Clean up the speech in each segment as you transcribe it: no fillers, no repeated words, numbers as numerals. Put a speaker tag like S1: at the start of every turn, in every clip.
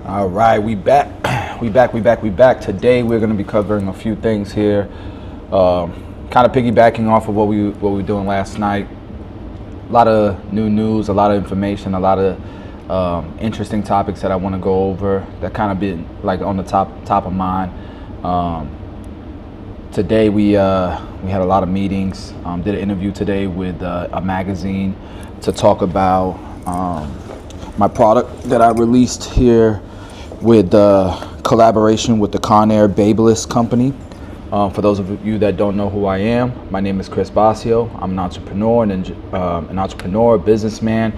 S1: All right, we back. We back. Today we're going to be covering a few things here. Kind of piggybacking off of what we were doing last night. A lot of new news, a lot of information, a lot of interesting topics that I want to go over that kind of been like on the top of mind. Today we had a lot of meetings. Did an interview today with a magazine to talk about my product that I released here with collaboration with the Conair Babyliss company. For those of you that don't know who I am, my name is Chris Basio. I'm an entrepreneur and businessman.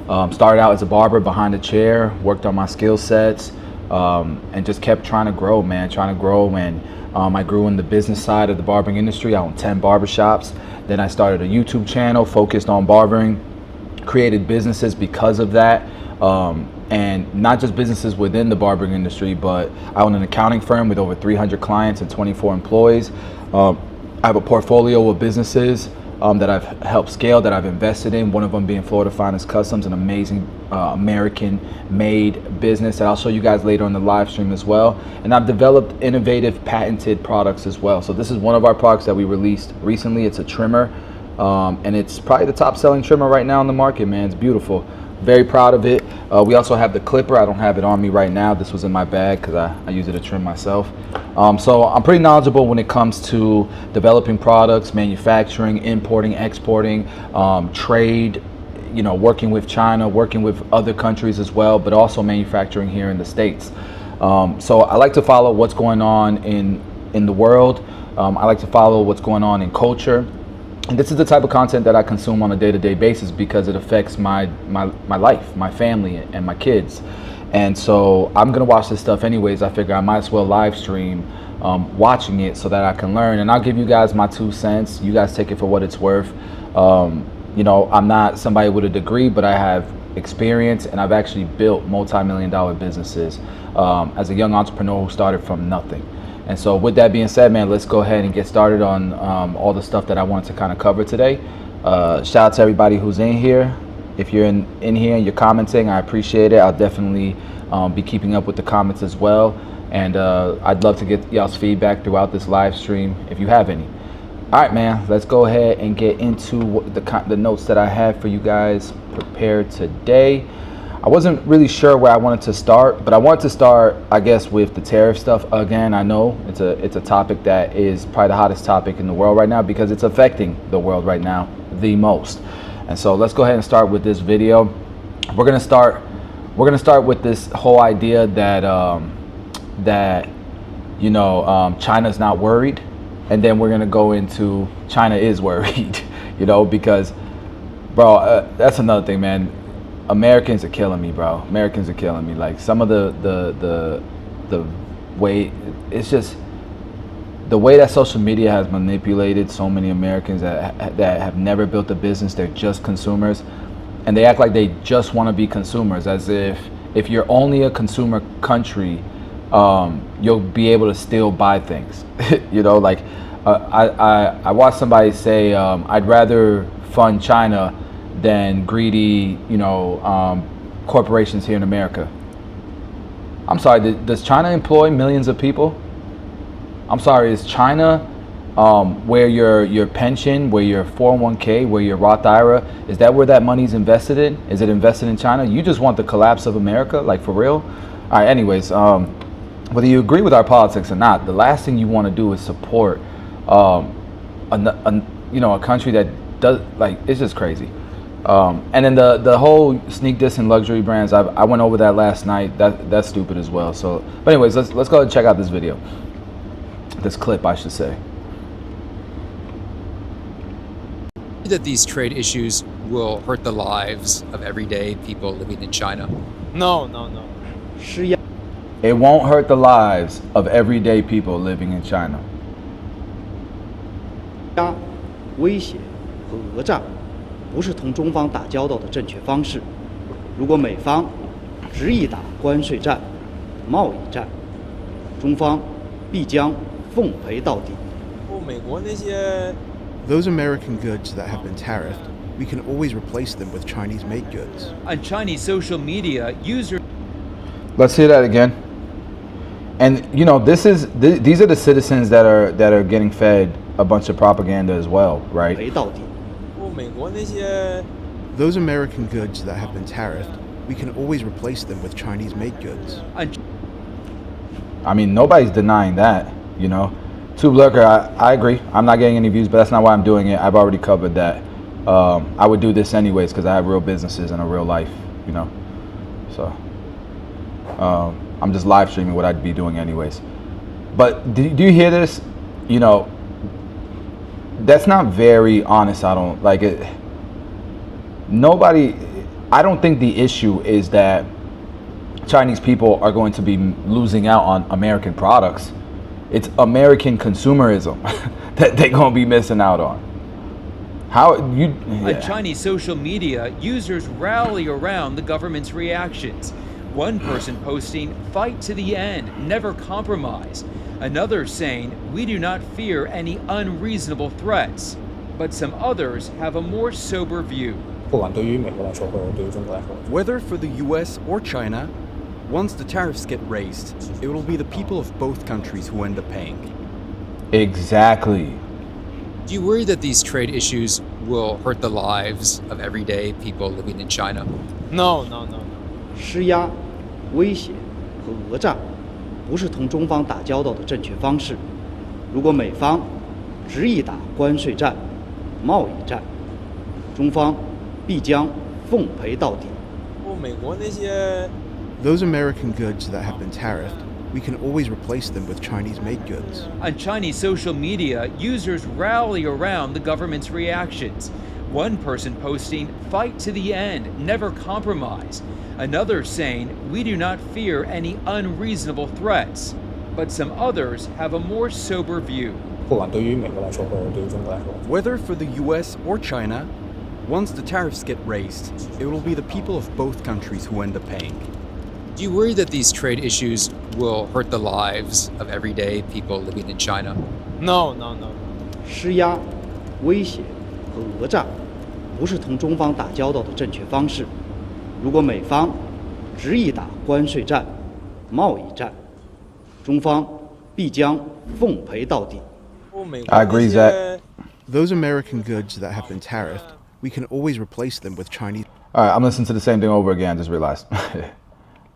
S1: Started out as a barber behind a chair, worked on my skill sets, and just kept trying to grow, man. And I grew in the business side of the barbering industry. I own 10 barbershops. Then I started a YouTube channel focused on barbering, created businesses because of that. And not just businesses within the barbering industry, but I own an accounting firm with over 300 clients and 24 employees. I have a portfolio of businesses that I've helped scale, that I've invested in, one of them being Florida Finest Customs, an amazing American-made business that I'll show you guys later on the live stream as well. And I've developed innovative patented products as well. So this is one of our products that we released recently. It's a trimmer, and it's probably the top-selling trimmer right now in the market, man. It's beautiful. Very proud of it. We also have the clipper. I don't have it on me right now. This was in my bag because I use it to trim myself. So I'm pretty knowledgeable when it comes to developing products, manufacturing, importing, exporting, trade, working with China, working with other countries as well, but also manufacturing here in the States. So I like to follow what's going on in the world. I like to follow what's going on in culture. And this is the type of content that I consume on a day-to-day basis because it affects my life, my family, and my kids. And so I'm gonna watch this stuff anyways. I figure I might as well live stream watching it so that I can learn. And I'll give you guys my 2 cents. You guys take it for what it's worth. I'm not somebody with a degree, but I have experience, and I've actually built multi-million-dollar businesses as a young entrepreneur who started from nothing. And so with that being said, man, let's go ahead and get started on all the stuff that I wanted to kind of cover today. Shout out to everybody who's in here. If you're in here and you're commenting, I appreciate it. I'll definitely be keeping up with the comments as well. And I'd love to get y'all's feedback throughout this live stream if you have any. All right, man, let's go ahead and get into the notes that I have for you guys prepared today. I wasn't really sure where I wanted to start, but I wanted to start, I guess, with the tariff stuff. Again, I know it's a topic that is probably the hottest topic in the world right now because it's affecting the world right now the most. And so let's go ahead and start with this video. We're gonna start with this whole idea that China's not worried, and then we're gonna go into China is worried, because, bro, that's another thing, man. Americans are killing me, bro. Americans are killing me. Like some of the way, it's just the way that social media has manipulated so many Americans that have never built a business. They're just consumers, and they act like they just want to be consumers, as if you're only a consumer country, you'll be able to still buy things. I watched somebody say, I'd rather fund China than greedy, corporations here in America. I'm sorry, does China employ millions of people? I'm sorry, is China where your pension, where your 401k, where your Roth IRA, is that where that money's invested in? Is it invested in China? You just want the collapse of America, like for real? All right, anyways, whether you agree with our politics or not, the last thing you want to do is support a country that does, like, it's just crazy. And then the whole sneak diss and luxury brands, I went over that last night. That's stupid as well. So, but anyways, let's go ahead and check out this video, this clip, I should say.
S2: That these trade issues will hurt the lives of everyday people living in China.
S3: No.
S1: It won't hurt the lives of everyday people living in China.
S4: 威胁和讹诈不是同中方打交道的正确方式。如果美方执意打关税战、贸易战，中方必将奉陪到底。
S3: 美国那些
S5: Those American goods that have been tariffed, we can always replace them with Chinese-made goods.
S6: On Chinese social media, users
S1: Let's hear that again. And you know, these are the citizens that are getting fed a bunch of propaganda as well, right?
S4: 赔到底。
S3: 美国那些
S5: Those American goods that have been tariffed, we can always replace them with Chinese-made goods.
S1: I mean, nobody's denying that, you know. Tube Lurker, I agree. I'm not getting any views, but that's not why I'm doing it. I've already covered that. I would do this anyways because I have real businesses and a real life, you know. So I'm just live streaming what I'd be doing anyways. But do you hear this? You know, that's not very honest. I don't like it. I don't think the issue is that Chinese people are going to be losing out on American products. It's American consumerism that they're going to be missing out on.
S6: On Chinese social media, users rally around the government's reactions. One person posting, "Fight to the end, never compromise." Another saying, "We do not fear any unreasonable threats." But some others have a more sober view.
S7: 不管对于美国来说，或者对于中国来说，
S8: Whether for the US or China, once the tariffs get raised, it will be the people of both countries who end up paying.
S1: Exactly.
S2: Do you worry that these trade issues will hurt the lives of everyday people living in China?
S3: No.
S4: 施压、威胁和讹诈不是同中方打交道的正确方式。如果美方执意打关税战、贸易战，中方必将奉陪到底。
S3: 美国那些
S5: Those American goods that have been tariffed, we can always replace them with Chinese-made goods.
S6: On Chinese social media, users rally around the government's reactions. One person posting, "Fight to the end, never compromise." Another saying, "We do not fear any unreasonable threats." But some others have a more sober view.
S7: 不管对于美国来说，或者对于中国来说，
S8: Whether for the US or China, once the tariffs get raised, it will be the people of both countries who end up paying.
S2: Do you worry that these trade issues will hurt the lives of everyday people living in China?
S3: No.
S4: 施压、威胁和讹诈不是同中方打交道的正确方式。如果美方执意打关税战、贸易战，中方必将奉陪到底。
S1: I agree, Zach.
S5: Those American goods that have been tariffed, we can always replace them with Chinese.
S1: All right, I'm listening to the same thing over again. Just realized.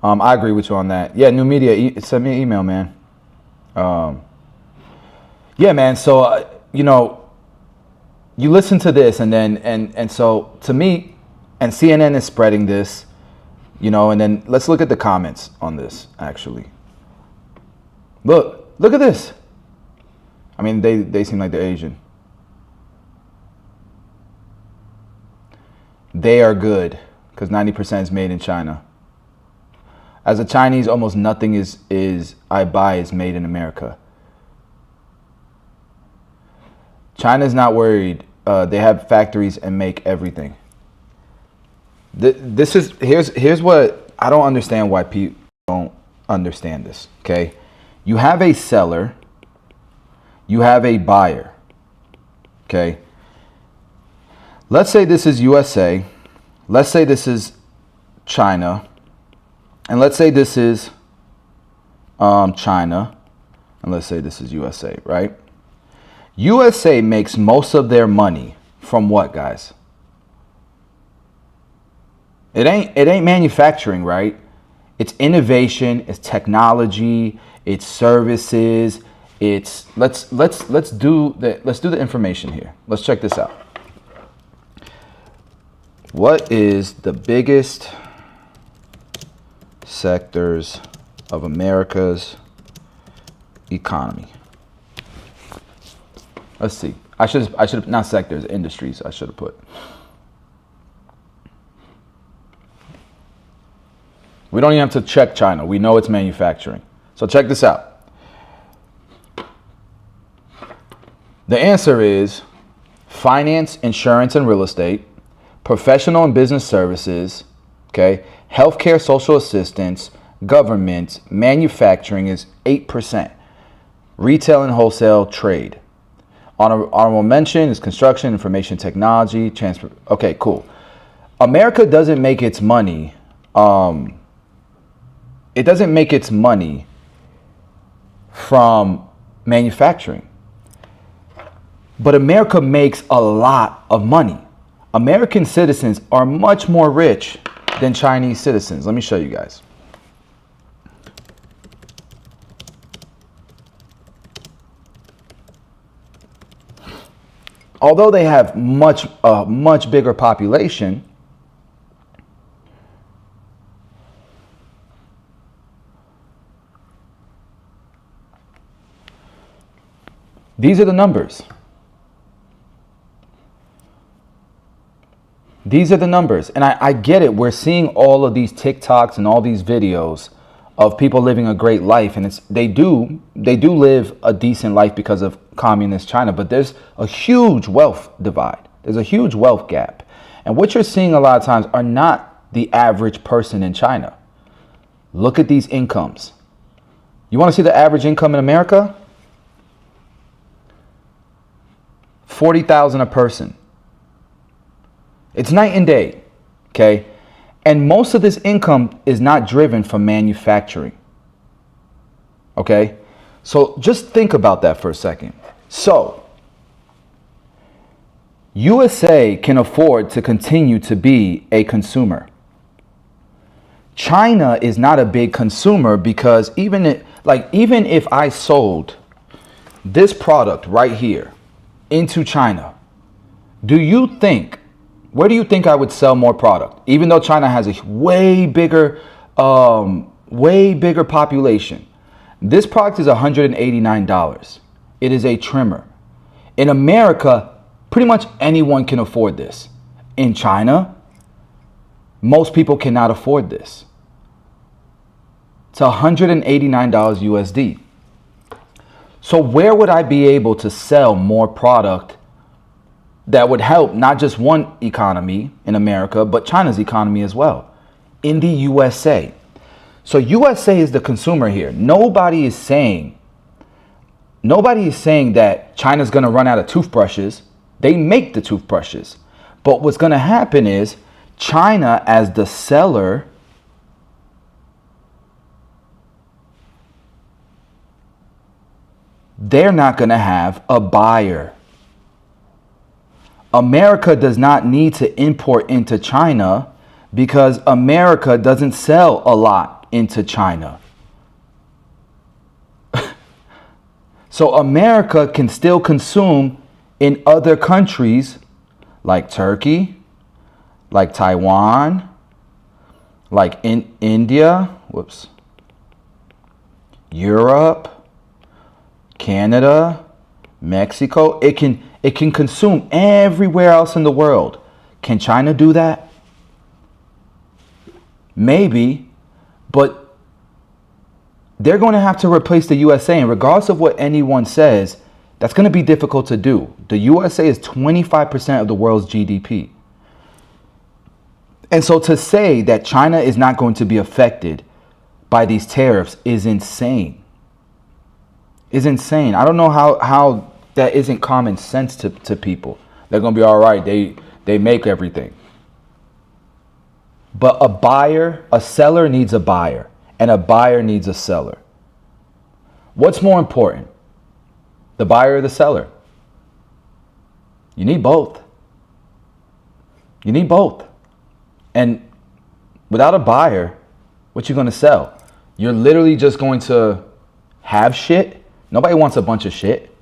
S1: I agree with you on that. Yeah, New Media, send me an email, man. Yeah, man. So you know, you listen to this, and then and so to me, and CNN is spreading this, you know, and then let's look at the comments on this. Actually, look at this. I mean, they seem like they're Asian. They are good because 90% is made in China. As a Chinese, almost nothing I buy is made in America. China's not worried. They have factories and make everything. Here's what I don't understand why people don't understand this. Okay, you have a seller, you have a buyer. Okay. Let's say this is USA. Let's say this is China. And let's say this is China. And let's say this is USA, right? USA makes most of their money from what, guys? It ain't manufacturing, right? It's innovation, it's technology, it's services, it's let's do the information here. Let's check this out. What is the biggest sectors of America's economy? Let's see. I should have not sectors, industries. I should have put. We don't even have to check China. We know it's manufacturing. So check this out. The answer is finance, insurance, and real estate, professional and business services, okay, healthcare, social assistance, government, manufacturing is 8%. Retail and wholesale, trade. Honorable mention is construction, information technology, transport. Okay, cool. America doesn't make its money It doesn't make its money from manufacturing. But America makes a lot of money. American citizens are much more rich than Chinese citizens. Let me show you guys. Although they have much bigger population, these are the numbers. These are the numbers. And I get it. We're seeing all of these TikToks and all these videos of people living a great life. And they do live a decent life because of communist China. But there's a huge wealth divide. There's a huge wealth gap. And what you're seeing a lot of times are not the average person in China. Look at these incomes. You want to see the average income in America? $40,000 a person. It's night and day, okay? And most of this income is not driven from manufacturing, okay? So just think about that for a second. So, USA can afford to continue to be a consumer. China is not a big consumer because even if I sold this product right here into China, where do you think I would sell more product? Even though China has a way bigger population. This product is $189. It is a trimmer. In America, pretty much anyone can afford this. In China, most people cannot afford this. It's $189 USD. So where would I be able to sell more product that would help not just one economy in America, but China's economy as well? In the USA. So USA is the consumer here. Nobody is saying that China's going to run out of toothbrushes. They make the toothbrushes. But what's going to happen is China, as the seller, they're not going to have a buyer. America does not need to import into China because America doesn't sell a lot into China. So America can still consume in other countries like Turkey, like Taiwan, like in India, Europe, Canada, Mexico. It can consume everywhere else in the world. Can China do that? Maybe, but they're going to have to replace the USA. And regardless of what anyone says, that's going to be difficult to do. The USA is 25% of the world's GDP. And so to say that China is not going to be affected by these tariffs is insane. I don't know how that isn't common sense to people. They're going to be all right. They make everything. But a seller needs a buyer, and a buyer needs a seller. What's more important? The buyer or the seller? You need both. You need both. And without a buyer, what you going to sell? You're literally just going to have shit. Nobody wants a bunch of shit.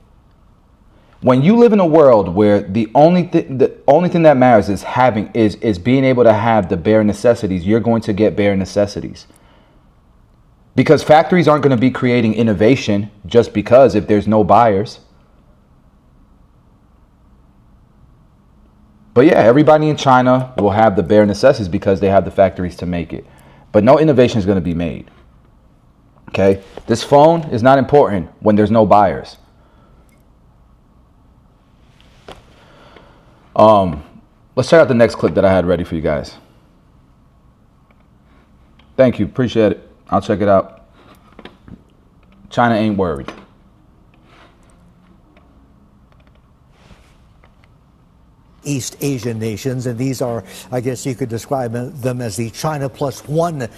S1: When you live in a world where the only thing that matters is being able to have the bare necessities, you're going to get bare necessities. Because factories aren't going to be creating innovation just because if there's no buyers. But yeah, everybody in China will have the bare necessities because they have the factories to make it. But no innovation is going to be made. Okay? This phone is not important when there's no buyers. Let's check out the next clip that I had ready for you guys. Thank you. Appreciate it. I'll check it out. China ain't worried.
S9: East Asian nations, and these are, I guess you could describe them as the China plus one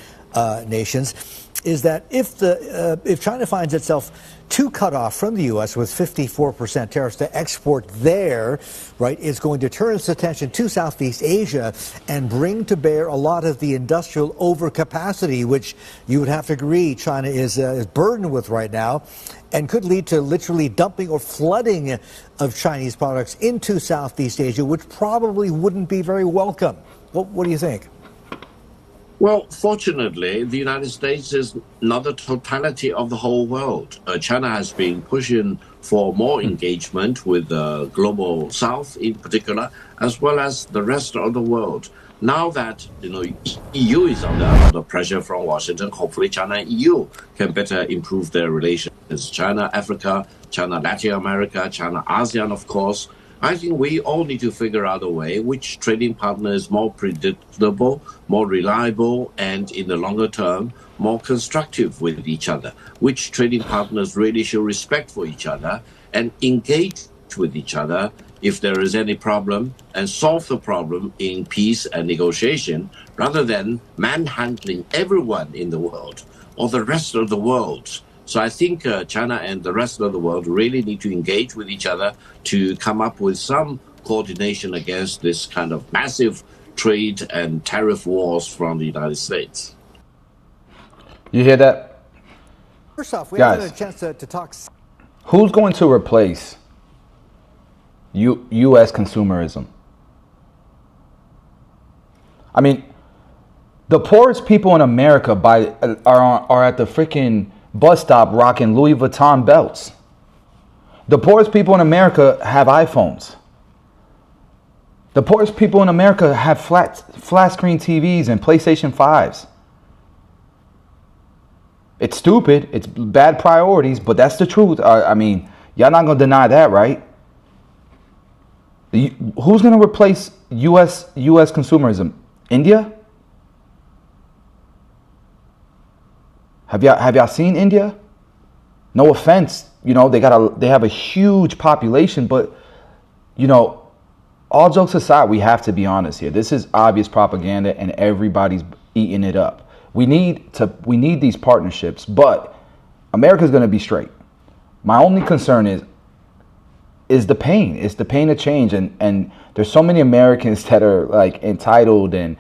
S9: nations. is that if China finds itself too cut off from the U.S. with 54% tariffs to export there, right, is going to turn its attention to Southeast Asia and bring to bear a lot of the industrial overcapacity, which you would have to agree China is burdened with right now, and could lead to literally dumping or flooding of Chinese products into Southeast Asia, which probably wouldn't be very welcome. What do you think?
S10: Well, fortunately, the United States is not the totality of the whole world. China has been pushing for more engagement with the global South in particular, as well as the rest of the world. Now that EU is under pressure from Washington, hopefully China and EU can better improve their relations. China, Africa, China, Latin America, China, ASEAN, of course. I think we all need to figure out a way which trading partner is more predictable, more reliable, and in the longer term, more constructive with each other. Which trading partners really show respect for each other and engage with each other if there is any problem and solve the problem in peace and negotiation rather than manhandling everyone in the world or the rest of the world. So I think China and the rest of the world really need to engage with each other to come up with some coordination against this kind of massive trade and tariff wars from the United States.
S1: You hear that?
S9: First off, we
S1: Guys,
S9: haven't had a chance to talk.
S1: Who's going to replace U.S. consumerism? I mean, the poorest people in America are at the freaking bus stop rocking Louis Vuitton belts. The poorest people in America have iPhones. The poorest people in America have flat screen TVs and PlayStation 5s. It's stupid. It's bad priorities, but that's the truth. I mean, y'all not gonna deny that, right? Who's gonna replace U.S. consumerism? India? Have y'all seen India? No offense, they have a huge population, but all jokes aside, we have to be honest here. This is obvious propaganda, and everybody's eating it up. We need these partnerships, but America's going to be straight. My only concern is the pain. It's the pain of change, and there's so many Americans that are like entitled, and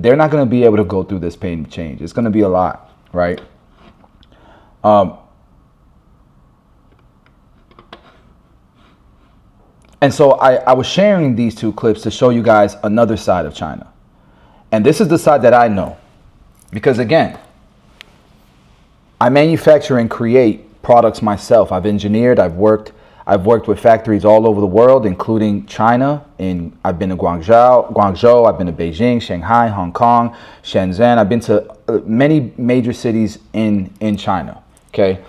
S1: they're not going to be able to go through this pain of change. It's going to be a lot. Right. And so I was sharing these two clips to show you guys another side of China. And this is the side that I know. Because again, I manufacture and create products myself. I've engineered, I've worked with factories all over the world, including China. I've been to Guangzhou, I've been to Beijing, Shanghai, Hong Kong, Shenzhen. I've been to many major cities in China. Okay,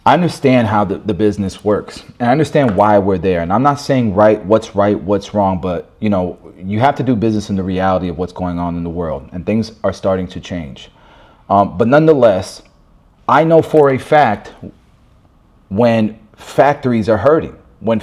S1: I understand how the business works, and I understand why we're there. And I'm not saying what's wrong, but you have to do business in the reality of what's going on in the world, and things are starting to change. But nonetheless, I know for a fact when factories are hurting, when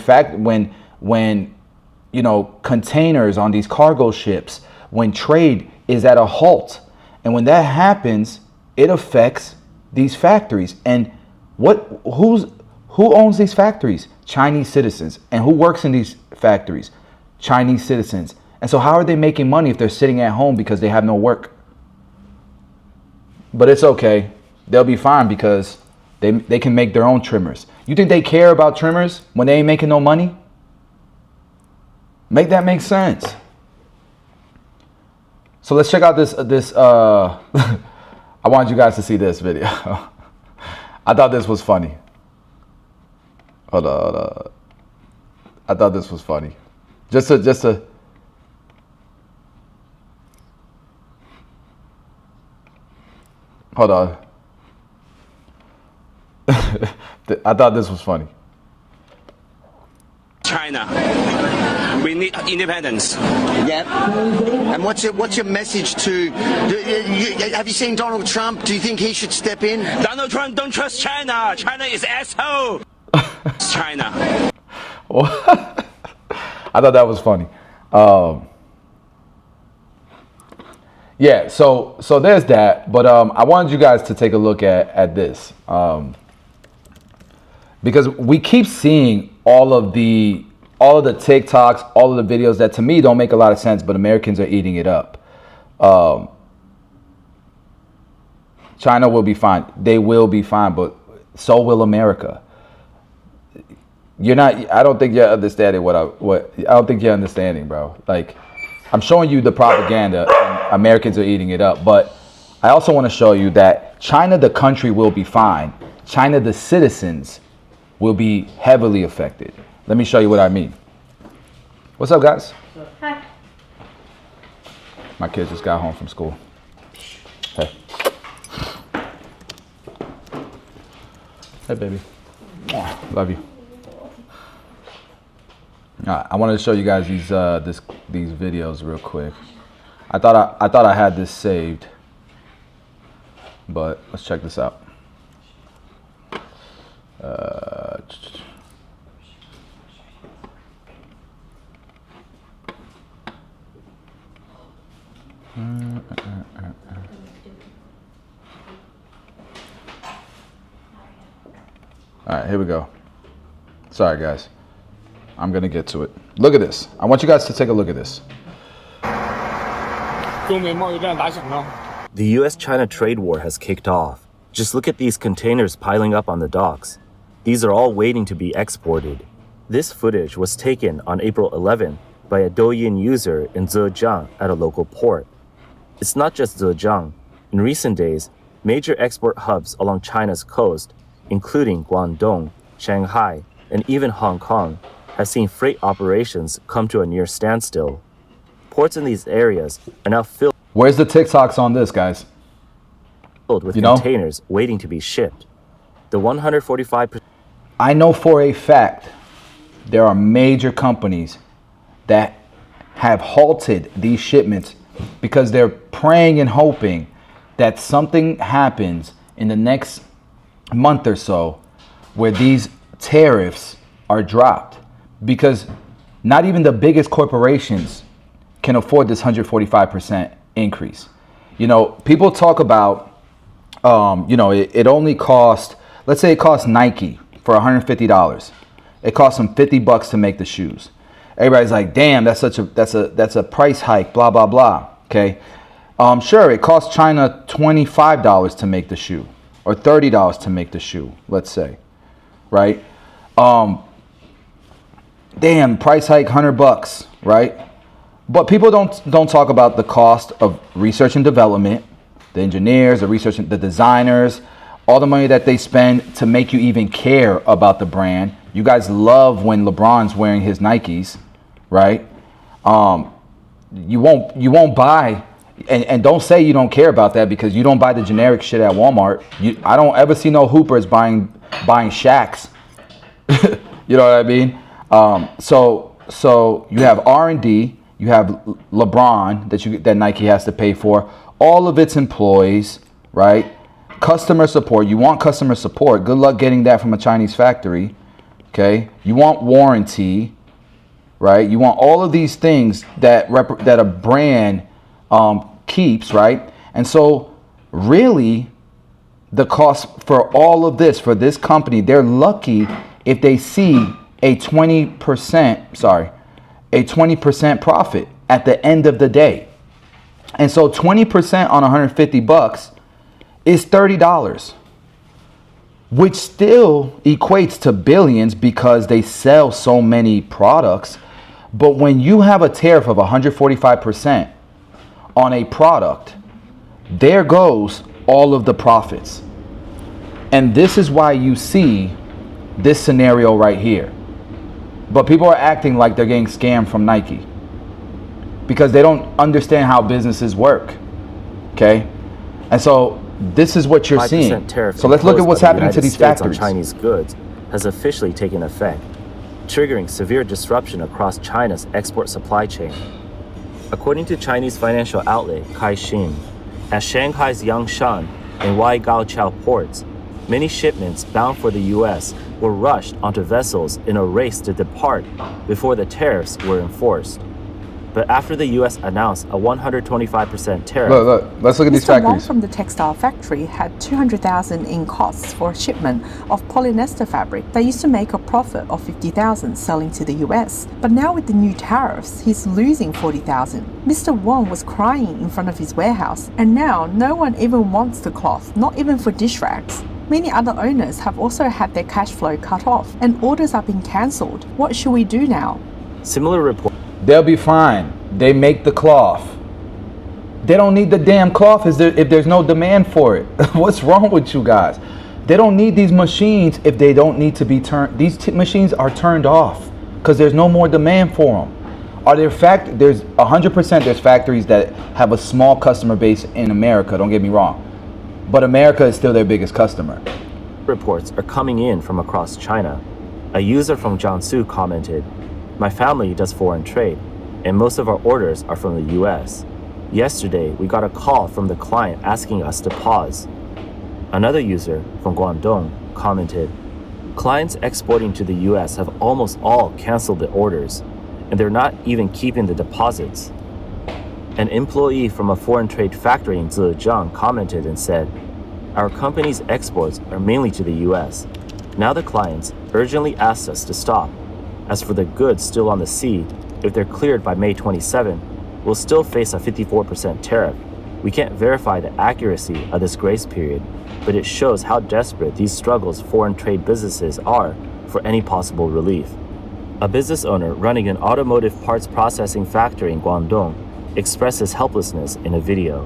S1: containers on these cargo ships, when trade is at a halt, and when that happens, it affects these factories. And who owns these factories? Chinese citizens. And who works in these factories? Chinese citizens. And so how are they making money if they're sitting at home because they have no work? But it's okay. They'll be fine because they can make their own trimmers. You think they care about trimmers when they ain't making no money? Make that make sense. So let's check out this I wanted you guys to see this video. I thought this was funny. Hold on. I thought this was funny. Just to hold on. I thought this was funny.
S11: China. We need independence.
S12: Yep. And what's your message to? Have you seen Donald Trump? Do you think he should step in?
S11: Donald Trump don't trust China. China is asshole. China.
S1: I thought that was funny. Yeah, so there's that, but I wanted you guys to take a look at this, because we keep seeing all of the TikToks, all of the videos that to me don't make a lot of sense, but Americans are eating it up. China will be fine. They will be fine, but so will America. I don't think you're understanding I don't think you're understanding, bro. Like, I'm showing you the propaganda and Americans are eating it up, but I also want to show you that China, the country, will be fine. China, the citizens, will be heavily affected. Let me show you what I mean. What's up, guys?
S13: Hi.
S1: My kids just got home from school. Hey. Hey, baby. Love you. All right, I wanted to show you guys these videos real quick. I thought I had this saved, but let's check this out. All right, here we go. Sorry, guys. I'm going to get to it. Look at this. I want you guys to take a look at this.
S14: The US-China trade war has kicked off. Just look at these containers piling up on the docks. These are all waiting to be exported. This footage was taken on April 11 by a Douyin user in Zhejiang at a local port. It's not just Zhejiang. In recent days, major export hubs along China's coast, including Guangdong, Shanghai, and even Hong Kong, have seen freight operations come to a near standstill. Ports in these areas are now filled.
S1: Where's the TikToks on this, guys?
S14: With containers waiting to be shipped. The 145%.
S1: I know for a fact there are major companies that have halted these shipments because they're praying and hoping that something happens in the next month or so where these tariffs are dropped, because not even the biggest corporations can afford this 145% increase. You know, people talk about, it only cost, let's say it cost Nike for $150. It cost them $50 to make the shoes. Everybody's like, damn, that's a price hike, blah, blah, blah. Okay. Sure, it cost China $25 to make the shoe, or $30 to make the shoe, let's say, right? Damn, price hike $100, right? But people don't talk about the cost of research and development, the engineers, the designers, all the money that they spend to make you even care about the brand. You guys love when LeBron's wearing his Nikes, right? You won't buy, and don't say you don't care about that, because you don't buy the generic shit at Walmart. I don't ever see no hoopers buying Shaqs. You know what I mean? So you have R&D, you have LeBron that Nike has to pay for, all of its employees, right? Customer support. You want customer support. Good luck getting that from a Chinese factory. Okay. You want warranty, right? You want all of these things that a brand keeps, right? And so really the cost for all of this, for this company, they're lucky if they see a 20% profit at the end of the day. And so 20% on $150 is $30, which still equates to billions because they sell so many products. But when you have a tariff of 145% on a product, there goes all of the profits. And this is why you see this scenario right here. But people are acting like they're getting scammed from Nike because they don't understand how businesses work. Okay? And so this is what you're seeing. So let's look at what's happening to these factories.
S14: On Chinese goods has officially taken effect, triggering severe disruption across China's export supply chain. According to Chinese financial outlet Caixin, at Shanghai's Yangshan and Waigaoqiao ports, many shipments bound for the U.S. were rushed onto vessels in a race to depart before the tariffs were enforced. But after the US announced a 125% tariff,
S1: let's look at these
S13: Mr. Wong
S1: factories.
S13: from the textile factory had 200,000 in costs for a shipment of polyester fabric that used to make a profit of 50,000 selling to the US. But now with the new tariffs, he's losing 40,000. Mr. Wong was crying in front of his warehouse, and now no one even wants the cloth, not even for dish rags. Many other owners have also had their cash flow cut off, and orders are being cancelled. What should we do now?
S14: similar reports.
S1: They'll be fine. They make the cloth. They don't need the damn cloth if there's no demand for it. What's wrong with you guys? They don't need these machines if they don't need to be turned. These machines are turned off because there's no more demand for them. Are there there's 100% there's factories that have a small customer base in America, don't get me wrong. But America is still their biggest customer.
S14: Reports are coming in from across China. A user from Jiangsu commented, "My family does foreign trade, and most of our orders are from the US. Yesterday, we got a call from the client asking us to pause." Another user from Guangdong commented, "Clients exporting to the US have almost all canceled the orders, and they're not even keeping the deposits." An employee from a foreign trade factory in Zhejiang commented and said, "Our company's exports are mainly to the US. Now the clients urgently asked us to stop. As for the goods still on the sea, if they're cleared by May 27, we'll still face a 54% tariff. We can't verify the accuracy of this grace period, but it shows how desperate these struggles foreign trade businesses are for any possible relief." A business owner running an automotive parts processing factory in Guangdong expresses helplessness in a video.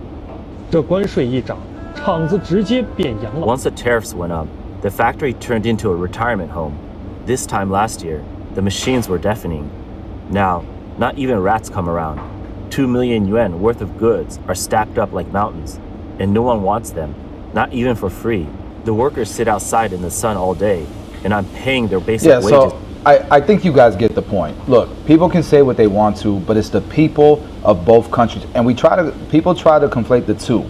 S15: 这关税一涨，厂子直接变养老。
S14: Once the tariffs went up, the factory turned into a retirement home. This time last year, the machines were deafening. Now, not even rats come around. 2 million yuan worth of goods are stacked up like mountains, and no one wants them, not even for free. The workers sit outside in the sun all day, and I'm paying their basic wages.
S1: So I think you guys get the point. Look, people can say what they want to, but it's the people of both countries, and people try to conflate the two.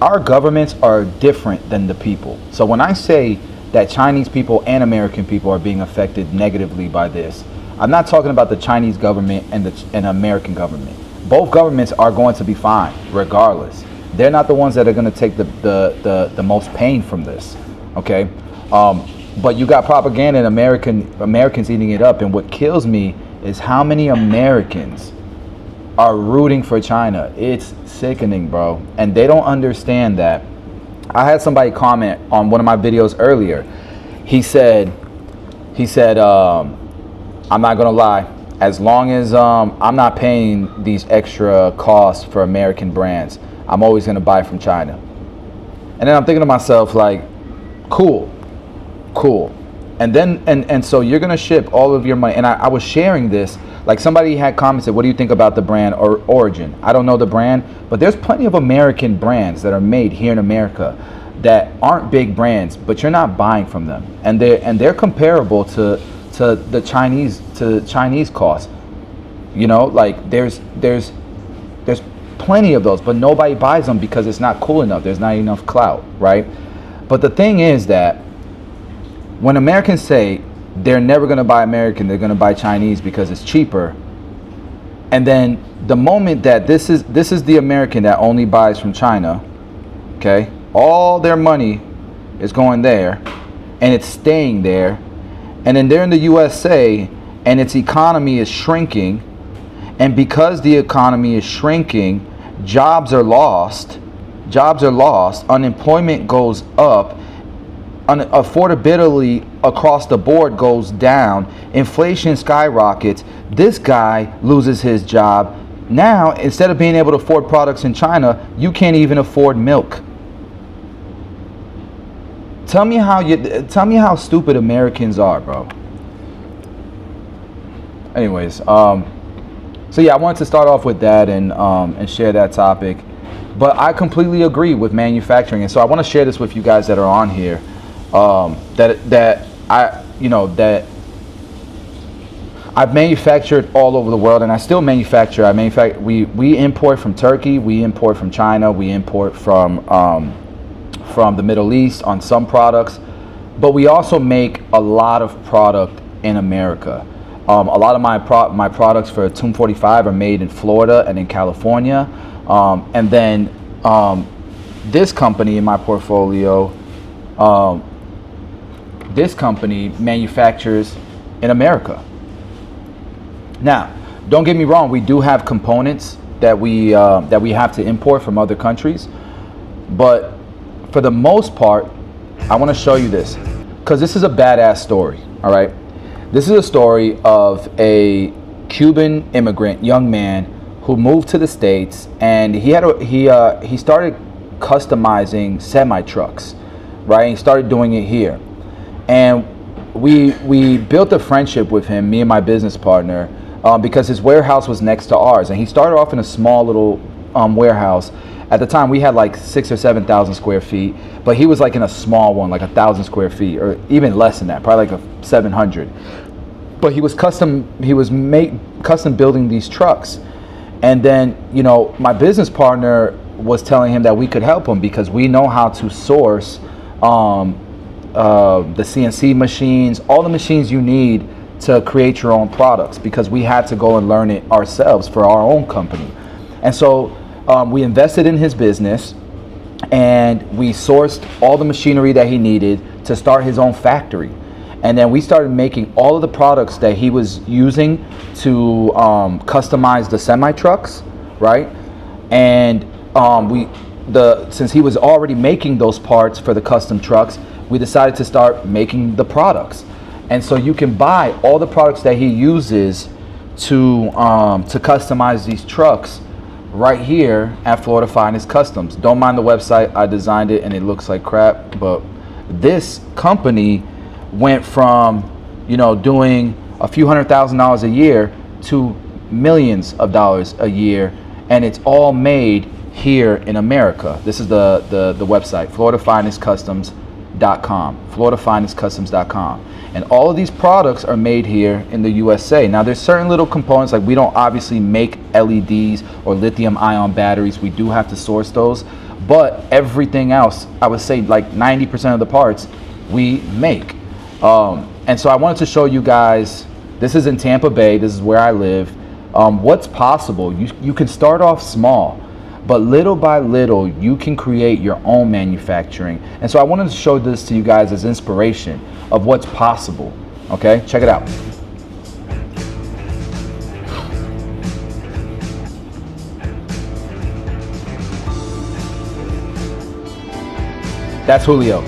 S1: Our governments are different than the people. So when I say that Chinese people and American people are being affected negatively by this, I'm not talking about the Chinese government and the American government. Both governments are going to be fine regardless. They're not the ones that are going to take the most pain from this. Okay, but you got propaganda and Americans eating it up. And what kills me is how many Americans are rooting for China. It's sickening, bro. And they don't understand that. I had somebody comment on one of my videos earlier. He said, I'm not gonna lie, as long as I'm not paying these extra costs for American brands, I'm always gonna buy from China. And then I'm thinking to myself, like, cool. And then and so you're gonna ship all of your money. And I was sharing this, like somebody had commented, what do you think about the brand or Origin? I don't know the brand, but there's plenty of American brands that are made here in America that aren't big brands, but you're not buying from them. And they're comparable to the Chinese costs. You know, like there's plenty of those, but nobody buys them because it's not cool enough. There's not enough clout, right? But the thing is that when Americans say they're never going to buy American, they're going to buy Chinese because it's cheaper, and then the moment that this is the American that only buys from China, okay, all their money is going there and it's staying there, and then they're in the USA and its economy is shrinking, and because the economy is shrinking, jobs are lost, unemployment goes up, affordability across the board goes down, inflation skyrockets, this guy loses his job. Now, instead of being able to afford products in China, you can't even afford milk. Tell me how stupid Americans are, bro. Anyways, so yeah, I wanted to start off with that and share that topic. But I completely agree with manufacturing, and so I want to share this with you guys that are on here. That I've manufactured all over the world, and I still manufacture. We import from Turkey, we import from China, we import from the Middle East on some products, but we also make a lot of product in America. A lot of my products for Tomb 45 are made in Florida and in California. And then this company in my portfolio, this company manufactures in America. Now, don't get me wrong, we do have components that we have to import from other countries, but for the most part, I want to show you this because this is a badass story. All right, this is a story of a Cuban immigrant young man who moved to the States, and he started customizing semi trucks, right? He started doing it here, and we built a friendship with him, me and my business partner, because his warehouse was next to ours, and he started off in a small little warehouse. At the time, we had like 6,000 or 7,000 square feet, but he was like in a small one, like 1,000 square feet, or even less than that, probably like 700. But he was custom building these trucks, and then my business partner was telling him that we could help him because we know how to source the CNC machines, all the machines you need to create your own products, because we had to go and learn it ourselves for our own company. And so we invested in his business, and we sourced all the machinery that he needed to start his own factory. And then we started making all of the products that he was using to customize the semi trucks, right? And since he was already making those parts for the custom trucks, we decided to start making the products. And so you can buy all the products that he uses to customize these trucks right here at Florida Finest Customs. Don't mind the website, I designed it and it looks like crap, but this company went from doing a few $100,000 a year to millions of dollars a year, and it's all made here in America. This is the website, FloridaFinestCustoms.com, FloridaFinestCustoms.com. And all of these products are made here in the USA. Now, there's certain little components, like we don't obviously make LEDs or lithium ion batteries. We do have to source those. But everything else, I would say like 90% of the parts we make. And so I wanted to show you guys, this is in Tampa Bay, this is where I live, what's possible. You can start off small, but little by little, you can create your own manufacturing. And so I wanted to show this to you guys as inspiration of what's possible. Okay, check it out. That's Julio.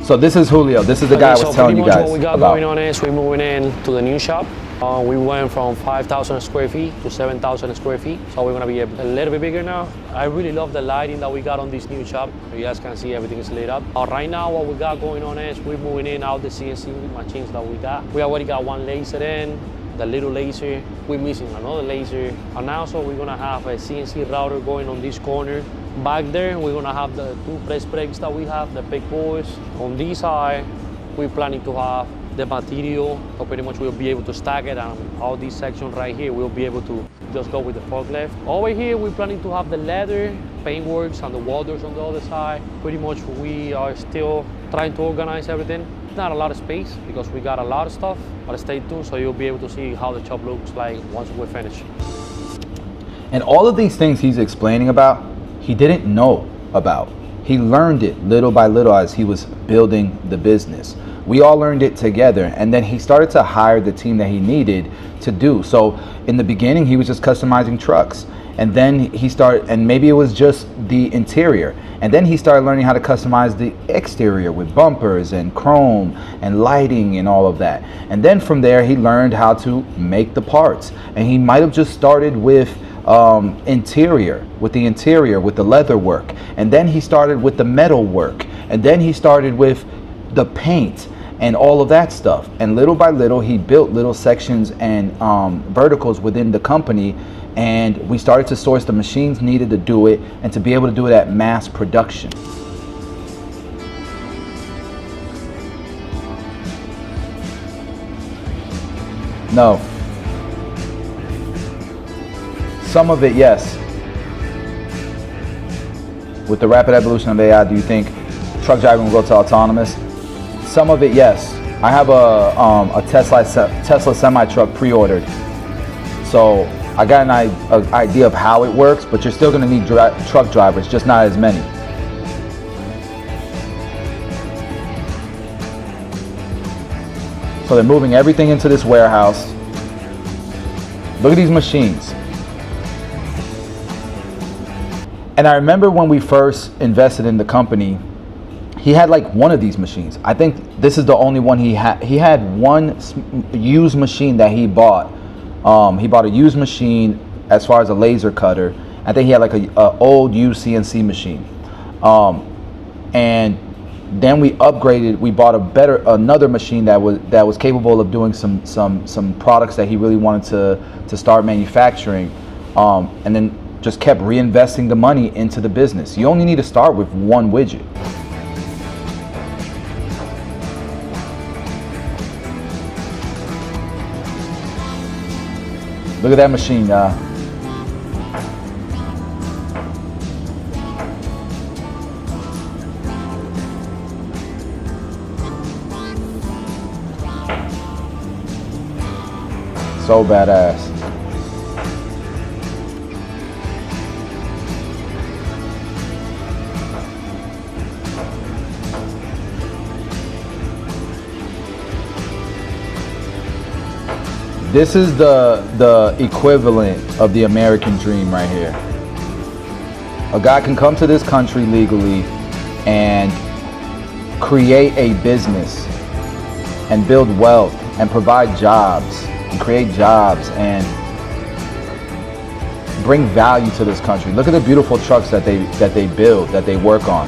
S1: So this is Julio. This is the guy I was telling you guys
S16: what we got
S1: about.
S16: Going on is we're moving in to the new shop. We went from 5,000 square feet to 7,000 square feet. So we're gonna be a little bit bigger now. I really love the lighting that we got on this new shop. You guys can see everything is lit up. Right now what we got going on is we're moving in all the CNC machines that we got. We already got one laser in, the little laser. We're missing another laser. And also we're gonna have a CNC router going on this corner. Back there, we're gonna have the two press brakes that we have, the big boys. On this side, we're planning to have the material, so pretty much we'll be able to stack it, and all this section right here, we'll be able to just go with the forklift. Over here, we're planning to have the leather, paintworks, and the welders on the other side. Pretty much we are still trying to organize everything. Not a lot of space because we got a lot of stuff, but stay tuned so you'll be able to see how the shop looks like once we're finished.
S1: And all of these things he's explaining about, he didn't know about. He learned it little by little as he was building the business. We all learned it together, and then he started to hire the team that he needed to do. So in the beginning, he was just customizing trucks, and then he started, and maybe it was just the interior, and then he started learning how to customize the exterior with bumpers and chrome and lighting and all of that. And then from there, he learned how to make the parts, and he might have just started with interior, with the leather work, and then he started with the metal work, and then he started with the paint and all of that stuff. And little by little, he built little sections and verticals within the company, and we started to source the machines needed to do it and to be able to do it at mass production. No. Some of it, yes. With the rapid evolution of AI, do you think truck driving will go to autonomous? Some of it, yes. I have a Tesla semi-truck pre-ordered. So I got an idea of how it works, but you're still gonna need truck drivers, just not as many. So they're moving everything into this warehouse. Look at these machines. And I remember when we first invested in the company, he had like one of these machines. I think this is the only one he had. He had one used machine that he bought. He bought a used machine as far as a laser cutter. I think he had like a old used CNC machine. And then we upgraded. We bought another machine that was capable of doing some products that he really wanted to start manufacturing. And then just kept reinvesting the money into the business. You only need to start with one widget. Look at that machine, y'all. So badass. This is the equivalent of the American dream right here. A guy can come to this country legally and create a business and build wealth and provide jobs and create jobs and bring value to this country. Look at the beautiful trucks that they build, that they work on.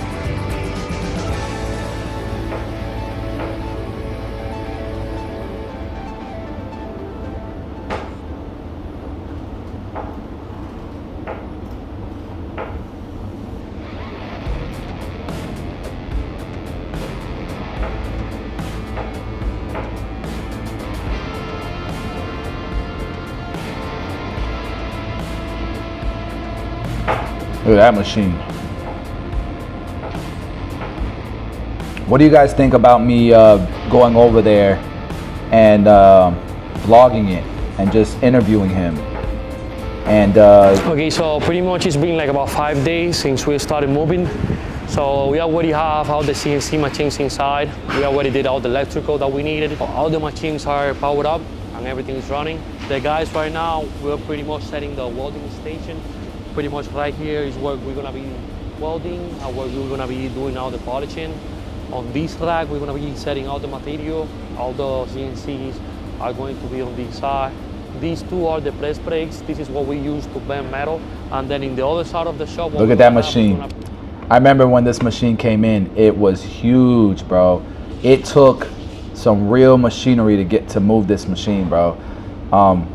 S1: Look at that machine. What do you guys think about me going over there and vlogging it and just interviewing him? And
S16: okay, so pretty much it's been like about 5 days since we started moving. So we already have all the CNC machines inside. We already did all the electrical that we needed. All the machines are powered up and everything is running. The guys right now, we're pretty much setting the welding station. Pretty much right here is where we're gonna be welding and where we're gonna be doing all the polishing. On this rack, we're gonna be setting all the material. All the CNCs are going to be on this side. These two are the press brakes. This is what we use to bend metal. And then in the other side of the shop,
S1: look at that machine. I remember when this machine came in, it was huge, bro. It took some real machinery to move this machine, bro.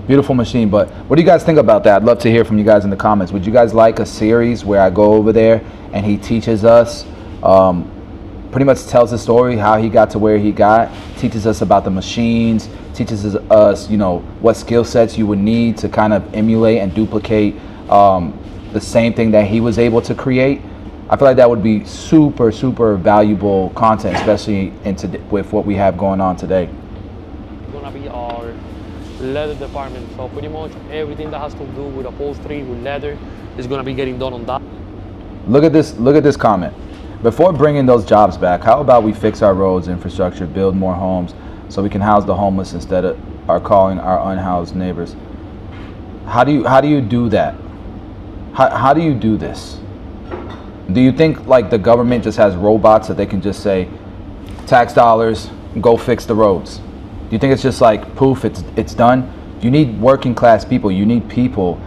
S1: Beautiful machine. But what do you guys think about that? I'd love to hear from you guys in the comments. Would you guys like a series where I go over there and he teaches us, pretty much tells the story, how he got to where he got, teaches us about the machines, teaches us, you know, what skill sets you would need to kind of emulate and duplicate the same thing that he was able to create? I feel like that would be super, super valuable content, especially with what we have going on today.
S16: It's gonna be our leather department, so pretty much everything that has to do with upholstery, with leather, is going to be getting done on that.
S1: Look at this comment. Before bringing those jobs back, how about we fix our roads, infrastructure, build more homes so we can house the homeless instead of calling our unhoused neighbors? How do you do that? How do you do this? Do you think like the government just has robots that they can just say, tax dollars, go fix the roads? Do you think it's just like poof, it's done? You need working class people. You need people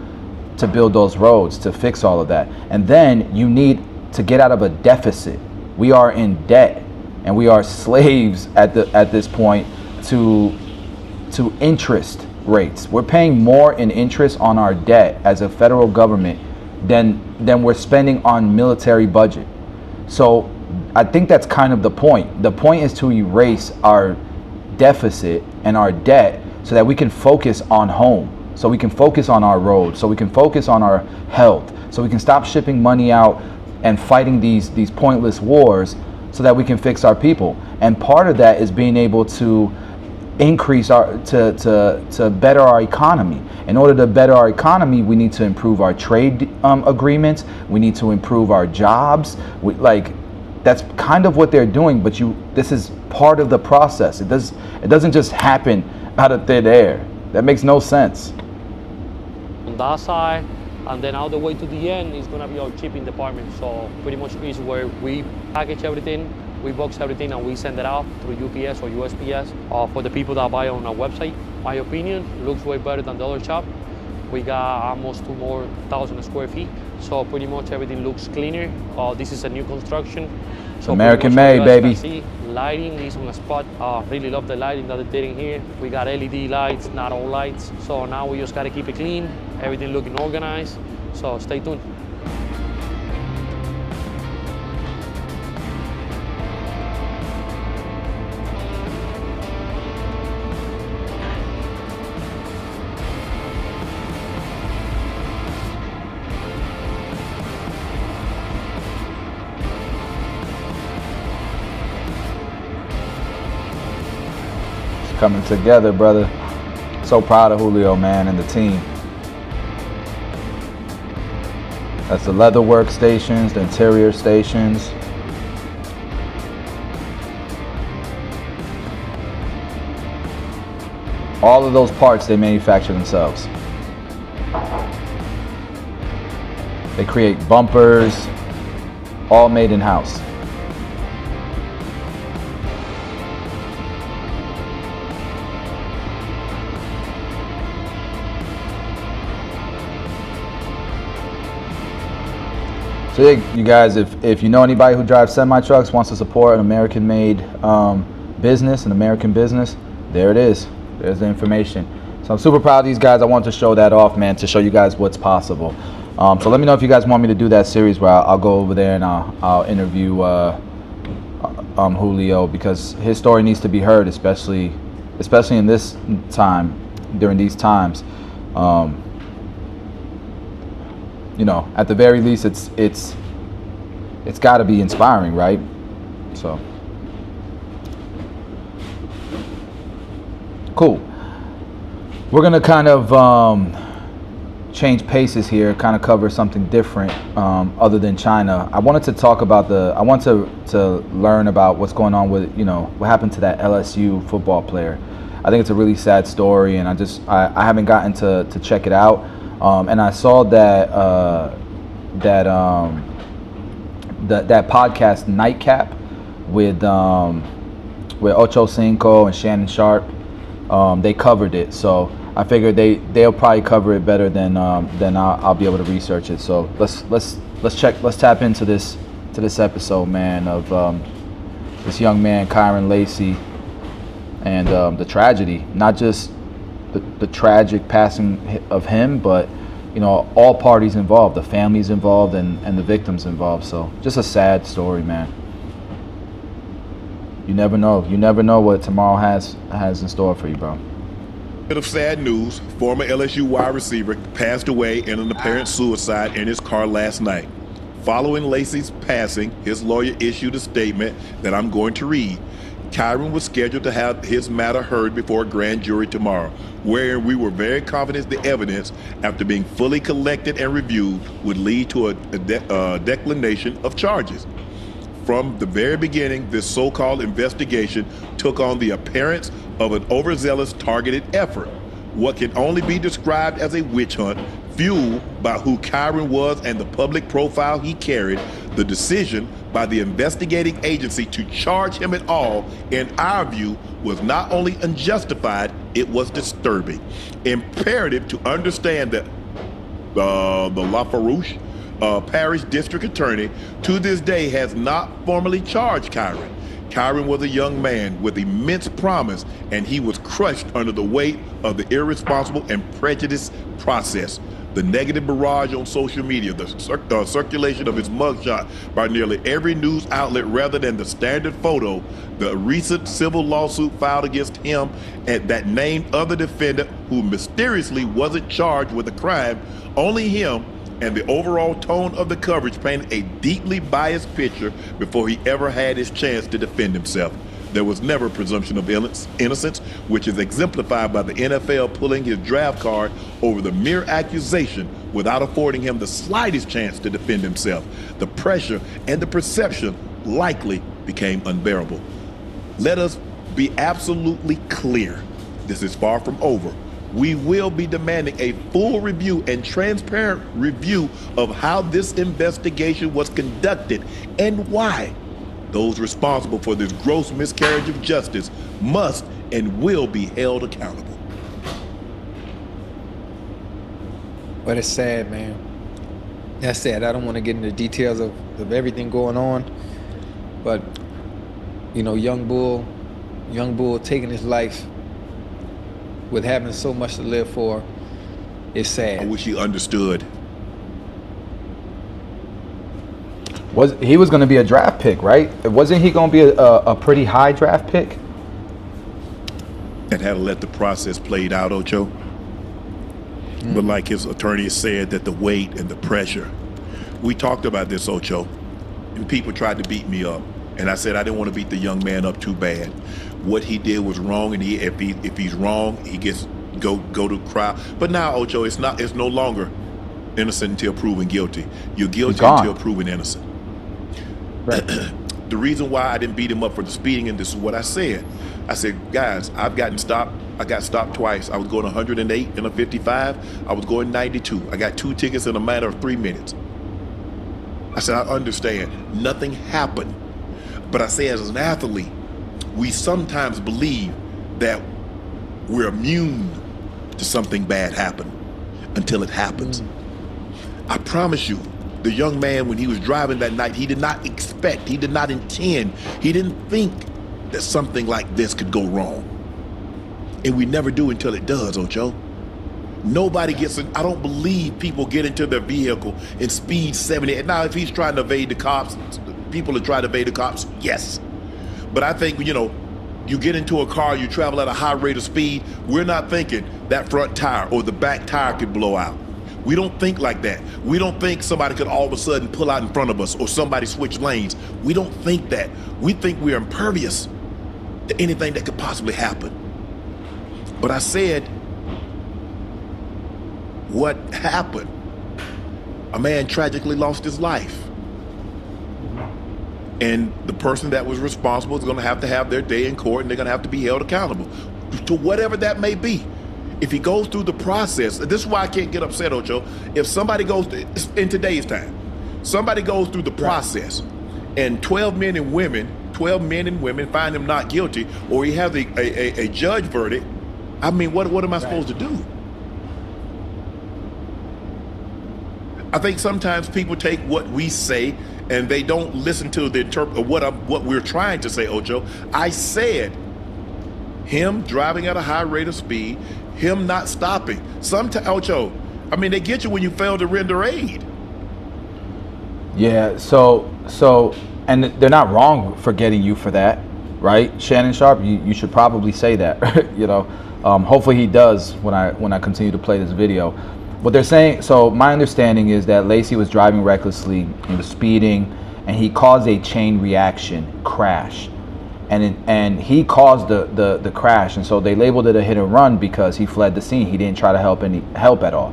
S1: to build those roads, to fix all of that. And then you need to get out of a deficit. We are in debt and we are slaves at this point to interest rates. We're paying more in interest on our debt as a federal government than we're spending on military budget. So I think that's kind of the point. The point is to erase our deficit and our debt so that we can focus on home, so we can focus on our roads, so we can focus on our health, so we can stop shipping money out and fighting these pointless wars so that we can fix our people. And part of that is being able to increase to better our economy. In order to better our economy, we need to improve our trade agreements. We need to improve our jobs. That's kind of what they're doing, but this is part of the process. It doesn't just happen out of thin air. That makes no sense.
S16: On that side, and then all the way to the end is gonna be our shipping department. So pretty much is where we package everything, we box everything, and we send it out through UPS or USPS for the people that buy on our website. My opinion, looks way better than the other shop. We got almost 2,000 square feet, so pretty much everything looks cleaner. This is a new construction. So
S1: American made, baby.
S16: See, lighting is on a spot. Really love the lighting that they're doing here. We got LED lights, not all lights. So now we just gotta keep it clean, everything looking organized. So stay tuned.
S1: Coming together, brother. So proud of Julio, man, and the team. That's the leather workstations, the interior stations. All of those parts they manufacture themselves. They create bumpers, all made in-house. So yeah, you guys, if you know anybody who drives semi-trucks, wants to support an American-made business, an American business, there it is. There's the information. So I'm super proud of these guys. I want to show that off, man, to show you guys what's possible. So let me know if you guys want me to do that series where I'll go over there and I'll interview Julio, because his story needs to be heard, especially in this time, during these times. You know, at the very least, it's got to be inspiring, right? So cool. We're gonna kind of change paces here, kind of cover something different other than China. I wanted to talk about I want to learn about what's going on with, you know, what happened to that LSU football player. I think it's a really sad story, and I haven't gotten to check it out. And I saw that podcast Nightcap with Ocho Cinco and Shannon Sharp. They covered it, so I figured they'll probably cover it better than I'll be able to research it. So let's tap into this episode, man, of this young man Kyren Lacy and the tragedy, not just the tragic passing of him, but you know, all parties involved, the families involved and the victims involved. So just a sad story, man. You never know what tomorrow has in store for you, bro.
S17: Bit of sad news. Former LSU wide receiver passed away in an apparent suicide in his car last night. Following Lacy's passing, his lawyer issued a statement that I'm going to read. Kyren was scheduled to have his matter heard before a grand jury tomorrow, wherein we were very confident the evidence, after being fully collected and reviewed, would lead to a declination of charges. From the very beginning, this so-called investigation took on the appearance of an overzealous targeted effort, what can only be described as a witch hunt, fueled by who Kyren was and the public profile he carried. The decision by the investigating agency to charge him at all, in our view, was not only unjustified, it was disturbing. Imperative to understand that the Lafarouche Parish District Attorney to this day has not formally charged Kyren. Kyren was a young man with immense promise, and he was crushed under the weight of the irresponsible and prejudiced process. The negative barrage on social media, the circulation of his mugshot by nearly every news outlet rather than the standard photo, the recent civil lawsuit filed against him and that named other defendant who mysteriously wasn't charged with a crime, only him, and the overall tone of the coverage painted a deeply biased picture before he ever had his chance to defend himself. There was never a presumption of innocence, which is exemplified by the NFL pulling his draft card over the mere accusation without affording him the slightest chance to defend himself. The pressure and the perception likely became unbearable. Let us be absolutely clear. This is far from over. We will be demanding a full review and transparent review of how this investigation was conducted and why. Those responsible for this gross miscarriage of justice must and will be held accountable.
S18: But it's sad, man. That's sad. I don't want to get into the details of everything going on. But, you know, young bull taking his life with having so much to live for is sad.
S17: I wish he understood.
S1: He was going to be a draft pick, right? Wasn't he going to be a pretty high draft pick?
S17: And had to let the process played out, Ocho. But like his attorney said, that the weight and the pressure. We talked about this, Ocho, and people tried to beat me up. And I said I didn't want to beat the young man up too bad. What he did was wrong, and if he's wrong, he gets go to trial. But now, Ocho, it's no longer innocent until proven guilty. You're guilty until proven innocent.
S18: Right.
S17: The reason why I didn't beat him up for the speeding, and this is what I said. I said, guys, I've gotten stopped. I got stopped twice. I was going 108 in a 55. I was going 92. I got 2 tickets in a matter of 3 minutes. I said, I understand. Nothing happened. But I say, as an athlete, we sometimes believe that we're immune to something bad happen until it happens. I promise you, the young man, when he was driving that night, he did not expect, he did not intend, he didn't think that something like this could go wrong. And we never do until it does, Ocho. Nobody gets in. I don't believe people get into their vehicle and speed 70. Now, if he's trying to evade the cops, people are trying to evade the cops, yes. But I think, you know, you get into a car, you travel at a high rate of speed, we're not thinking that front tire or the back tire could blow out. We don't think like that. We don't think somebody could all of a sudden pull out in front of us or somebody switch lanes. We don't think that. We think we're impervious to anything that could possibly happen. But I said, what happened? A man tragically lost his life. And the person that was responsible is going to have their day in court, and they're going to have to be held accountable to whatever that may be. If he goes through the process, this is why I can't get upset, Ocho. If somebody goes in today's time, somebody goes through the process, and 12 men and women find him not guilty, or he has a judge verdict. I mean, what am I supposed to do? I think sometimes people take what we say and they don't listen to the what we're trying to say, Ocho. I said him driving at a high rate of speed, him not stopping. Sometimes, Ocho, I mean, they get you when you fail to render aid.
S1: Yeah, so, and they're not wrong for getting you for that, right? Shannon Sharp, you should probably say that, you know. Hopefully he does when I continue to play this video. What they're saying, so my understanding is that Lacy was driving recklessly, he was speeding, and he caused a chain reaction crash. And he caused the crash, and so they labeled it a hit and run because he fled the scene. He didn't try to help at all.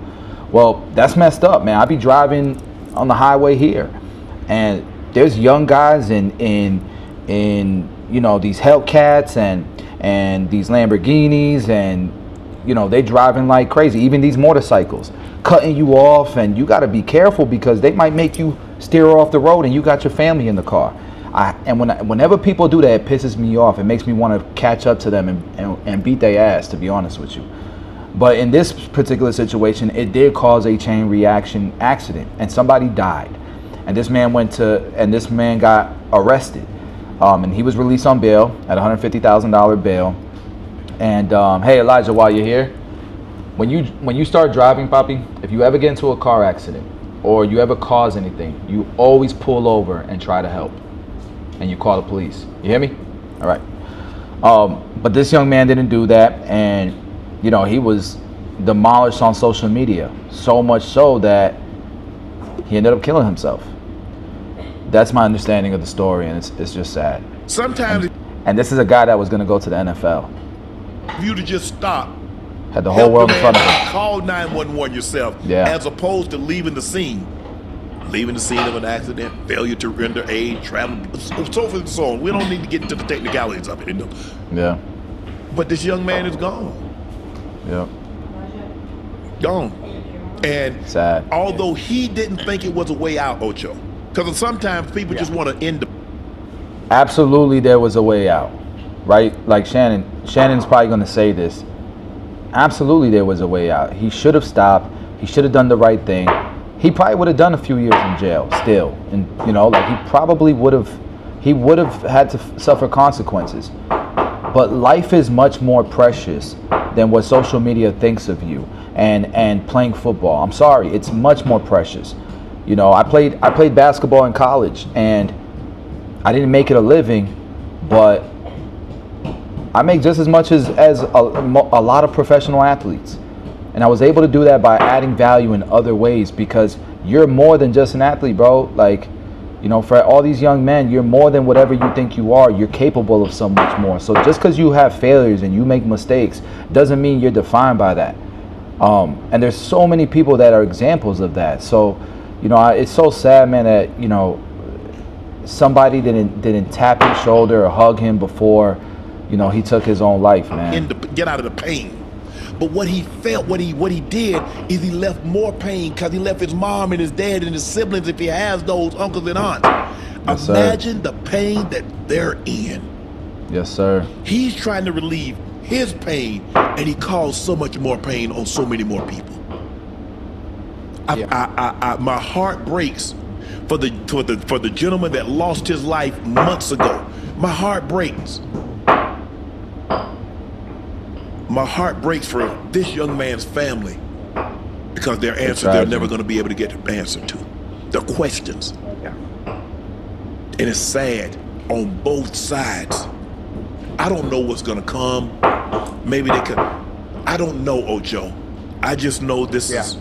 S1: Well, that's messed up, man. I be driving on the highway here, and there's young guys in you know, these Hellcats and these Lamborghinis, and you know, they driving like crazy. Even these motorcycles cutting you off, and you got to be careful because they might make you steer off the road, and you got your family in the car. Whenever people do that, it pisses me off. It makes me want to catch up to them and beat their ass, to be honest with you. But in this particular situation, it did cause a chain reaction accident, and somebody died. And this man got arrested, and he was released on bail at $150,000 bail. And hey, Elijah, while you're here, when you start driving, Papi, if you ever get into a car accident or you ever cause anything, you always pull over and try to help, and you call the police. You hear me? All right. But this young man didn't do that, and you know, he was demolished on social media, so much so that he ended up killing himself. That's my understanding of the story, and it's just sad.
S17: Sometimes,
S1: and this is a guy that was going to go to the NFL.
S17: if you to just stop,
S1: had the whole world in front of him.
S17: Call 911 yourself, as opposed to leaving the scene. Leaving the scene of an accident, failure to render aid, travel, so forth and so on. We don't need to get into the technicalities of it, you know.
S1: Yeah.
S17: But this young man is gone.
S1: Yep.
S17: Gone. And
S1: sad.
S17: Although he didn't think it was a way out, Ocho, because sometimes people just want to end the.
S1: Absolutely, there was a way out, right? Like Shannon's probably going to say this. Absolutely, there was a way out. He should have stopped. He should have done the right thing. He probably would have done a few years in jail still, and like he probably would have had to suffer consequences. But life is much more precious than what social media thinks of you, and playing football. I'm sorry, it's much more precious. I played basketball in college, and I didn't make it a living, but I make just as much as a lot of professional athletes. And I was able to do that by adding value in other ways, because you're more than just an athlete, bro. Like, for all these young men, you're more than whatever you think you are. You're capable of so much more. So just because you have failures and you make mistakes doesn't mean you're defined by that. And there's so many people that are examples of that. So, it's so sad, man, that, somebody didn't tap his shoulder or hug him before, he took his own life, man.
S17: Get out of the pain. But what he felt, what he did, is he left more pain, because he left his mom and his dad and his siblings, if he has those, uncles and aunts.
S1: Yes,
S17: Imagine the pain that they're in.
S1: Yes, sir.
S17: He's trying to relieve his pain, and he caused so much more pain on so many more people. My heart breaks for the gentleman that lost his life months ago. My heart breaks. My heart breaks for this young man's family, because their answers they're never going to be able to get an answer to. The questions. And it's sad on both sides. I don't know what's going to come. Maybe they could. I don't know, Ocho. I just know this is.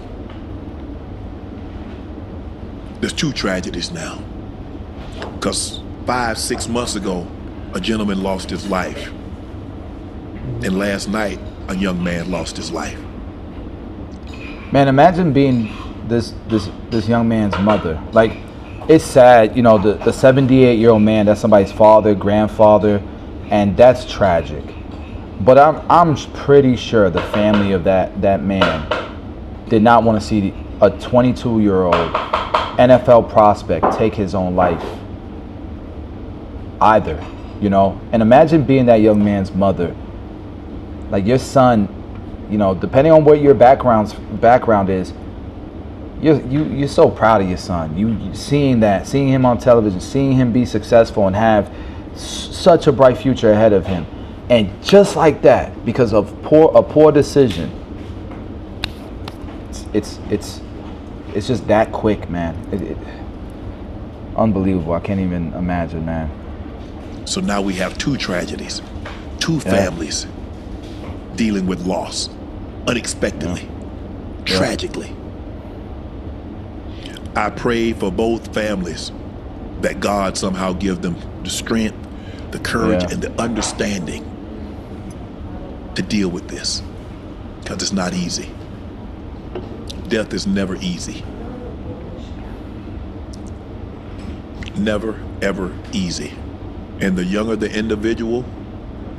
S17: There's two tragedies now. Because 5-6 months ago, a gentleman lost his life. And last night, a young man lost his life.
S1: Man, imagine being this young man's mother. Like, it's sad, the 78-year-old man, that's somebody's father, grandfather, and that's tragic. But I'm pretty sure the family of that man did not want to see a 22-year-old NFL prospect take his own life either, And imagine being that young man's mother. Like, your son, depending on what your background is, you're so proud of your son. You seeing him on television, seeing him be successful and have such a bright future ahead of him, and just like that, because of a poor decision, it's just that quick, man. Unbelievable. I can't even imagine, man.
S17: So now we have two tragedies, two families dealing with loss unexpectedly, tragically. I pray for both families that God somehow give them the strength, the courage, and the understanding to deal with this, because it's not easy. Death is never easy. Never, ever easy. And the younger the individual,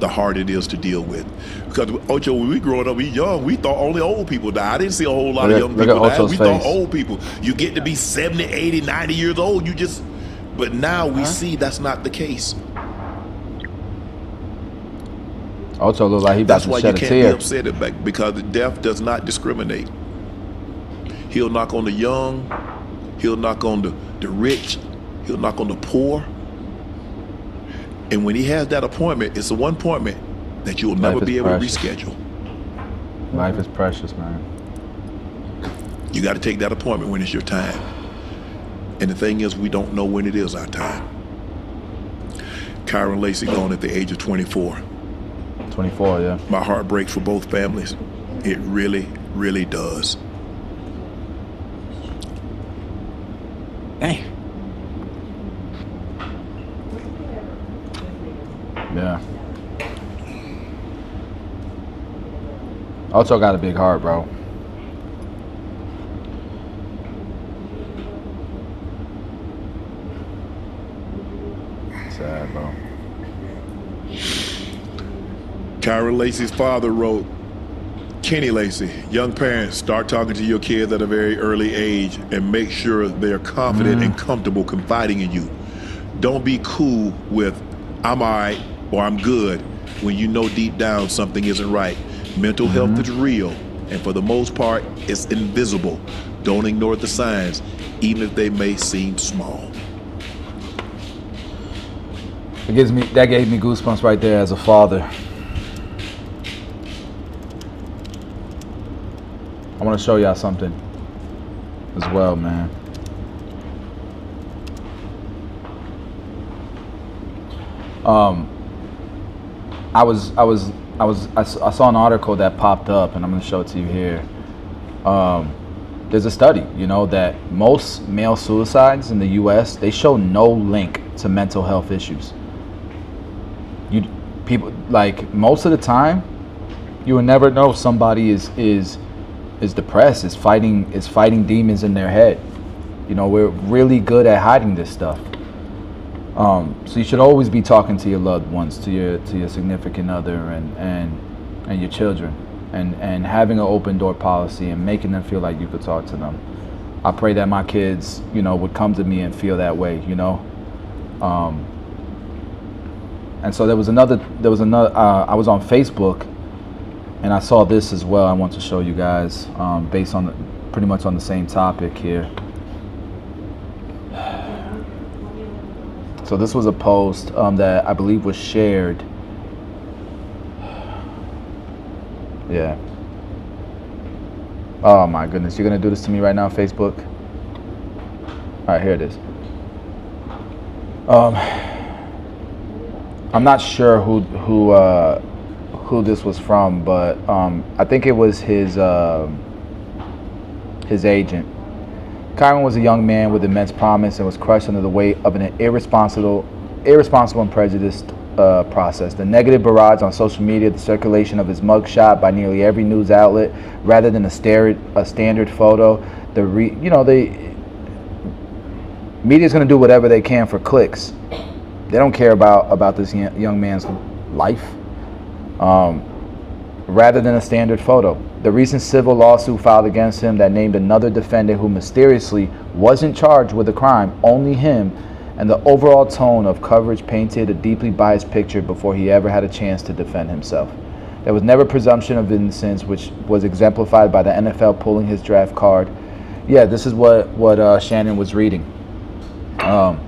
S17: the harder it is to deal with. Because, Ocho, when we growing up, we young, we thought only old people die. I didn't see a whole lot of young people die. We thought old people, you get to be 70, 80, 90 years old, but now we see that's not the case.
S1: Ocho look like he about to shed a tear.
S17: That's why you can't be upset because death does not discriminate. He'll knock on the young, he'll knock on the rich, he'll knock on the poor. And when he has that appointment, it's the one appointment that you'll never be able to reschedule.
S1: Life is precious, man.
S17: You got to take that appointment when it's your time. And the thing is, we don't know when it is our time. Kyren Lacy gone at the age of 24.
S1: 24, yeah.
S17: My heart breaks for both families. It really, really does.
S1: Yeah. Ocho got a big heart, bro. Sad, bro.
S17: Kyren Lacy's father wrote, Kenny Lacy, young parents, start talking to your kids at a very early age and make sure they're confident and comfortable confiding in you. Don't be cool with, I'm all right or I'm good, when you know deep down something isn't right. Mental health is real, and for the most part, it's invisible. Don't ignore the signs, even if they may seem small.
S1: That gave me goosebumps right there as a father. I want to show y'all something as well, man. I saw an article that popped up, and I'm going to show it to you here. There's a study, you know, that most male suicides in the U.S., they show no link to mental health issues. People, like, most of the time, you will never know if somebody is depressed, is fighting demons in their head. You know, we're really good at hiding this stuff. So you should always be talking to your loved ones, to your significant other and your children, and having an open door policy and making them feel like you could talk to them. I pray that my kids, you know, would come to me and feel that way, you know. And so there was another I was on Facebook and I saw this as well. I want to show you guys, based on pretty much on the same topic here. So this was a post that I believe was shared. Yeah. Oh my goodness, you're gonna do this to me right now, Facebook? All right, here it is. I'm not sure who this was from, but I think it was his agent. Kyren was a young man with immense promise and was crushed under the weight of an irresponsible and prejudiced process. The negative barrage on social media, the circulation of his mugshot by nearly every news outlet, rather than a standard photo. The media's going to do whatever they can for clicks. They don't care about this young man's life. Rather than a standard photo. The recent civil lawsuit filed against him that named another defendant who mysteriously wasn't charged with a crime, only him, and the overall tone of coverage painted a deeply biased picture before he ever had a chance to defend himself. There was never presumption of innocence, which was exemplified by the NFL pulling his draft card. Yeah, this is what Shannon was reading. And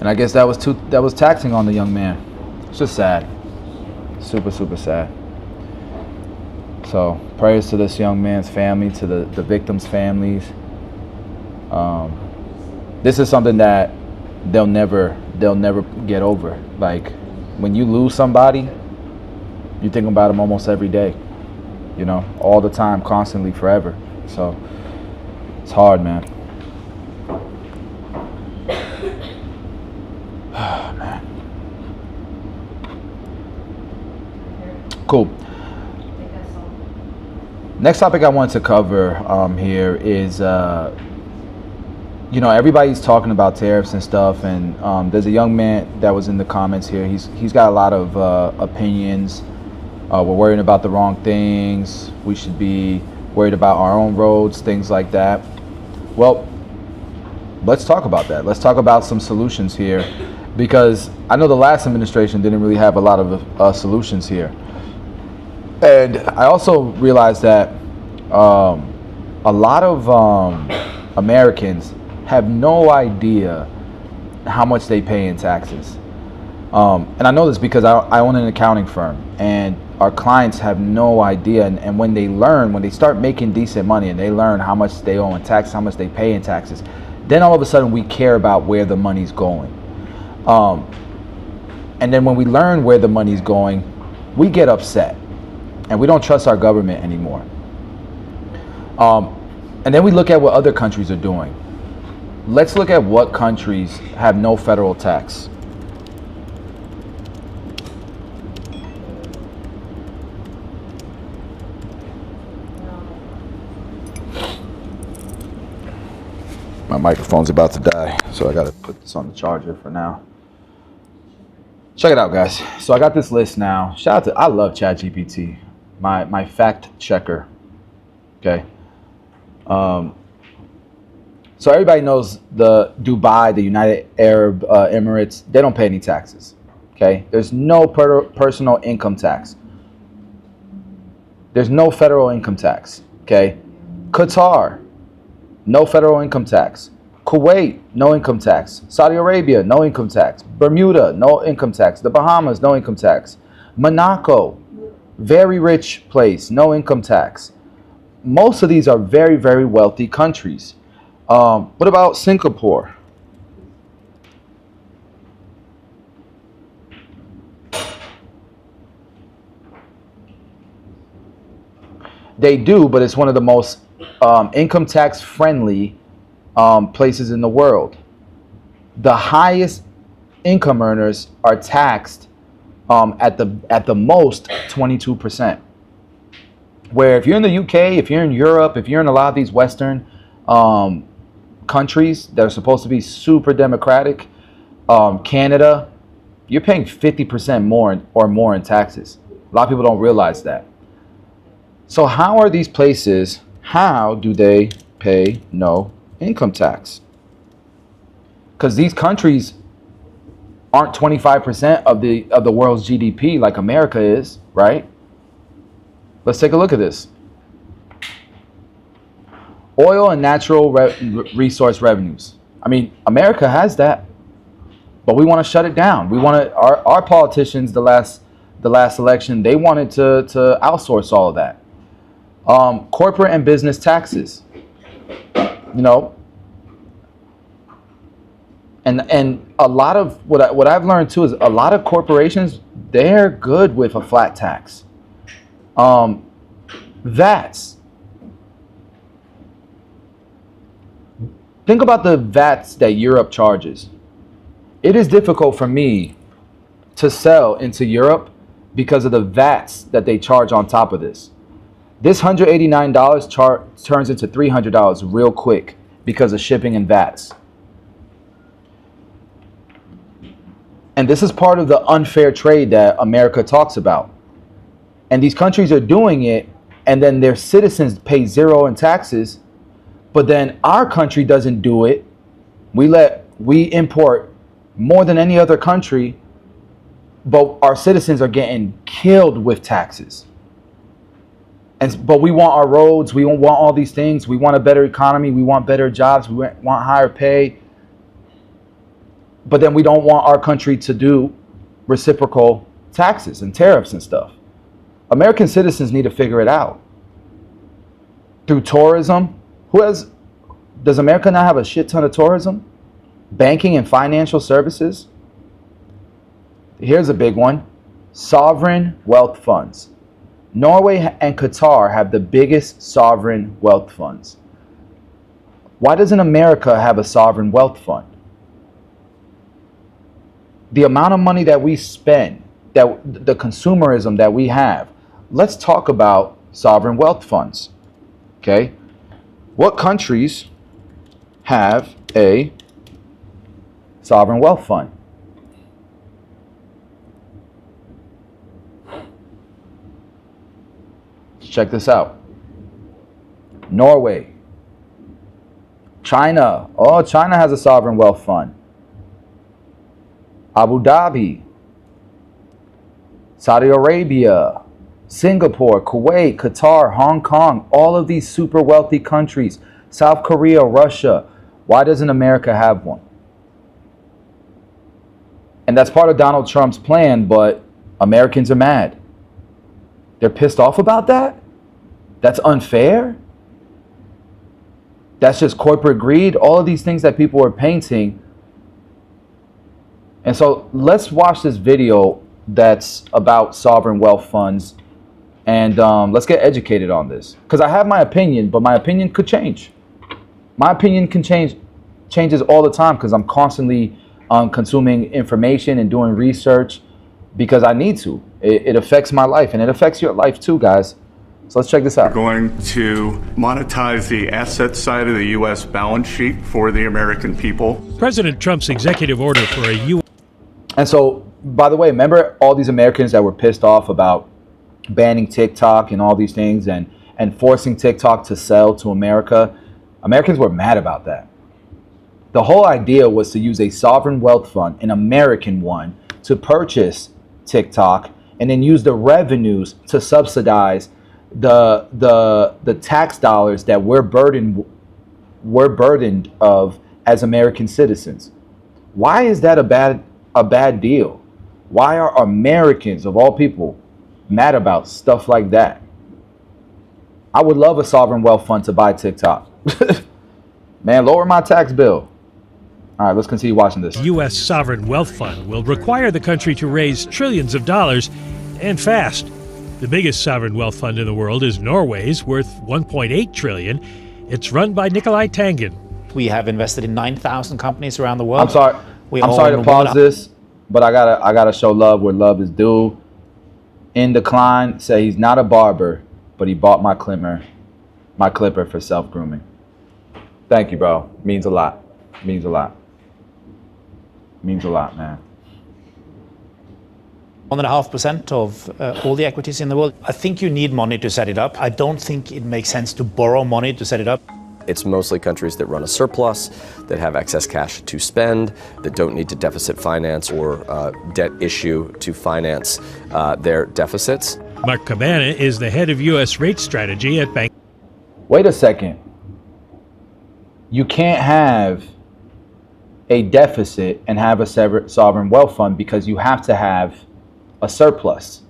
S1: I guess that was taxing on the young man. It's just sad. Super, super sad. So prayers to this young man's family, to the victims' families. This is something that they'll never get over. Like, when you lose somebody, you think about them almost every day, you know, all the time, constantly, forever. So it's hard, man. Man. Cool. Next topic I want to cover here is, you know, everybody's talking about tariffs and stuff, and there's a young man that was in the comments here. He's got a lot of opinions. We're worrying about the wrong things. We should be worried about our own roads, things like that. Well, let's talk about that. Let's talk about some solutions here, because I know the last administration didn't really have a lot of solutions here. And I also realized that a lot of Americans have no idea how much they pay in taxes. And I know this because I own an accounting firm, and our clients have no idea. And when they start making decent money and they learn how much they owe in taxes, how much they pay in taxes, then all of a sudden we care about where the money's going. And then when we learn where the money's going, we get upset. And we don't trust our government anymore. And then we look at what other countries are doing. Let's look at what countries have no federal tax. My microphone's about to die, so I gotta put this on the charger for now. Check it out, guys. So I got this list now. Shout out to, I love ChatGPT, my fact checker. Okay. So everybody knows the Dubai, the United Arab Emirates, they don't pay any taxes. Okay. There's no personal income tax. There's no federal income tax. Okay. Qatar, no federal income tax. Kuwait, no income tax. Saudi Arabia, no income tax. Bermuda, no income tax. The Bahamas, no income tax. Monaco, very rich place, no income tax. Most of these are very, very wealthy countries. What about Singapore? They do, but it's one of the most income tax friendly places in the world. The highest income earners are taxed at the most 22%. Where if you're in the UK, if you're in Europe, if you're in a lot of these Western countries that are supposed to be super democratic, Canada, you're paying 50% more or more in taxes. A lot of people don't realize that. So how are these places, how do they pay no income tax? Because these countries aren't 25% of the world's GDP like America is, right? Let's take a look at this. Oil and natural resource revenues. I mean, America has that, but we want to shut it down. We want to, our politicians, the last election, they wanted to outsource all of that. Corporate and business taxes. You know, and a lot of what I've learned too is a lot of corporations, they're good with a flat tax. VATs. Think about the VATs that Europe charges. It is difficult for me to sell into Europe because of the VATs that they charge on top of this. This $189 turns into $300 real quick because of shipping and VATs. And this is part of the unfair trade that America talks about. And these countries are doing it, and then their citizens pay zero in taxes, but then our country doesn't do it. We import more than any other country, but our citizens are getting killed with taxes. But we want our roads, we want all these things, we want a better economy, we want better jobs, we want higher pay. But then we don't want our country to do reciprocal taxes and tariffs and stuff. American citizens need to figure it out. Through tourism, does America not have a shit ton of tourism? Banking and financial services? Here's a big one. Sovereign wealth funds. Norway and Qatar have the biggest sovereign wealth funds. Why doesn't America have a sovereign wealth fund? The amount of money that we spend, the consumerism that we have, let's talk about sovereign wealth funds. Okay? What countries have a sovereign wealth fund? Check this out. Norway. China. Oh, China has a sovereign wealth fund. Abu Dhabi. Saudi Arabia. Singapore, Kuwait, Qatar, Hong Kong. All of these super wealthy countries. South Korea, Russia. Why doesn't America have one? And that's part of Donald Trump's plan, but Americans are mad. They're pissed off about that? That's unfair? That's just corporate greed? All of these things that people are painting. And so let's watch this video that's about sovereign wealth funds, and let's get educated on this. Because I have my opinion, but my opinion could change. My opinion can changes all the time because I'm constantly consuming information and doing research because I need to. It affects my life, and it affects your life too, guys. So let's check this out.
S19: We're going to monetize the asset side of the U.S. balance sheet for the American people.
S15: President Trump's executive order for a U.S.
S1: And so, by the way, remember all these Americans that were pissed off about banning TikTok and all these things and forcing TikTok to sell to America? Americans were mad about that. The whole idea was to use a sovereign wealth fund, an American one, to purchase TikTok and then use the revenues to subsidize the tax dollars that we're burdened of as American citizens. Why is that a bad deal? Why are Americans of all people mad about stuff like that? I would love a sovereign wealth fund to buy TikTok. Man, lower my tax bill. All right, let's continue watching this.
S15: U.S. sovereign wealth fund will require the country to raise trillions of dollars, and fast. The biggest sovereign wealth fund in the world is Norway's, worth $1.8 trillion. It's run by Nikolai Tangen.
S20: We have invested in 9,000 companies around the world.
S1: I'm sorry to pause this, but I gotta show love where love is due. In decline, say he's not a barber, but he bought my clipper for self-grooming. Thank you, bro. Means a lot. Means a lot. Means a lot, man.
S20: 1.5% of all the equities in the world. I think you need money to set it up. I don't think it makes sense to borrow money to set it up.
S21: It's mostly countries that run a surplus, that have excess cash to spend, that don't need to deficit finance or debt issue to finance their deficits.
S15: Mark Cabana is the head of U.S. rate strategy at Bank.
S1: Wait a second. You can't have a deficit and have a sovereign wealth fund because you have to have a surplus.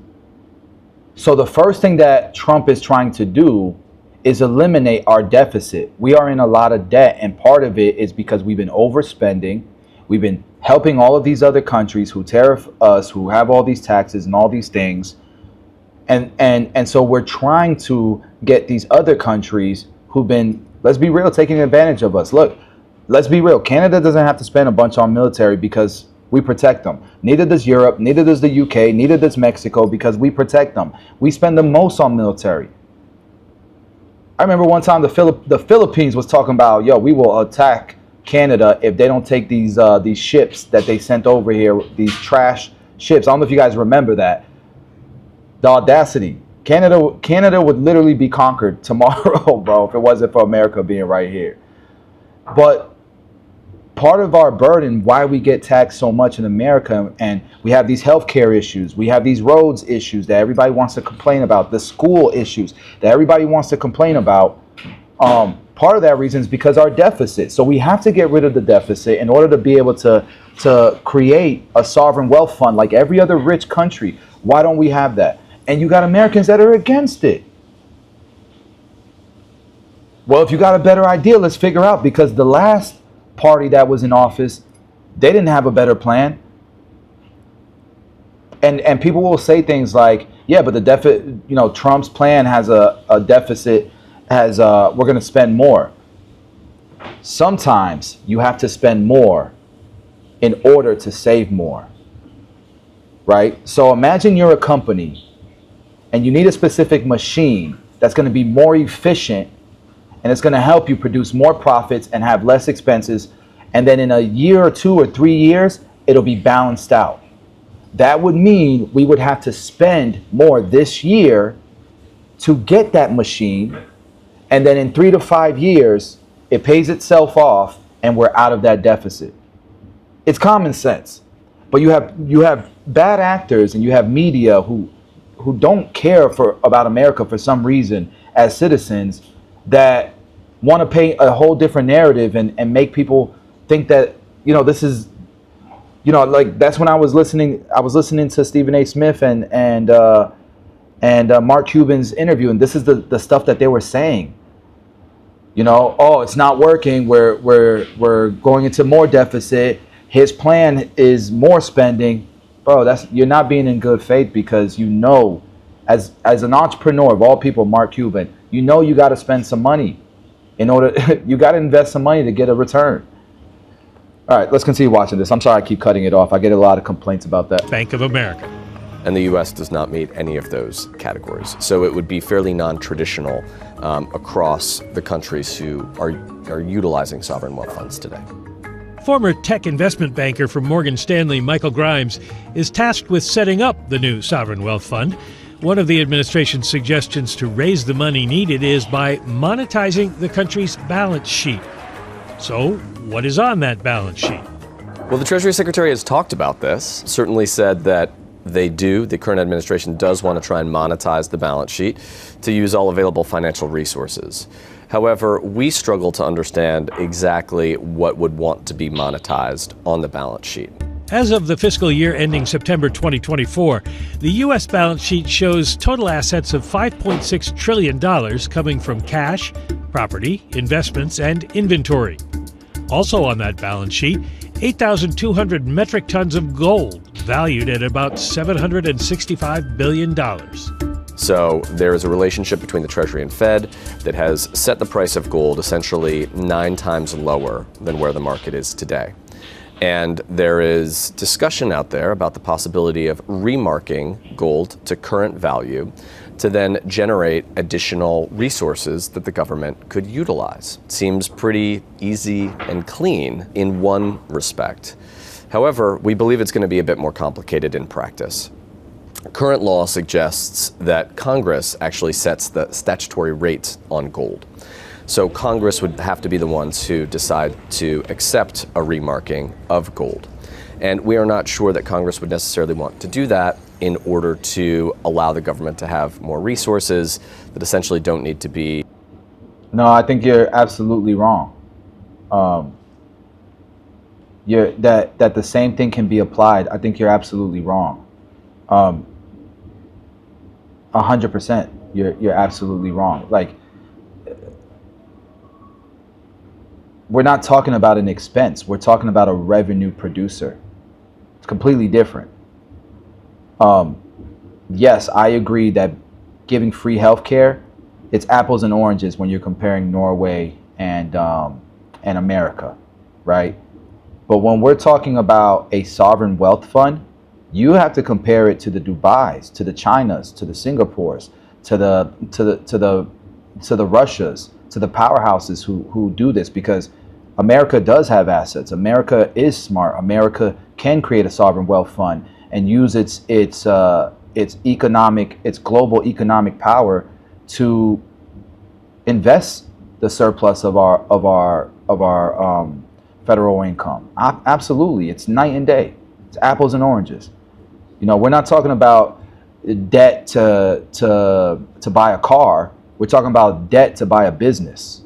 S1: So the first thing that Trump is trying to do is eliminate our deficit. We are in a lot of debt, and part of it is because we've been overspending. We've been helping all of these other countries who tariff us, who have all these taxes and all these things. And so we're trying to get these other countries who've been, let's be real, taking advantage of us. Look, let's be real. Canada doesn't have to spend a bunch on military because we protect them. Neither does Europe, neither does the UK, neither does Mexico, because we protect them. We spend the most on military. I remember one time the Philippines was talking about, yo, we will attack Canada if they don't take these ships that they sent over here, these trash ships. I don't know if you guys remember that. The audacity. Canada would literally be conquered tomorrow, bro, if it wasn't for America being right here. But part of our burden, why we get taxed so much in America, and we have these healthcare issues, we have these roads issues that everybody wants to complain about, the school issues that everybody wants to complain about. Part of that reason is because our deficit. So we have to get rid of the deficit in order to be able to create a sovereign wealth fund like every other rich country. Why don't we have that? And you got Americans that are against it. Well, if you got a better idea, let's figure out, because the last party that was in office, they didn't have a better plan. And people will say things like, yeah, but the deficit, you know, Trump's plan has a deficit, has we're going to spend more. Sometimes you have to spend more in order to save more. Right? So imagine you're a company and you need a specific machine that's going to be more efficient, and it's going to help you produce more profits and have less expenses. And then in a year or 2 or 3 years, it'll be balanced out. That would mean we would have to spend more this year to get that machine. And then in 3 to 5 years, it pays itself off and we're out of that deficit. It's common sense. But you have bad actors and you have media who don't care about America for some reason as citizens, that want to paint a whole different narrative and make people think that, you know, this is, you know, like that's when I was listening to Stephen A. Smith and Mark Cuban's interview, and this is the stuff that they were saying. You know, oh, it's not working. We're going into more deficit. His plan is more spending. Bro, you're not being in good faith, because you know, as an entrepreneur of all people, Mark Cuban, you know you got to spend some money in order. You got to invest some money to get a return. All right, let's continue watching this. I'm sorry I keep cutting it off. I get a lot of complaints about that.
S15: Bank of America.
S21: and the US does not meet any of those categories. So it would be fairly non-traditional across the countries who are utilizing sovereign wealth funds today.
S15: Former tech investment banker from Morgan Stanley, Michael Grimes, is tasked with setting up the new sovereign wealth fund. One of the administration's suggestions to raise the money needed is by monetizing the country's balance sheet. So, what is on that balance sheet?
S21: Well, the Treasury Secretary has talked about this, certainly said that the current administration does want to try and monetize the balance sheet to use all available financial resources. However, we struggle to understand exactly what would want to be monetized on the balance sheet.
S15: As of the fiscal year ending September 2024, the U.S. balance sheet shows total assets of $5.6 trillion coming from cash, property, investments, and inventory. Also on that balance sheet, 8,200 metric tons of gold, valued at about $765 billion.
S21: So there is a relationship between the Treasury and Fed that has set the price of gold essentially 9 times lower than where the market is today. And there is discussion out there about the possibility of remarking gold to current value to then generate additional resources that the government could utilize. Seems pretty easy and clean in one respect. However, we believe it's going to be a bit more complicated in practice. Current law suggests that Congress actually sets the statutory rate on gold. So Congress would have to be the ones who decide to accept a remarking of gold. And we are not sure that Congress would necessarily want to do that in order to allow the government to have more resources that essentially don't need to be.
S1: No, I think you're absolutely wrong. That the same thing can be applied. I think you're absolutely wrong. 100%. You're absolutely wrong. Like, we're not talking about an expense. We're talking about a revenue producer. It's completely different. Yes, I agree that giving free healthcare, it's apples and oranges when you're comparing Norway and America, right? But when we're talking about a sovereign wealth fund, you have to compare it to the Dubais, to the Chinas, to the Singapores, to the Russias, to the powerhouses who do this, because America does have assets. America is smart. America can create a sovereign wealth fund and use its global economic power to invest the surplus of our federal income. Absolutely, it's night and day. It's apples and oranges. You know, we're not talking about debt to buy a car. We're talking about debt to buy a business.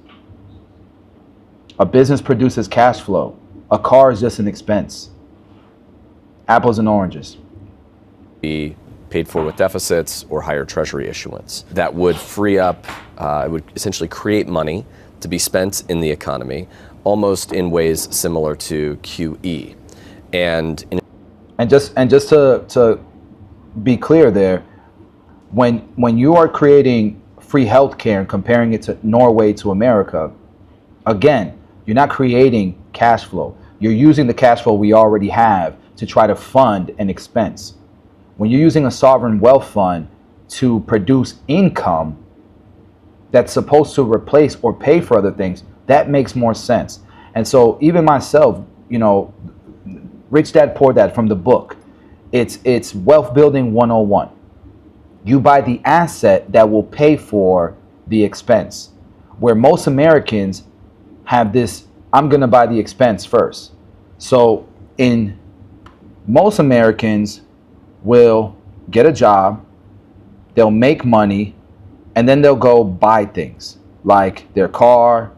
S1: A business produces cash flow. A car is just an expense. Apples and oranges.
S21: Be paid for with deficits or higher treasury issuance. That would free up, it would essentially create money to be spent in the economy, almost in ways similar to QE. And just to be clear there, when you are creating free healthcare and comparing it to Norway to America, again, you're not creating cash flow. You're using the cash flow we already have to try to fund an expense. When you're using a sovereign wealth fund to produce income that's supposed to replace or pay for other things, that makes more sense. And so even myself, you know, Rich Dad Poor Dad from the book, it's wealth building 101. You buy the asset that will pay for the expense. Where most Americans have this, I'm going to buy the expense first. So most Americans will get a job, they'll make money, and then they'll go buy things like their car,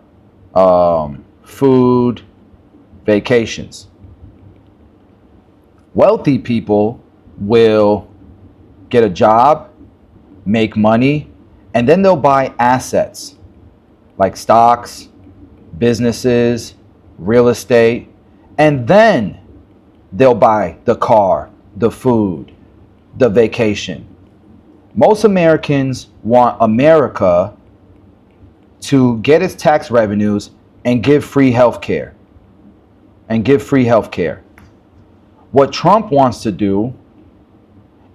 S21: food, vacations. Wealthy people will get a job, make money, and then they'll buy assets like stocks, businesses, real estate, and then they'll buy the car, the food, the vacation. Most Americans want America to get its tax revenues and give free health care. What Trump wants to do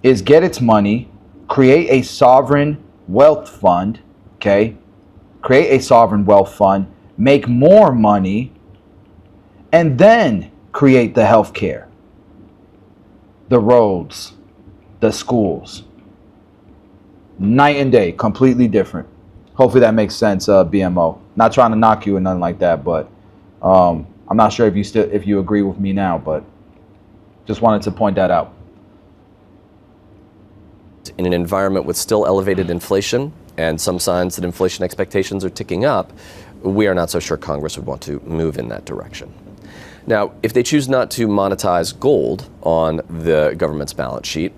S1: is get its money, create a sovereign wealth fund, okay? Create a sovereign wealth fund, make more money, and then create the healthcare, the roads, the schools. Night and day, completely different. Hopefully that makes sense, BMO. Not trying to knock you or nothing like that, but I'm not sure if you agree with me now, but just wanted to point that out.
S21: In an environment with still elevated inflation and some signs that inflation expectations are ticking up, we are not so sure Congress would want to move in that direction. Now, if they choose not to monetize gold on the government's balance sheet,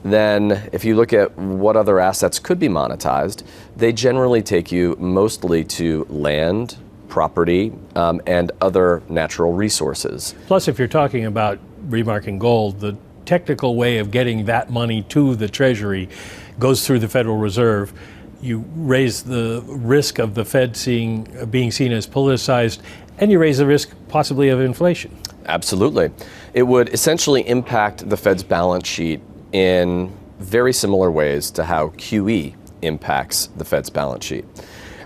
S21: then if you look at what other assets could be monetized, they generally take you mostly to land, property, and other natural resources.
S15: Plus, if you're talking about remarking gold, the technical way of getting that money to the Treasury goes through the Federal Reserve. You raise the risk of the Fed being seen as politicized, and you raise the risk possibly of inflation.
S21: Absolutely. It would essentially impact the Fed's balance sheet in very similar ways to how QE impacts the Fed's balance sheet.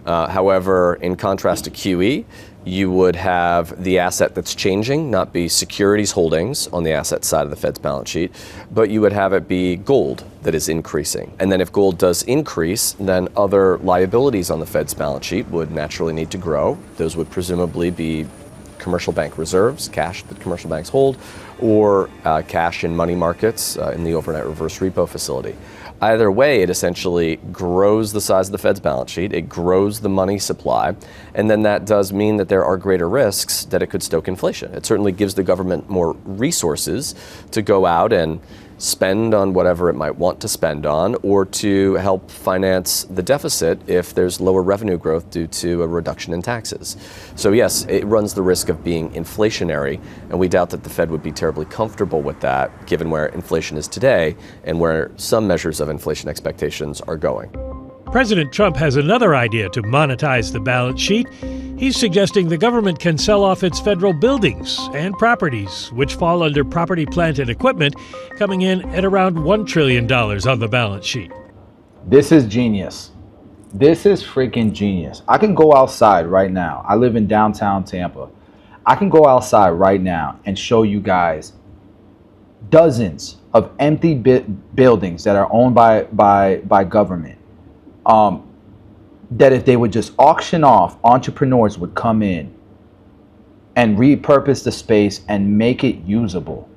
S21: However, in contrast to QE, you would have the asset that's changing not be securities holdings on the asset side of the Fed's balance sheet, but you would have it be gold that is increasing. And then if gold does increase, then other liabilities on the Fed's balance sheet would naturally need to grow. Those would presumably be commercial bank reserves, cash that commercial banks hold, or cash in money markets in the overnight reverse repo facility. Either way, it essentially grows the size of the Fed's balance sheet, it grows the money supply, and then that does mean that there are greater risks that it could stoke inflation. It certainly gives the government more resources to go out and spend on whatever it might want to spend on, or to help finance the deficit if there's lower revenue growth due to a reduction in taxes. So yes, it runs the risk of being inflationary, and we doubt that the Fed would be terribly comfortable with that, given where inflation is today and where some measures of inflation expectations are going.
S15: President Trump has another idea to monetize the balance sheet. He's suggesting the government can sell off its federal buildings and properties, which fall under property, plant, and equipment, coming in at around $1 trillion on the balance sheet.
S1: This is genius. This is freaking genius. I can go outside right now. I live in downtown Tampa. I can go outside right now and show you guys dozens of empty buildings that are owned by government. That if they would just auction off, entrepreneurs would come in and repurpose the space and make it usable.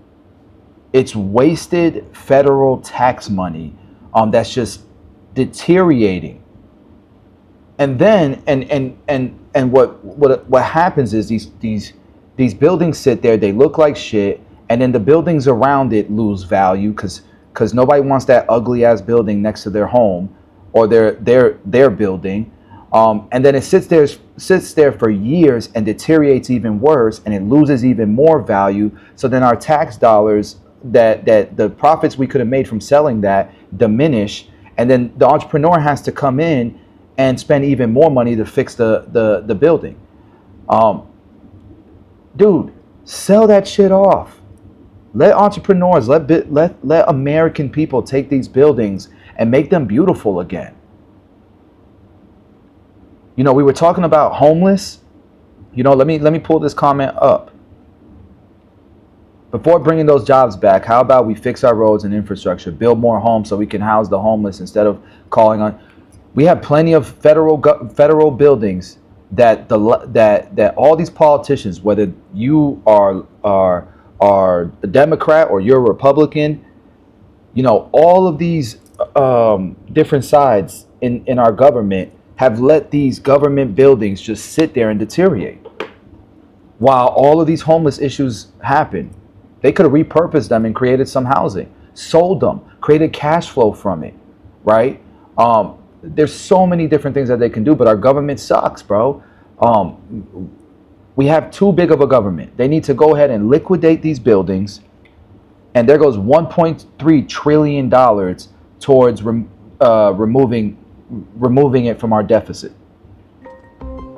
S1: It's wasted federal tax money that's just deteriorating. And then and what happens is these buildings sit there, they look like shit, and then the buildings around it lose value because nobody wants that ugly ass building next to their home or their building, and then it sits there for years and deteriorates even worse, and it loses even more value. So then our tax dollars, that the profits we could have made from selling that, diminish, and then the entrepreneur has to come in and spend even more money to fix the building. Dude, sell that shit off. Let entrepreneurs, let American people take these buildings and make them beautiful again. You know, we were talking about homeless. You know, let me pull this comment up. Before bringing those jobs back, how about we fix our roads and infrastructure, build more homes so we can house the homeless instead of calling on. We have plenty of federal buildings that all these politicians, whether you are a Democrat or you're a Republican, you know, all of these different sides in our government have let these government buildings just sit there and deteriorate while all of these homeless issues happen. They could have repurposed them and created some housing, sold them, created cash flow from it, right? There's so many different things that they can do, but our government sucks, bro. We have too big of a government. They need to go ahead and liquidate these buildings, and there goes $1.3 trillion towards removing it from our deficit.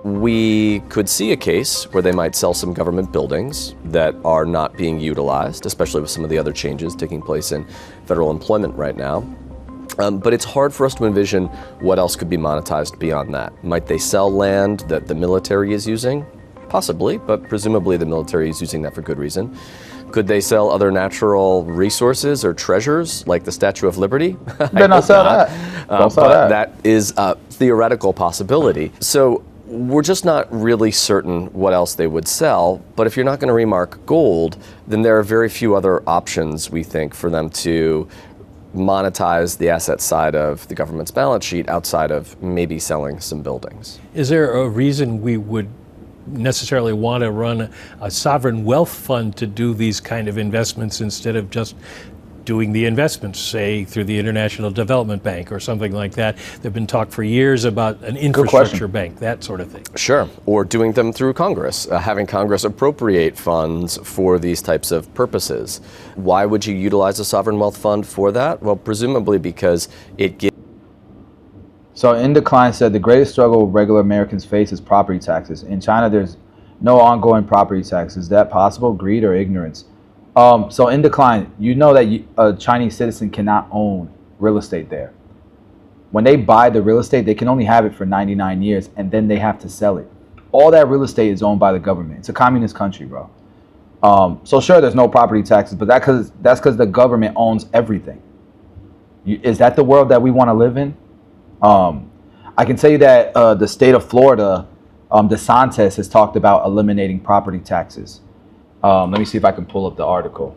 S21: We could see a case where they might sell some government buildings that are not being utilized, especially with some of the other changes taking place in federal employment right now. But it's hard for us to envision what else could be monetized beyond that. Might they sell land that the military is using? Possibly, but presumably the military is using that for good reason. Could they sell other natural resources or treasures like the Statue of Liberty?
S1: Better not sell that. Don't sell
S21: but
S1: that.
S21: That is a theoretical possibility. So we're just not really certain what else they would sell. But if you're not going to remark gold, then there are very few other options, we think, for them to monetize the asset side of the government's balance sheet outside of maybe selling some buildings.
S15: Is there a reason we would necessarily want to run a sovereign wealth fund to do these kind of investments instead of just doing the investments, say, through the International Development Bank or something like that? There've been talk for years about an infrastructure bank, that sort of thing.
S21: Sure, or doing them through Congress, having Congress appropriate funds for these types of purposes. Why would you utilize a sovereign wealth fund for that? Well, presumably because it gives.
S1: So In Decline said the greatest struggle regular Americans face is property taxes. In China, there's no ongoing property tax. Is that possible? Greed or ignorance? So In Decline, you know that a Chinese citizen cannot own real estate there. When they buy the real estate, they can only have it for 99 years, and then they have to sell it. All that real estate is owned by the government. It's a communist country, bro. So sure, there's no property taxes, but that's because the government owns everything. Is that the world that we want to live in? I can tell you that the state of Florida, DeSantis has talked about eliminating property taxes. Let me see if I can pull up the article.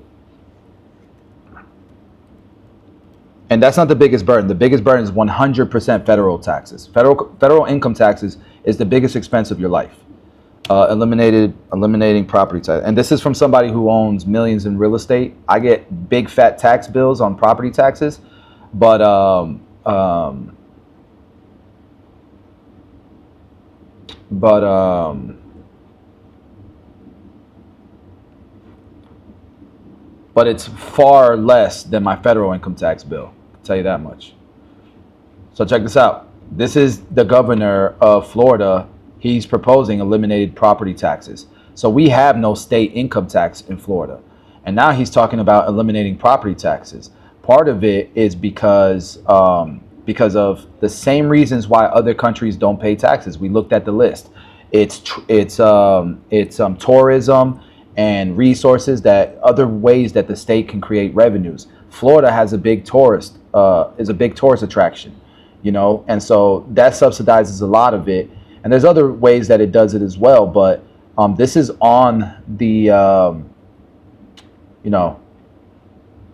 S1: And that's not the biggest burden. The biggest burden is 100% federal taxes. Federal income taxes is the biggest expense of your life. Eliminating property tax. And this is from somebody who owns millions in real estate. I get big fat tax bills on property taxes, but it's far less than my federal income tax bill. I'll tell you that much. So check this out. This is the governor of Florida. He's proposing eliminated property taxes. So we have no state income tax in Florida. And now he's talking about eliminating property taxes. Part of it is because of the same reasons why other countries don't pay taxes. We looked at the list. It's tourism and resources, that other ways that the state can create revenues. Florida has a big tourist attraction, you know, and so that subsidizes a lot of it. And there's other ways that it does it as well, but this is on the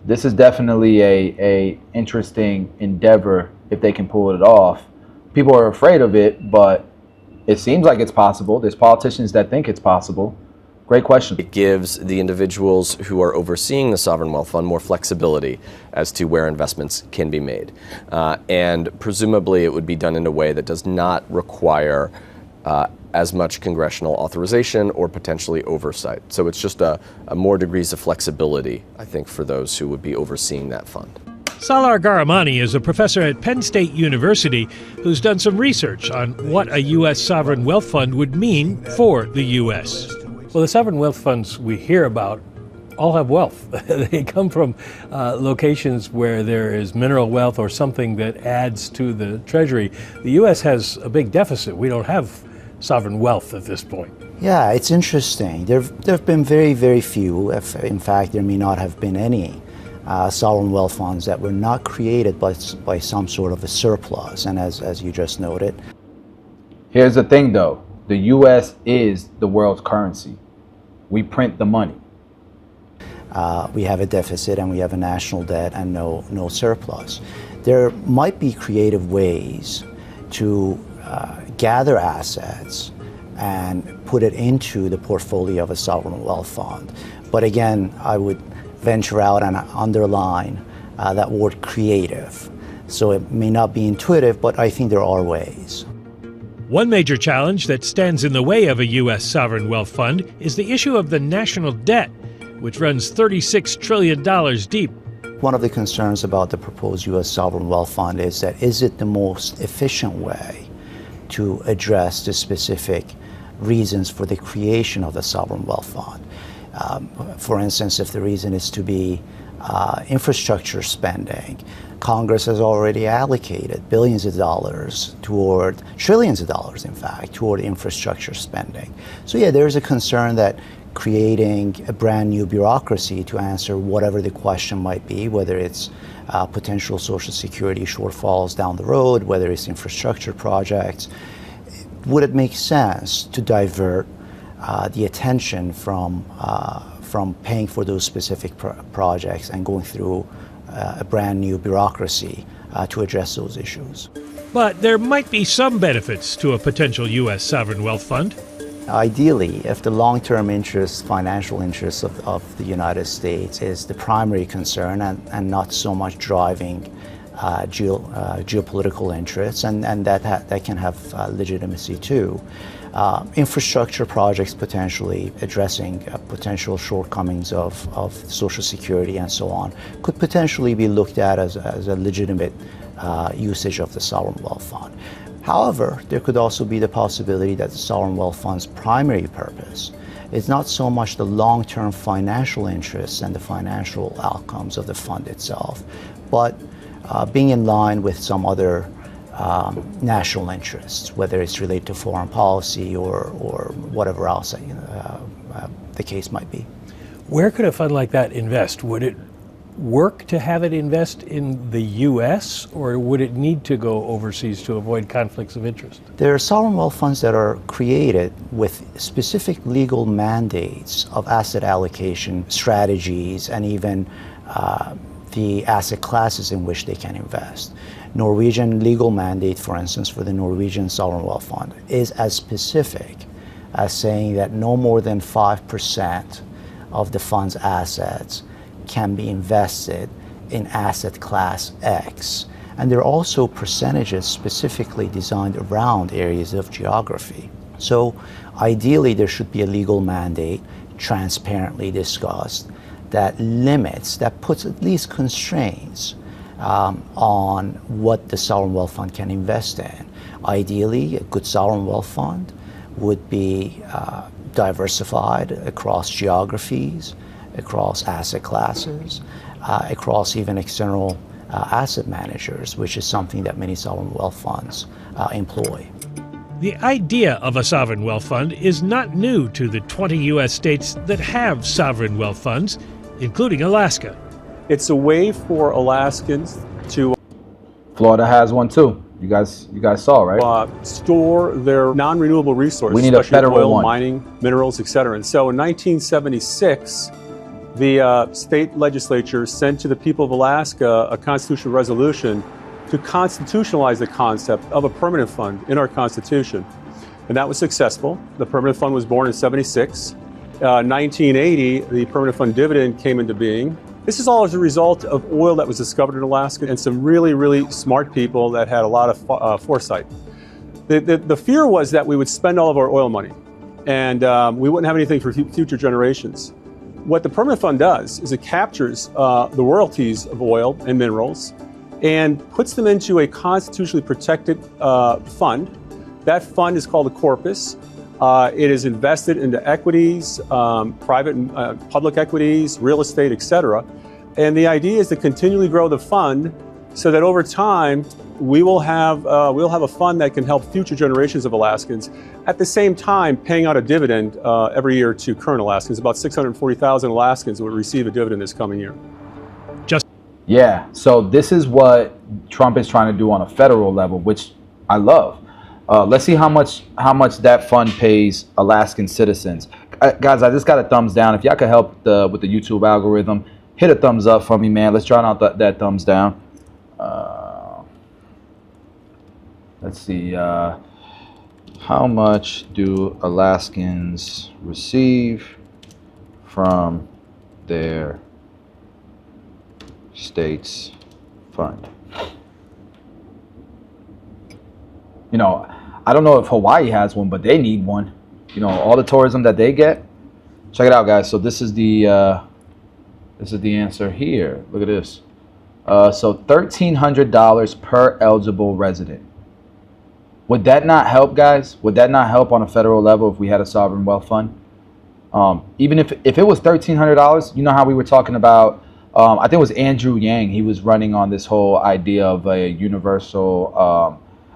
S1: this is definitely a interesting endeavor if they can pull it off. People are afraid of it, but it seems like it's possible. There's politicians that think it's possible. Great question.
S21: It gives the individuals who are overseeing the sovereign wealth fund more flexibility as to where investments can be made. And presumably it would be done in a way that does not require as much congressional authorization or potentially oversight. So it's just a more degrees of flexibility, I think, for those who would be overseeing that fund.
S15: Salar Garamani is a professor at Penn State University who's done some research on what a U.S. sovereign wealth fund would mean for the U.S. Well, the sovereign wealth funds we hear about all have wealth. They come from locations where there is mineral wealth or something that adds to the treasury. The U.S. has a big deficit. We don't have sovereign wealth at this point.
S6: Yeah, it's interesting. There have been very, very few. In fact, there may not have been any sovereign wealth funds that were not created by some sort of a surplus. And as you just noted.
S1: Here's the thing, though. The U.S. is the world's currency. We print the money.
S6: We have a deficit and we have a national debt and no surplus. There might be creative ways to gather assets and put it into the portfolio of a sovereign wealth fund. But again, I would venture out and underline that word creative. So it may not be intuitive, but I think there are ways.
S15: One major challenge that stands in the way of a U.S. sovereign wealth fund is the issue of the national debt, which runs $36 trillion deep.
S6: One of the concerns about the proposed U.S. sovereign wealth fund is that is it the most efficient way to address the specific reasons for the creation of the sovereign wealth fund. For instance, if the reason is to be infrastructure spending, Congress has already allocated billions of dollars toward, trillions of dollars in fact, toward infrastructure spending. So yeah, there's a concern that creating a brand new bureaucracy to answer whatever the question might be, whether it's potential Social Security shortfalls down the road, whether it's infrastructure projects, would it make sense to divert the attention from paying for those specific projects and going through a brand new bureaucracy to address those issues?
S15: But there might be some benefits to a potential U.S. sovereign wealth fund.
S6: Ideally, if the long-term interests, financial interests of the United States is the primary concern and not so much driving geopolitical interests, and that can have legitimacy too. Infrastructure projects potentially addressing potential shortcomings of Social Security and so on could potentially be looked at as a legitimate usage of the sovereign wealth fund. However, there could also be the possibility that the sovereign wealth fund's primary purpose is not so much the long-term financial interests and the financial outcomes of the fund itself, but being in line with some other national interests, whether it's related to foreign policy or whatever else the case might be.
S15: Where could a fund like that invest? Would it work to have it invest in the U.S., or would it need to go overseas to avoid conflicts of interest?
S6: There are sovereign wealth funds that are created with specific legal mandates of asset allocation strategies and even the asset classes in which they can invest. Norwegian legal mandate, for instance, for the Norwegian Sovereign Wealth Fund is as specific as saying that no more than 5% of the fund's assets can be invested in asset class X. And there are also percentages specifically designed around areas of geography. So ideally, there should be a legal mandate, transparently discussed, that limits, that puts at least constraints on what the sovereign wealth fund can invest in. Ideally, a good sovereign wealth fund would be diversified across geographies, across asset classes, across even external asset managers, which is something that many sovereign wealth funds employ.
S15: The idea of a sovereign wealth fund is not new to the 20 U.S. states that have sovereign wealth funds, including Alaska.
S7: It's a way for Alaskans to
S1: Florida has one too. You guys saw, right?
S7: Store their non-renewable resources,
S1: we need a
S7: especially
S1: federal
S7: oil,
S1: one.
S7: mining, minerals, etc. And so in 1976, the state legislature sent to the people of Alaska a constitutional resolution to constitutionalize the concept of a permanent fund in our Constitution. And that was successful. The permanent fund was born in 76. 1980, the permanent fund dividend came into being. This is all as a result of oil that was discovered in Alaska and some really, really smart people that had a lot of foresight. The fear was that we would spend all of our oil money and we wouldn't have anything for future generations. What the permanent fund does is it captures the royalties of oil and minerals and puts them into a constitutionally protected fund. That fund is called a corpus. It is invested into equities, private and public equities, real estate, etc. And the idea is to continually grow the fund so that over time we'll have a fund that can help future generations of Alaskans. At the same time, paying out a dividend every year to current Alaskans. About 640,000 Alaskans will receive a dividend this coming year.
S1: Yeah, so this is what Trump is trying to do on a federal level, which I love. Let's see how much that fund pays Alaskan citizens. Guys, I just got a thumbs down. If y'all could help with the YouTube algorithm, hit a thumbs up for me, man. Let's drown out that thumbs down. Let's see. How much do Alaskans receive from their state's fund? You know, I don't know if Hawaii has one, but they need one. You know, all the tourism that they get. Check it out, guys. So this is the answer here. Look at this. So $1,300 per eligible resident. Would that not help, guys? Would that not help on a federal level if we had a sovereign wealth fund? Even if it was $1,300, you know how we were talking about, I think it was Andrew Yang, he was running on this whole idea of a universal,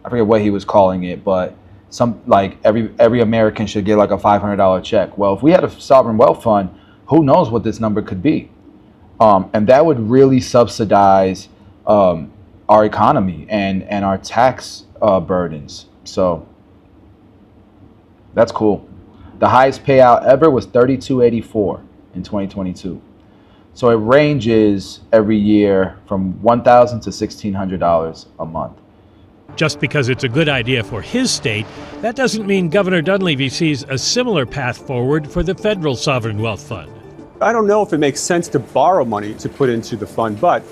S1: I forget what he was calling it, but some like every American should get like a $500 check. Well, if we had a sovereign wealth fund, who knows what this number could be? And that would really subsidize our economy and our tax burdens. So that's cool. The highest payout ever was $32.84 in 2022. So it ranges every year from $1,000 to $1,600 a month.
S15: Just because it's a good idea for his state, that doesn't mean Governor Dunleavy sees a similar path forward for the federal sovereign wealth fund.
S7: I don't know if it makes sense to borrow money to put into the fund, but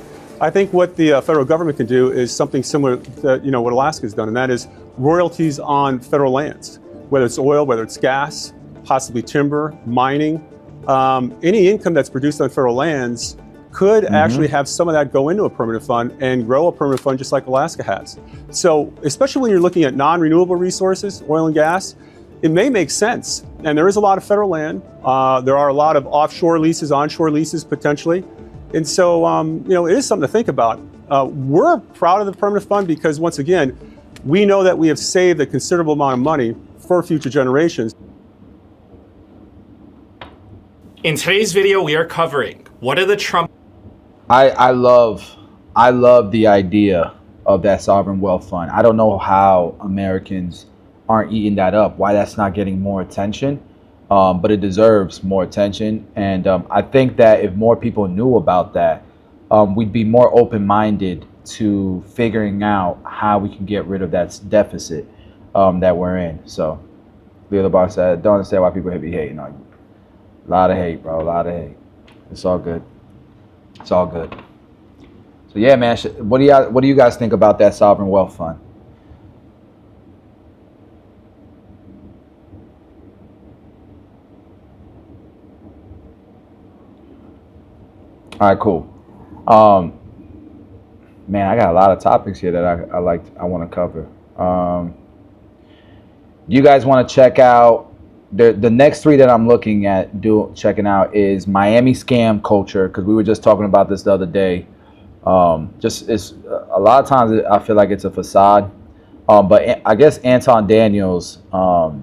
S7: I think what the federal government can do is something similar to what Alaska's done, and that is royalties on federal lands, whether it's oil, whether it's gas, possibly timber, mining. Any income that's produced on federal lands could actually have some of that go into a permanent fund and grow a permanent fund just like Alaska has. So especially when you're looking at non-renewable resources, oil and gas, it may make sense. And there is a lot of federal land. There are a lot of offshore leases, onshore leases potentially. And so, it is something to think about. We're proud of the permanent fund because once again, we know that we have saved a considerable amount of money for future generations.
S8: In today's video, we are covering what are the Trump.
S1: I love the idea of that sovereign wealth fund. I don't know how Americans aren't eating that up, why that's not getting more attention, but it deserves more attention. And I think that if more people knew about that, we'd be more open-minded to figuring out how we can get rid of that deficit that we're in. So Leo the Bar said, don't understand why people be hating on you. A lot of hate, bro. A lot of hate. It's all good. It's all good. So yeah, man. What do you guys think about that sovereign wealth fund? All right, cool. Man, I got a lot of topics here that I want to cover. You guys want to check out the next three that I'm looking at checking out is Miami scam culture, because we were just talking about this the other day. It's a lot of times I feel like it's a facade, but I guess Anton Daniels, I've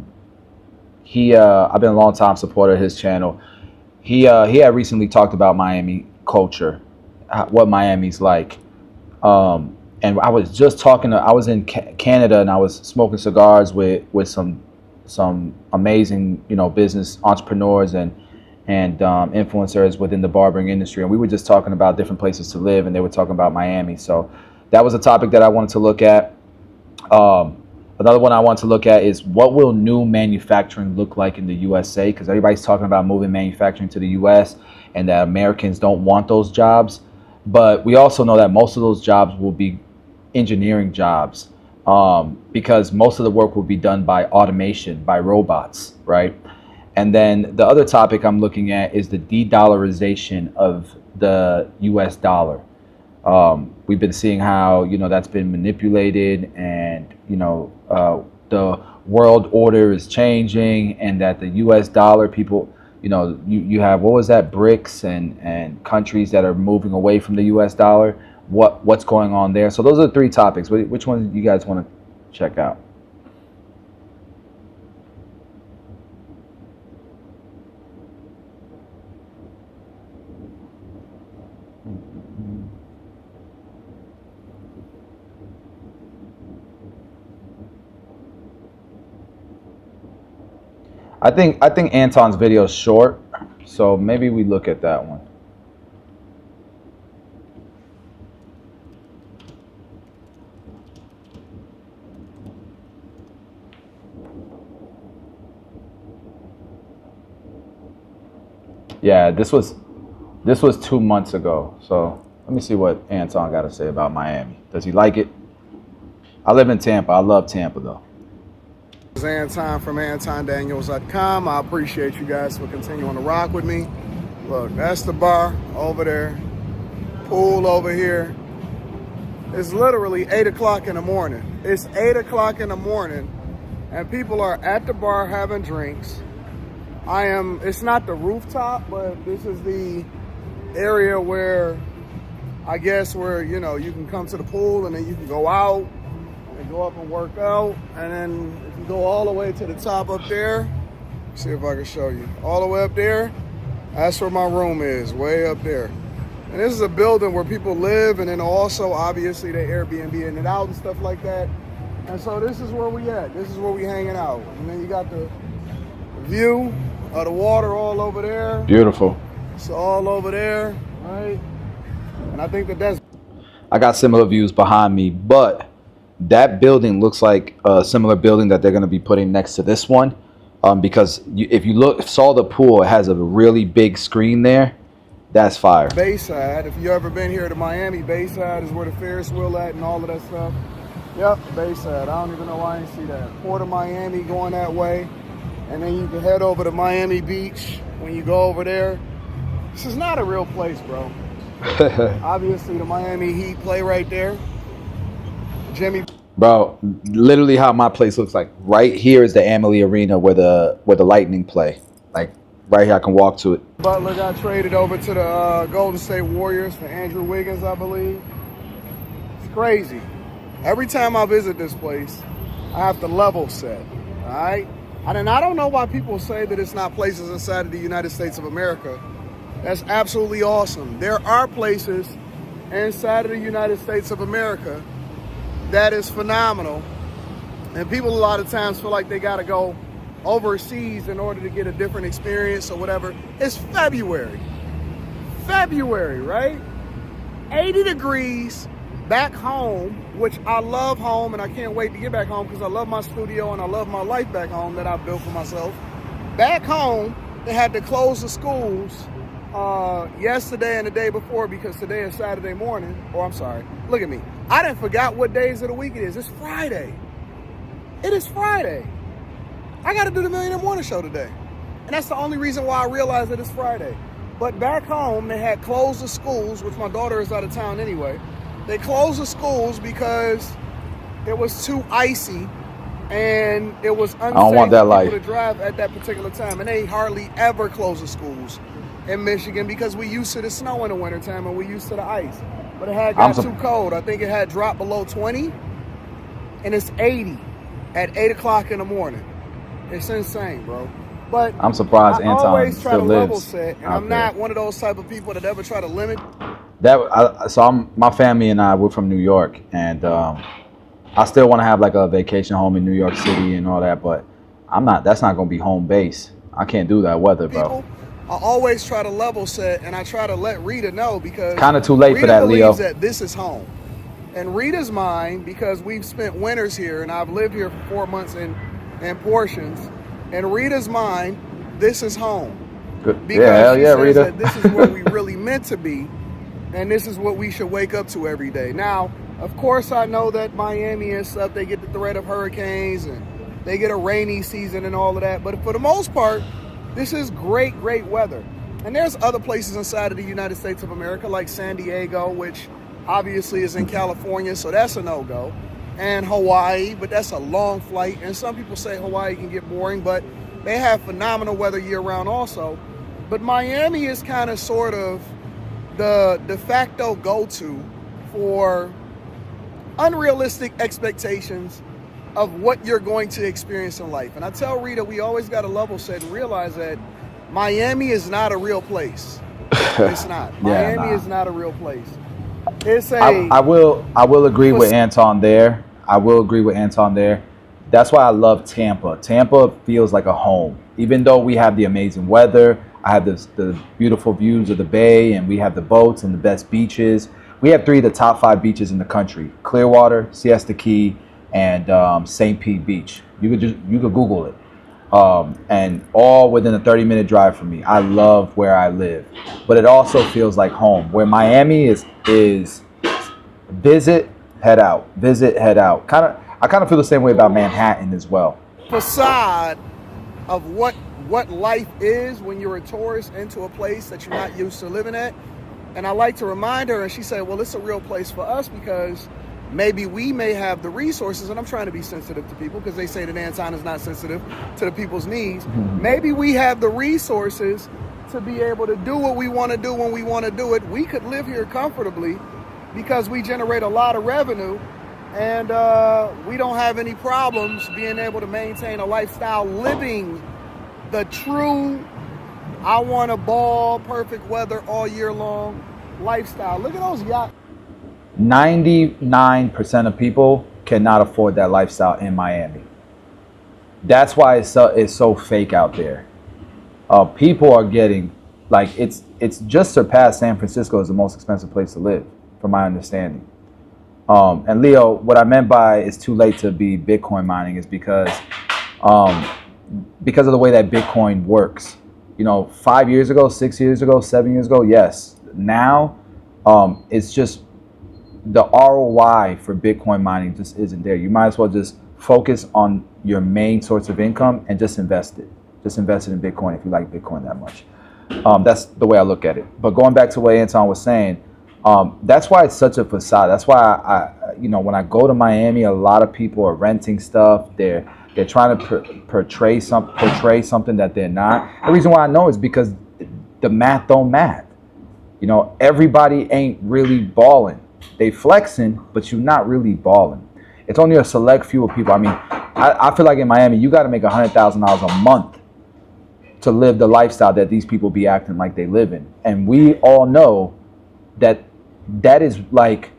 S1: been a long time supporter of his channel. He had recently talked about Miami culture, what Miami's like, and I was just I was in Canada and I was smoking cigars with some amazing, business entrepreneurs and influencers within the barbering industry. And we were just talking about different places to live, and they were talking about Miami. So that was a topic that I wanted to look at. Another one I want to look at is what will new manufacturing look like in the USA? Because everybody's talking about moving manufacturing to the US and that Americans don't want those jobs. But we also know that most of those jobs will be engineering jobs. Because most of the work will be done by automation, by robots, right? And then the other topic I'm looking at is the de-dollarization of the US dollar. We've been seeing how, that's been manipulated, and, the world order is changing, and that the US dollar, people, you have, what was that, BRICS and countries that are moving away from the US dollar. What's going on there? So those are the three topics. Which one do you guys want to check out? I think Anton's video is short, so maybe we look at that one. Yeah, this was 2 months ago. So let me see what Anton got to say about Miami. Does he like it? I live in Tampa. I love Tampa, though.
S22: This is Anton from AntonDaniels.com. I appreciate you guys for continuing to rock with me. Look, that's the bar over there. Pool over here. It's literally 8 o'clock in the morning. It's 8 o'clock in the morning and people are at the bar having drinks. It's not the rooftop, but this is the area where, I guess, where, you know, you can come to the pool and then you can go out and go up and work out. And then if you go all the way to the top up there, see if I can show you. All the way up there, that's where my room is, way up there. And this is a building where people live, and then also, obviously, they Airbnb in and out and stuff like that. And so this is where we at. This is where we hanging out. And then you got the view of the water all over there.
S1: Beautiful.
S22: It's all over there, right? And I think that's...
S1: I got similar views behind me, but that building looks like a similar building that they're going to be putting next to this one. Because if you saw the pool, it has a really big screen there. That's fire.
S22: Bayside, if you ever been here to Miami, Bayside is where the Ferris wheel at and all of that stuff. Yep, Bayside. I don't even know why I didn't see that. Port of Miami going that way. And then you can head over to Miami Beach when you go over there. This is not a real place, bro. Obviously, the Miami Heat play right there. Jimmy.
S1: Bro, literally how my place looks like. Right here is the Amalie Arena where the Lightning play. Like, right here, I can walk to it.
S22: Butler got traded over to the Golden State Warriors for Andrew Wiggins, I believe. It's crazy. Every time I visit this place, I have to level set, all right? And I don't know why people say that it's not places inside of the United States of America. That's absolutely awesome. There are places inside of the United States of America that is phenomenal. And people a lot of times feel like they got to go overseas in order to get a different experience or whatever. It's February, right? 80 degrees back home, which I love home and I can't wait to get back home because I love my studio and I love my life back home that I built for myself. Back home, they had to close the schools yesterday and the day before because today is Saturday morning. Or I'm sorry, look at me. I didn't forget what days of the week it is. It's Friday. It is Friday. I got to do the Millionaire Morning Show today. And that's the only reason why I realized that it's Friday. But back home, they had closed the schools, which my daughter is out of town anyway. They closed the schools because it was too icy and it was unsafe for people to drive at that particular time. And they hardly ever close the schools in Michigan because we used to the snow in the wintertime and we used to the ice. But it had got too cold. I think it had dropped below 20 and it's 80 at 8 o'clock in the morning. It's insane, bro. But
S1: I'm surprised
S22: I
S1: Anton
S22: always try
S1: still
S22: to level
S1: lives
S22: set, and
S1: out
S22: I'm
S1: there.
S22: not one of those type of people that ever try to limit.
S1: My family and I, we're from New York, and I still want to have like a vacation home in New York City and all that, but that's not going to be home base. I can't do that weather, bro.
S22: I always try to level set, and I try to let Rita know because
S1: kind of too late
S22: Rita
S1: for that, Leo.
S22: believes that this is home. And Rita's mine because we've spent winters here, and I've lived here for 4 months in portions. And Rita's mind, this is home.
S1: Good.
S22: Because
S1: yeah,
S22: she says
S1: Rita.
S22: that this is where we really meant to be, and this is what we should wake up to every day. Now, of course, I know that Miami and stuff, they get the threat of hurricanes, and they get a rainy season and all of that. But for the most part, this is great weather. And there's other places inside of the United States of America, like San Diego, which obviously is in California, so that's a no-go. And Hawaii, but that's a long flight. And some people say Hawaii can get boring, but they have phenomenal weather year-round also. But Miami is kind of sort of the de facto go-to for unrealistic expectations of what you're going to experience in life. And I tell Rita, we always got to level set and realize that Miami is not a real place. It's not. Miami is not a real place. It's
S1: I will agree with Anton there. That's why I love Tampa. Tampa feels like a home. Even though we have the amazing weather, I have the beautiful views of the bay, and we have the boats and the best beaches. We have 3 of the top 5 beaches in the country: Clearwater, Siesta Key, and St. Pete Beach. You could Google it. And all within a 30-minute drive from me. I love where I live, but it also feels like home. Where Miami is visit, head out, visit, head out. I kind of feel the same way about Manhattan as well.
S22: Facade of what life is when you're a tourist into a place that you're not used to living at. And I like to remind her, and she said, well, it's a real place for us because maybe we may have the resources, and I'm trying to be sensitive to people because they say that Anton is not sensitive to the people's needs. Maybe we have the resources to be able to do what we want to do when we want to do it. We could live here comfortably because we generate a lot of revenue, and we don't have any problems being able to maintain a lifestyle living the true, I want a ball, perfect weather all year long lifestyle. Look at those yachts.
S1: 99% of people cannot afford that lifestyle in Miami. That's why it's so fake out there. People are getting, like, it's just surpassed San Francisco as the most expensive place to live, from my understanding. And Leo, what I meant by it's too late to be Bitcoin mining is because of the way that Bitcoin works. 5 years ago, 6 years ago, 7 years ago, yes. Now, it's just the ROI for Bitcoin mining just isn't there. You might as well just focus on your main source of income and just invest it. Just invest it in Bitcoin if you like Bitcoin that much. That's the way I look at it. But going back to what Anton was saying, that's why it's such a facade. That's why I when I go to Miami, a lot of people are renting stuff. They're trying to portray something that they're not. The reason why I know is because the math don't math. Everybody ain't really balling. They flexing, but you're not really balling. It's only a select few of people. I mean, I feel like in Miami, you got to make $100,000 a month to live the lifestyle that these people be acting like they live in. And we all know that is like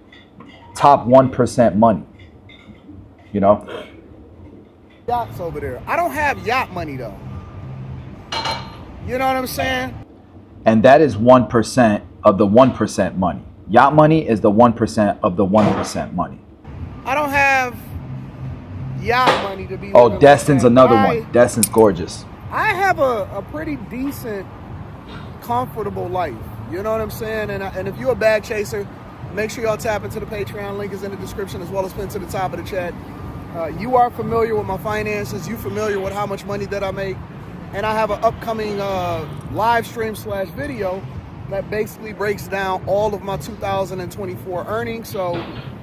S1: top 1% money.
S22: Yachts over there. I don't have yacht money though. You know what I'm saying?
S1: And that is 1% of the 1% money. Yacht money is the 1% of the 1% money.
S22: I don't have yacht money to be.
S1: Oh, Destin's another one. Destin's gorgeous.
S22: I have a pretty decent, comfortable life. You know what I'm saying? And if you're a bag chaser, make sure y'all tap into the Patreon. Link is in the description as well as pinned to the top of the chat. You are familiar with my finances. You familiar with how much money that I make. And I have an upcoming live stream / video that basically breaks down all of my 2024 earnings. So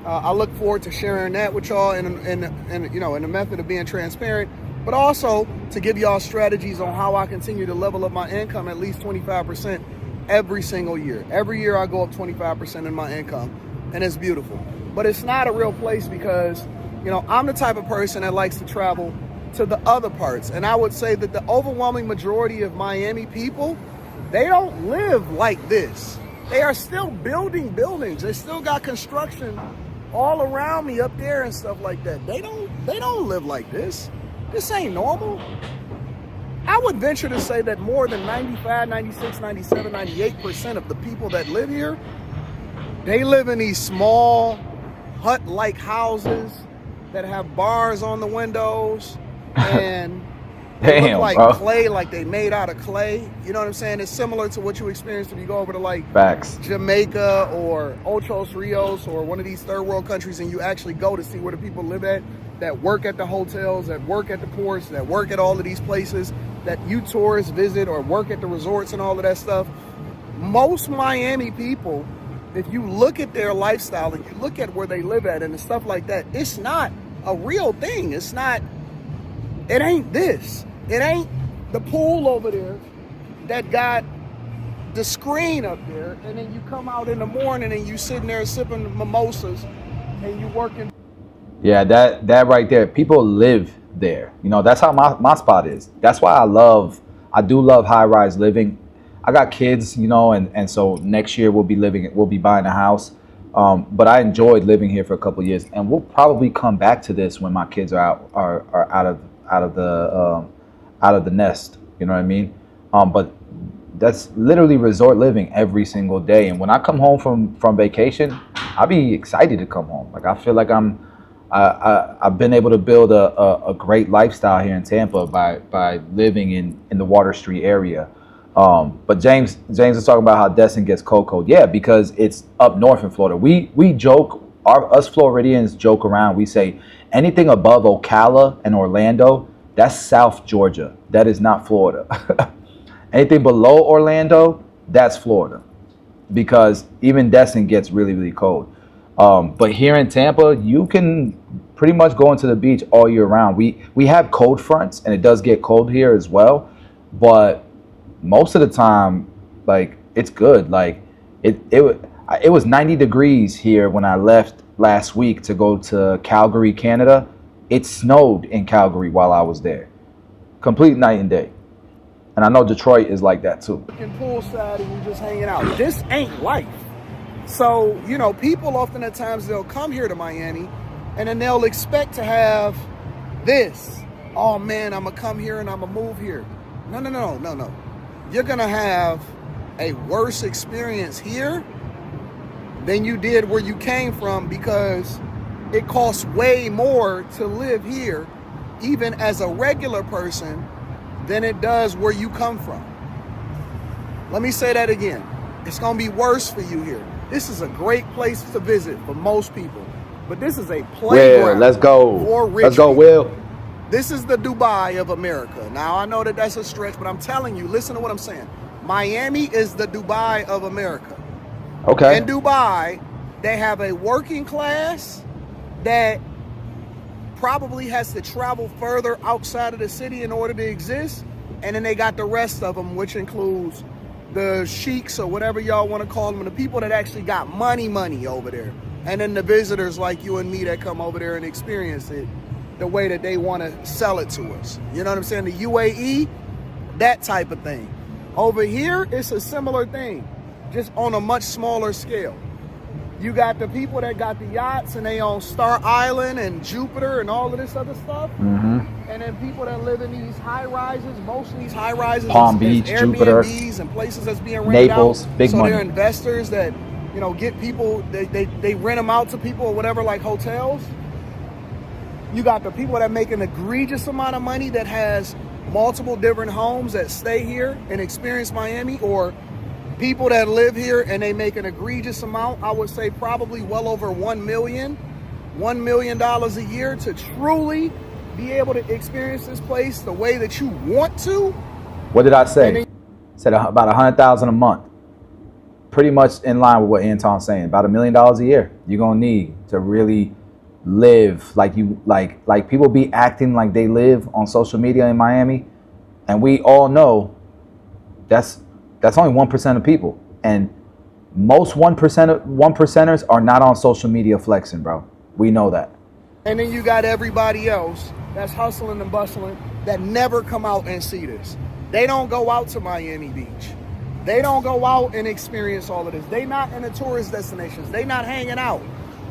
S22: I look forward to sharing that with y'all in the method of being transparent, but also to give y'all strategies on how I continue to level up my income at least 25% every single year. Every year I go up 25% in my income, and it's beautiful. But it's not a real place because, I'm the type of person that likes to travel to the other parts. And I would say that the overwhelming majority of Miami people, they don't live like this. They are still building buildings. They still got construction all around me up there and stuff like that. They don't live like this. This ain't normal. I would venture to say that more than 95, 96, 97, 98% of the people that live here, they live in these small hut-like houses that have bars on the windows and they look like clay, like they made out of clay. You know what I'm saying? It's similar to what you experience when you go over to like Jamaica or Ochos Rios or one of these third world countries and you actually go to see where the people live at, that work at the hotels, that work at the ports, that work at all of these places that you tourists visit or work at the resorts and all of that stuff. Most Miami people, if you look at their lifestyle and you look at where they live at and stuff like that, it's not a real thing. It ain't this. It ain't the pool over there that got the screen up there, and then you come out in the morning and you sitting there sipping mimosas and you working.
S1: Yeah, that right there. People live there. That's how my spot is. That's why I do love high-rise living. I got kids, and so next year we'll be buying a house. But I enjoyed living here for a couple of years, and we'll probably come back to this when my kids are out of the nest. You know what I mean? But that's literally resort living every single day. And when I come home from vacation, I'll be excited to come home. Like I feel like I've been able to build a great lifestyle here in Tampa by living in the Water Street area. But James is talking about how Destin gets cold. Yeah, because it's up north in Florida. We joke, us Floridians joke around. We say anything above Ocala and Orlando, that's South Georgia. That is not Florida. Anything below Orlando, that's Florida. Because even Destin gets really, really cold. But here in Tampa, you can pretty much go into the beach all year round. We have cold fronts, and it does get cold here as well. But most of the time, like, it's good. Like, it was 90 degrees here when I left last week to go to Calgary, Canada. It snowed in Calgary while I was there. Complete night and day. And I know Detroit is like that too.
S22: Poolside and we just hanging out. This ain't life. So, you know, people often at times they'll come here to Miami and then they'll expect to have this. Oh man, I'm gonna come here and I'm gonna move here. No. You're gonna have a worse experience here than you did where you came from, because it costs way more to live here, even as a regular person, than it does where you come from. Let me say that again. It's gonna be worse for you here. This is a great place to visit for most people, but this is a playground.
S1: Will, let's go.
S22: For rich
S1: Let's go,
S22: people.
S1: Will.
S22: This is the Dubai of America. Now, I know that that's a stretch, but I'm telling you, listen to what I'm saying. Miami is the Dubai of America.
S1: Okay.
S22: In Dubai, they have a working class that probably has to travel further outside of the city in order to exist. And then they got the rest of them, which includes the sheiks or whatever y'all want to call them, the people that actually got money over there. And then the visitors like you and me that come over there and experience it the way that they want to sell it to us. You know what I'm saying? The UAE, that type of thing. Over here, it's a similar thing, just on a much smaller scale. You got the people that got the yachts and they own Star Island and Jupiter and all of this other stuff.
S1: Mm-hmm.
S22: And then people that live in these high rises, most of these high rises
S1: Palm
S22: is
S1: Beach,
S22: Airbnbs
S1: Jupiter,
S22: and places that's being rented
S1: Naples,
S22: out.
S1: big
S22: so
S1: money.
S22: they're investors that, you know, get people, they rent them out to people or whatever, like hotels. You got the people that make an egregious amount of money that has multiple different homes that stay here and experience Miami, or people that live here and they make an egregious amount. I would say probably well over $1 million a year to truly be able to experience this place the way that you want to.
S1: What did I say? Said about 100,000 a month. Pretty much in line with what Anton's saying. About $1 million a year you're gonna need to really live like you like people be acting like they live on social media in Miami, and we all know that's only 1% of people, and most 1%ers are not on social media flexing, bro. We know that.
S22: And then you got everybody else that's hustling and bustling that never come out and see this. They don't go out to Miami Beach. They don't go out and experience all of this. They not in the tourist destinations. They not hanging out.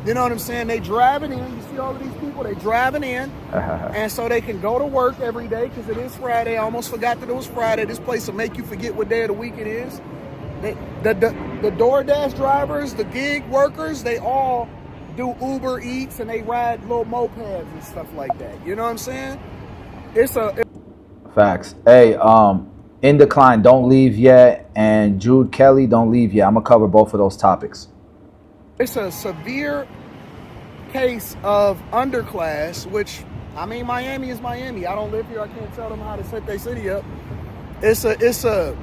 S22: You know what I'm saying? They driving in. You see all of these people, they driving in. And so they can go to work every day because it is Friday. I almost forgot that it was Friday. This place will make you forget what day of the week it is. The DoorDash drivers, the gig workers, they all do Uber Eats and they ride little mopeds and stuff like that. You know what I'm saying?
S1: Facts. Hey, In Decline, Don't Leave Yet, and Jude Kelly, Don't Leave Yet. I'm gonna cover both of those topics.
S22: It's a severe case of underclass, which, I mean, Miami is Miami. I don't live here. I can't tell them how to set their city up. It's a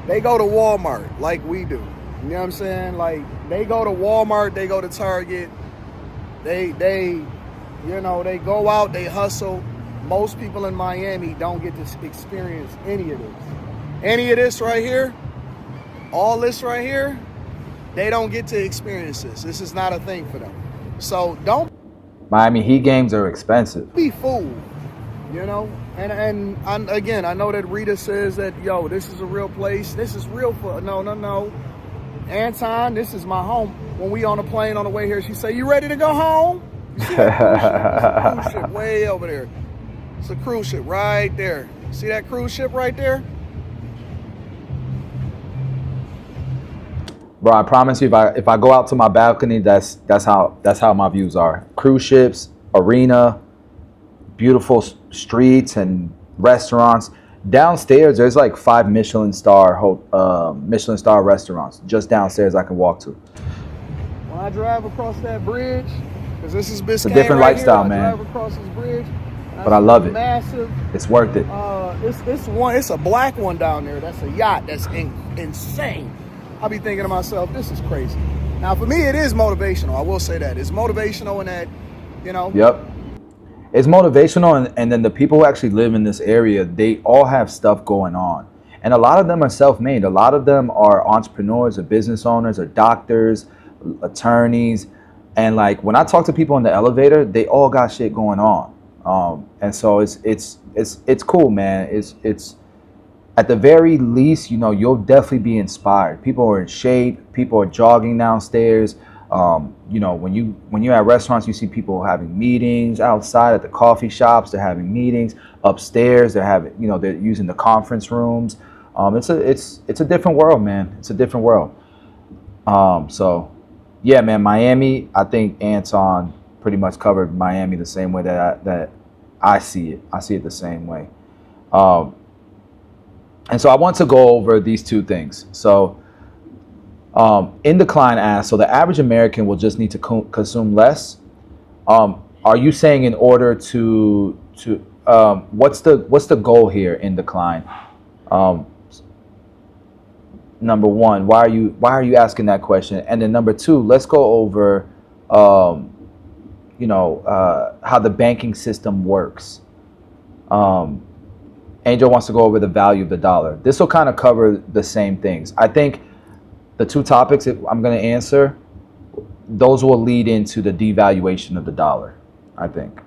S22: they go to Walmart like we do. You know what I'm saying? Like, they go to Walmart, they go to Target. They go out, they hustle. Most people in Miami don't get to experience any of this. Any of this right here, all this right here, they don't get to experience this. This is not a thing for them. So don't
S1: Miami Heat games are expensive.
S22: be fooled, you know? And again, I know that Rita says that, yo, this is a real place. This is real for, no. Anton, this is my home. When we on a plane on the way here, she say, you ready to go home? You see that cruise ship? It's a cruise ship way over there. It's a cruise ship right there. See that cruise ship right there?
S1: Bro, I promise you, if I go out to my balcony, that's how my views are. Cruise ships, arena, beautiful streets and restaurants. Downstairs, there's like 5 Michelin star restaurants just downstairs I can walk to.
S22: When I drive across that bridge, because this is Biscayne,
S1: It's a different
S22: right
S1: lifestyle,
S22: here,
S1: man.
S22: I drive across this bridge,
S1: But I love it.
S22: Massive.
S1: It's worth it.
S22: It's a black one down there. That's a yacht. That's insane. I'll be thinking to myself, this is crazy. Now, for me, it is motivational. I will say that. It's motivational in that, you know.
S1: Yep. It's motivational, and then the people who actually live in this area, they all have stuff going on. And a lot of them are self-made. A lot of them are entrepreneurs or business owners or doctors, attorneys. And like when I talk to people in the elevator, they all got shit going on. And so it's cool, man. It's at the very least, you know, you'll definitely be inspired. People are in shape. People are jogging downstairs. You know, when you're at restaurants, you see people having meetings outside at the coffee shops. They're having meetings upstairs. They're using the conference rooms. It's a different world, man. It's a different world. So yeah, man, Miami, I think Anton pretty much covered Miami the same way that I see it. I see it the same way. And so I want to go over these two things. So in Decline asks, so the average American will just need to consume less. Are you saying in order to what's the goal here in Decline? Number one, why are you asking that question? And then number two, let's go over how the banking system works. Angel wants to go over the value of the dollar. This will kind of cover the same things. I think the two topics I'm going to answer, those will lead into the devaluation of the dollar, I think.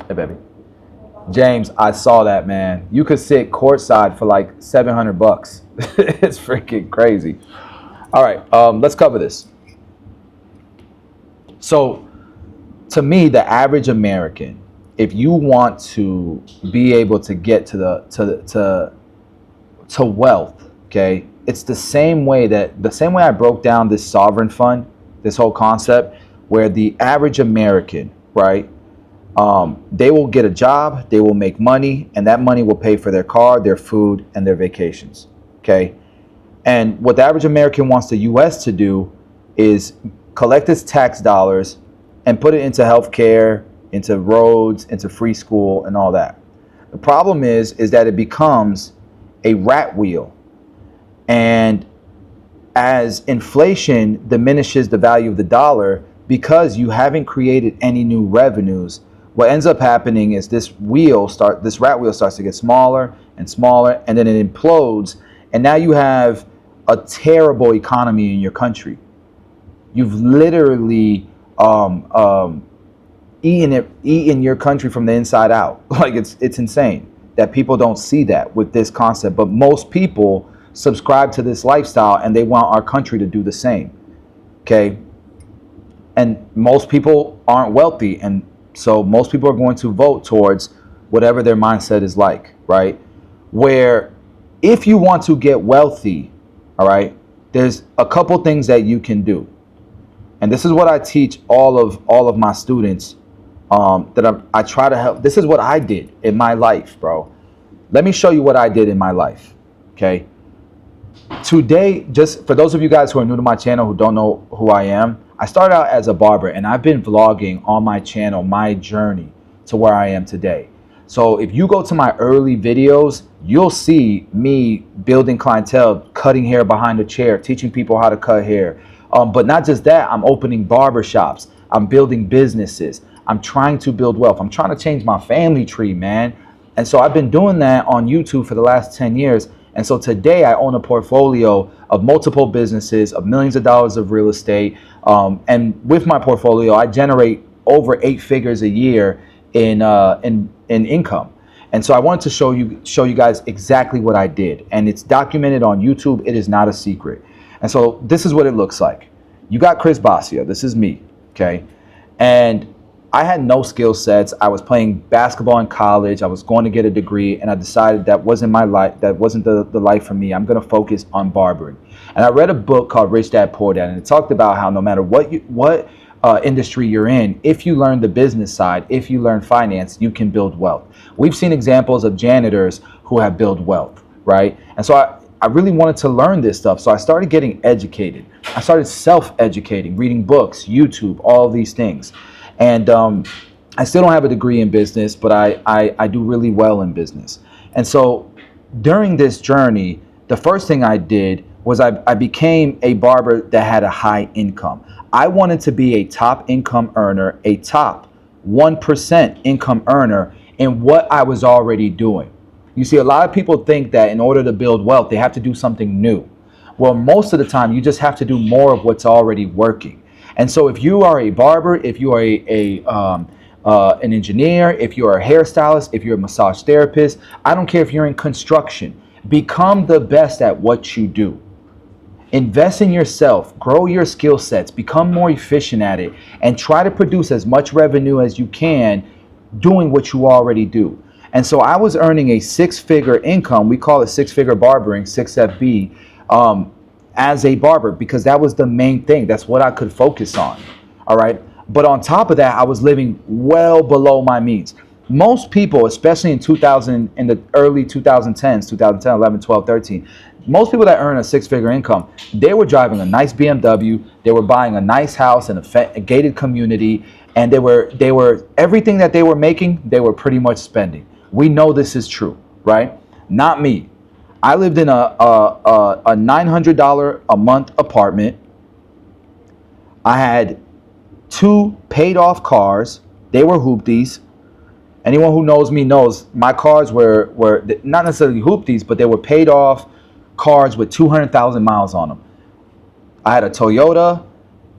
S1: Hey, baby. James, I saw that, man. You could sit courtside for like $700. It's freaking crazy. All right, let's cover this. So, to me, the average American, if you want to be able to get to wealth, okay, it's the same way I broke down this sovereign fund, this whole concept, where the average American, right, they will get a job, they will make money, and that money will pay for their car, their food, and their vacations, okay? And what the average American wants the U.S. to do is collect its tax dollars and put it into healthcare, into roads, into free school, and all that. The problem is that it becomes a rat wheel. And as inflation diminishes the value of the dollar, because you haven't created any new revenues, what ends up happening is this rat wheel starts to get smaller and smaller, and then it implodes, and now you have a terrible economy in your country. You've literally eaten your country from the inside out. Like it's insane that people don't see that with this concept. But most people subscribe to this lifestyle and they want our country to do the same. Okay. And most people aren't wealthy, and so most people are going to vote towards whatever their mindset is like, right? Where if you want to get wealthy, all right, there's a couple things that you can do. And this is what I teach all of my students that I try to help. This is what I did in my life, bro. Let me show you what I did in my life, okay? Today, just for those of you guys who are new to my channel who don't know who I am, I started out as a barber, and I've been vlogging on my channel, my journey to where I am today. So if you go to my early videos, you'll see me building clientele, cutting hair behind a chair, teaching people how to cut hair. But not just that, I'm opening barbershops. I'm building businesses. I'm trying to build wealth. I'm trying to change my family tree, man. And so I've been doing that on YouTube for the last 10 years. And so today I own a portfolio of multiple businesses, of millions of dollars of real estate. And with my portfolio, I generate over 8 figures a year in income. And so I wanted to show you guys exactly what I did. And it's documented on YouTube. It is not a secret. And so this is what it looks like. You got Chris Basia. This is me, okay? And I had no skill sets. I was playing basketball in college. I was going to get a degree, and I decided that wasn't my life. That wasn't the life for me. I'm going to focus on barbering. And I read a book called Rich Dad Poor Dad, and it talked about how no matter what industry you're in, if you learn the business side, if you learn finance, you can build wealth. We've seen examples of janitors who have built wealth, right? And so I really wanted to learn this stuff. So I started getting educated. I started self-educating, reading books, YouTube, all of these things. And I still don't have a degree in business, but I do really well in business. And so during this journey, the first thing I did was I became a barber that had a high income. I wanted to be a top income earner, a top 1% income earner in what I was already doing. You see, a lot of people think that in order to build wealth, they have to do something new. Well, most of the time, you just have to do more of what's already working. And so if you are a barber, if you are an engineer, if you're a hairstylist, if you're a massage therapist, I don't care if you're in construction, become the best at what you do. Invest in yourself, grow your skill sets, become more efficient at it, and try to produce as much revenue as you can doing what you already do. And so I was earning a six-figure income. We call it six-figure barbering, 6FB, as a barber, because that was the main thing. That's what I could focus on. All right. But on top of that, I was living well below my means. Most people, especially in the early 2010s, 2010, 11, 12, 13, most people that earn a six-figure income, they were driving a nice BMW, they were buying a nice house in a gated community, and they were everything that they were making, they were pretty much spending. We know this is true, right? Not me. I lived in a $900 a month apartment. I had 2 paid off cars. They were hoopties. Anyone who knows me knows my cars were not necessarily hoopties, but they were paid off cars with 200,000 miles on them. I had a Toyota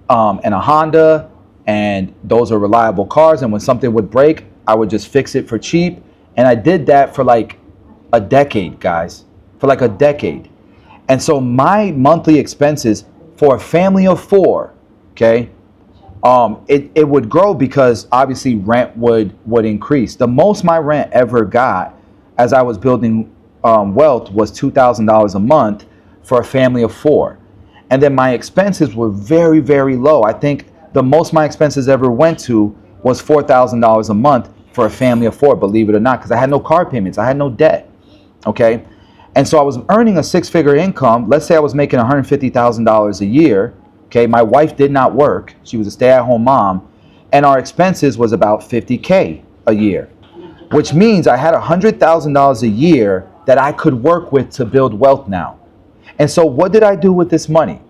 S1: and a Honda, and those are reliable cars. And when something would break, I would just fix it for cheap. And I did that for like a decade, guys, for like a decade. And so my monthly expenses for a family of 4, okay, it would grow because obviously rent would increase. The most my rent ever got as I was building wealth was $2,000 a month for a family of 4. And then my expenses were very, very low. I think the most my expenses ever went to was $4,000 a month for a family of 4, believe it or not, because I had no car payments. I had no debt, okay? And so I was earning a six-figure income. Let's say I was making $150,000 a year, okay? My wife did not work. She was a stay-at-home mom. And our expenses was about $50K a year, which means I had $100,000 a year that I could work with to build wealth now. And so what did I do with this money?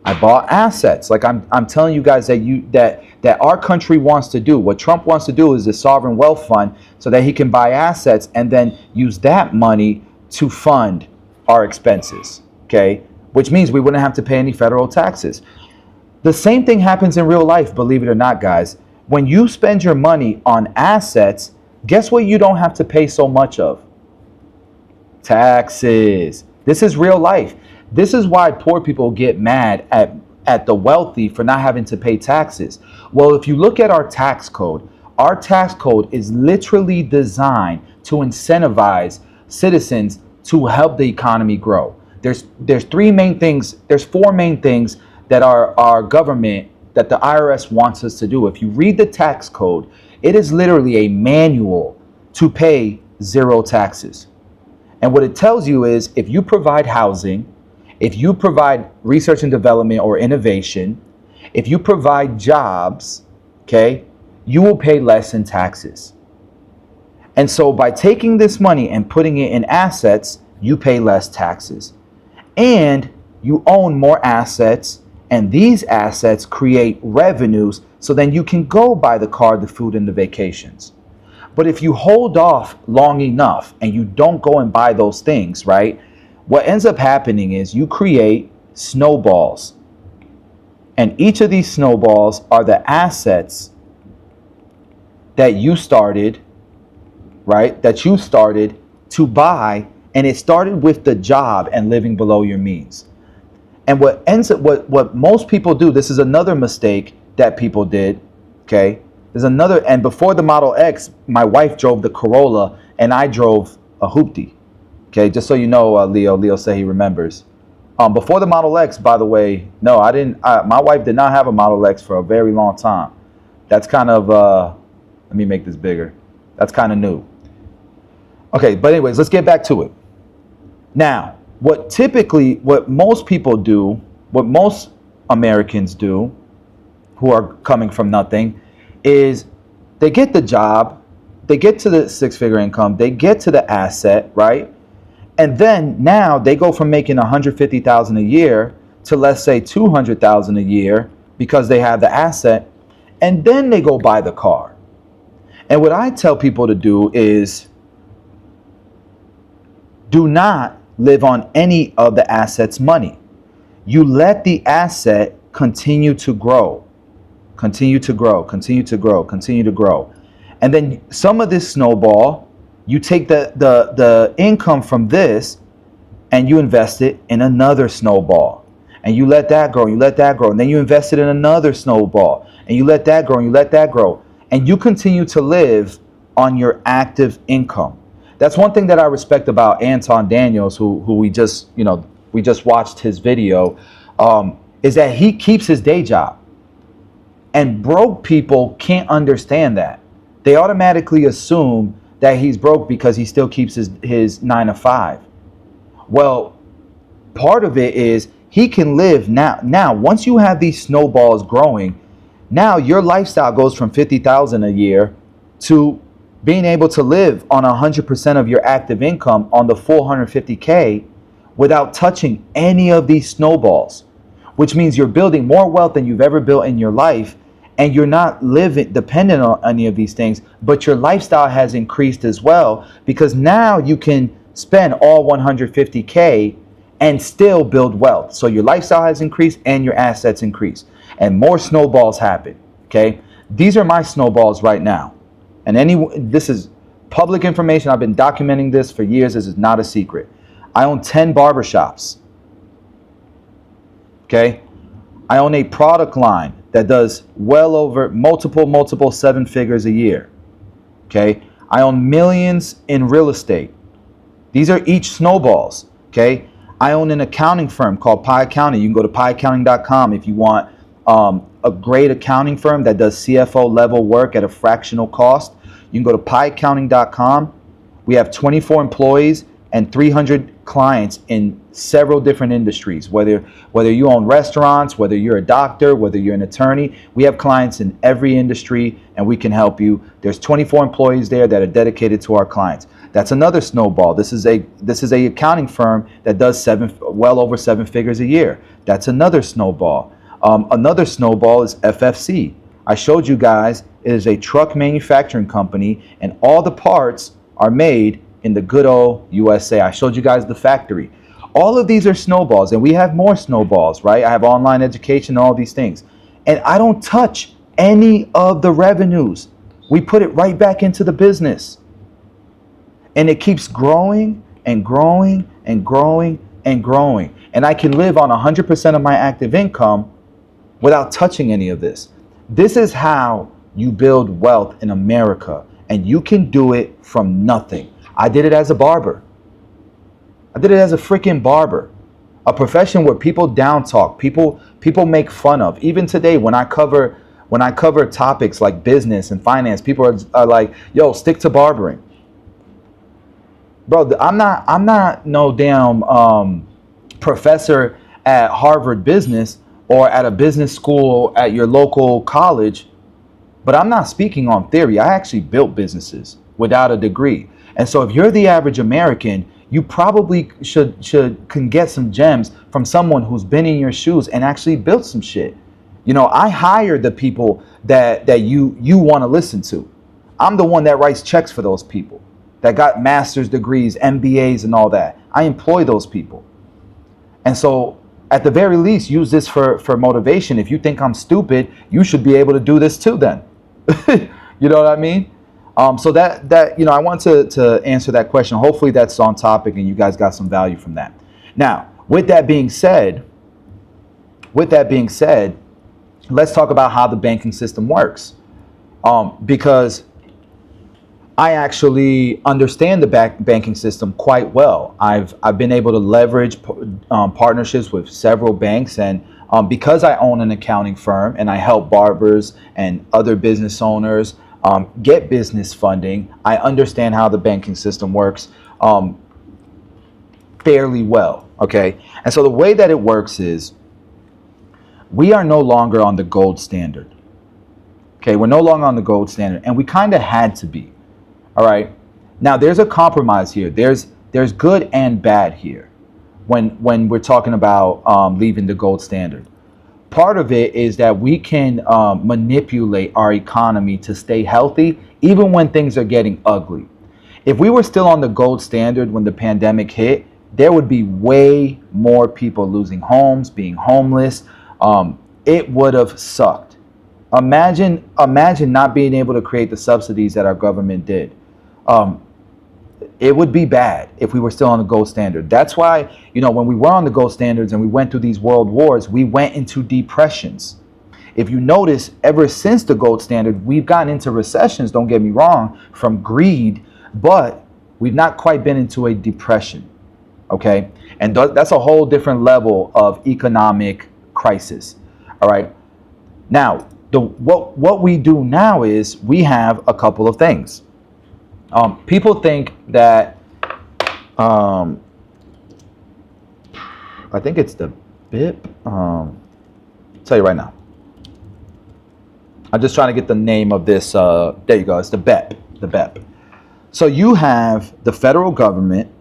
S1: I bought assets. Like I'm telling you guys that our country wants to do. What Trump wants to do is the sovereign wealth fund so that he can buy assets and then use that money to fund our expenses, okay? Which means we wouldn't have to pay any federal taxes. The same thing happens in real life, believe it or not, guys. When you spend your money on assets, guess what you don't have to pay so much of? Taxes. This is real life. This is why poor people get mad at the wealthy for not having to pay taxes. Well, if you look at our tax code is literally designed to incentivize citizens to help the economy grow. There's 4 main things that our government, that the IRS wants us to do. If you read the tax code, it is literally a manual to pay 0 taxes. And what it tells you is if you provide housing, if you provide research and development or innovation, if you provide jobs, okay, you will pay less in taxes. And so by taking this money and putting it in assets, you pay less taxes. And you own more assets, and these assets create revenues so then you can go buy the car, the food, and the vacations. But if you hold off long enough and you don't go and buy those things, right, what ends up happening is you create snowballs. And each of these snowballs are the assets that you started, right, that you started to buy, and it started with the job and living below your means. And what most people do, this is another mistake that people did, okay? There's another, and before the Model X, my wife drove the Corolla and I drove a hoopty. Okay, just so you know, Leo said he remembers. Before the Model X, by the way, no, I didn't. My wife did not have a Model X for a very long time. That's kind of, let me make this bigger. That's kind of new. Okay, but anyways, let's get back to it. Now, what most people do, what most Americans do, who are coming from nothing, is they get the job, they get to the six-figure income, they get to the asset, right? And then now they go from making $150,000 a year to, let's say, $200,000 a year because they have the asset, and then they go buy the car. And what I tell people to do is do not live on any of the asset's money. You let the asset continue to grow, continue to grow, continue to grow, continue to grow. And then some of this snowball, you take the income from this and you invest it in another snowball. And you let that grow, you let that grow. And then you invest it in another snowball. And you let that grow, and you let that grow. And you continue to live on your active income. That's one thing that I respect about Anton Daniels, who we just, we just watched his video, is that he keeps his day job. And broke people can't understand that. They automatically assume that he's broke because he still keeps his 9 to 5. Well, part of it is he can live now. Now, once you have these snowballs growing, now your lifestyle goes from $50,000 a year to being able to live on 100% of your active income on the full $150K without touching any of these snowballs, which means you're building more wealth than you've ever built in your life. And you're not living dependent on any of these things, but your lifestyle has increased as well, because now you can spend all 150K and still build wealth. So your lifestyle has increased and your assets increase, and more snowballs happen. Okay, these are my snowballs right now, and this is public information. I've been documenting this for years. This is not a secret. I own 10 barbershops. Okay, I own a product line that does well over multiple 7 figures a year. Okay, I own millions in real estate. These are each snowballs. Okay, I own an accounting firm called Pi Accounting. You can go to piaccounting.com if you want a great accounting firm that does CFO level work at a fractional cost. You can go to piaccounting.com. We have 24 employees and 300 clients in several different industries, whether you own restaurants, whether you're a doctor, whether you're an attorney. We have clients in every industry, and we can help you. There's 24 employees there that are dedicated to our clients. That's another snowball. This is a accounting firm that does well over 7 figures a year. That's another snowball. Another snowball is FFC. I showed you guys it is a truck manufacturing company, and all the parts are made in the good old USA. I showed you guys the factory. All of these are snowballs, and we have more snowballs, right? I have online education, all these things. And I don't touch any of the revenues. We put it right back into the business. And it keeps growing and growing and growing and growing. And I can live on 100% of my active income without touching any of this. This is how you build wealth in America. And you can do it from nothing. I did it as a barber. I did it as a freaking barber. A profession where people down talk, people make fun of. Even today, when I cover topics like business and finance, people are like, "Yo, stick to barbering." Bro, I'm not no damn professor at Harvard Business or at a business school at your local college, but I'm not speaking on theory. I actually built businesses without a degree. And so if you're the average American, you probably can get some gems from someone who's been in your shoes and actually built some shit. I hire the people that you want to listen to. I'm the one that writes checks for those people that got master's degrees, MBAs, and all that. I employ those people. And so at the very least, use this for motivation. If you think I'm stupid, you should be able to do this too then. You know what I mean? So that I want to answer that question. Hopefully that's on topic and you guys got some value from that. Now, with that being said, let's talk about how the banking system works. Because I actually understand the banking system quite well. I've been able to leverage partnerships with several banks, and because I own an accounting firm and I help barbers and other business owners get business funding, I understand how the banking system works fairly well, okay? And so the way that it works is we are no longer on the gold standard, Okay, we're no longer on the gold standard, and we kind of had to be. All right. Now there's a compromise here. There's good and bad here when we're talking about leaving the gold standard. Part of it is that we can manipulate our economy to stay healthy even when things are getting ugly. If we were still on the gold standard when the pandemic hit, there would be way more people losing homes, being homeless. It would have sucked. Imagine not being able to create the subsidies that our government did. It would be bad if we were still on the gold standard. That's why, when we were on the gold standards and we went through these world wars, we went into depressions. If you notice, ever since the gold standard, we've gotten into recessions, don't get me wrong, from greed, but we've not quite been into a depression, okay? And that's a whole different level of economic crisis, all right? Now, what we do now is we have a couple of things. People think that, I think it's the BIP. I'll tell you right now. I'm just trying to get the name of this. There you go. It's the BEP. The BEP. So you have the federal government.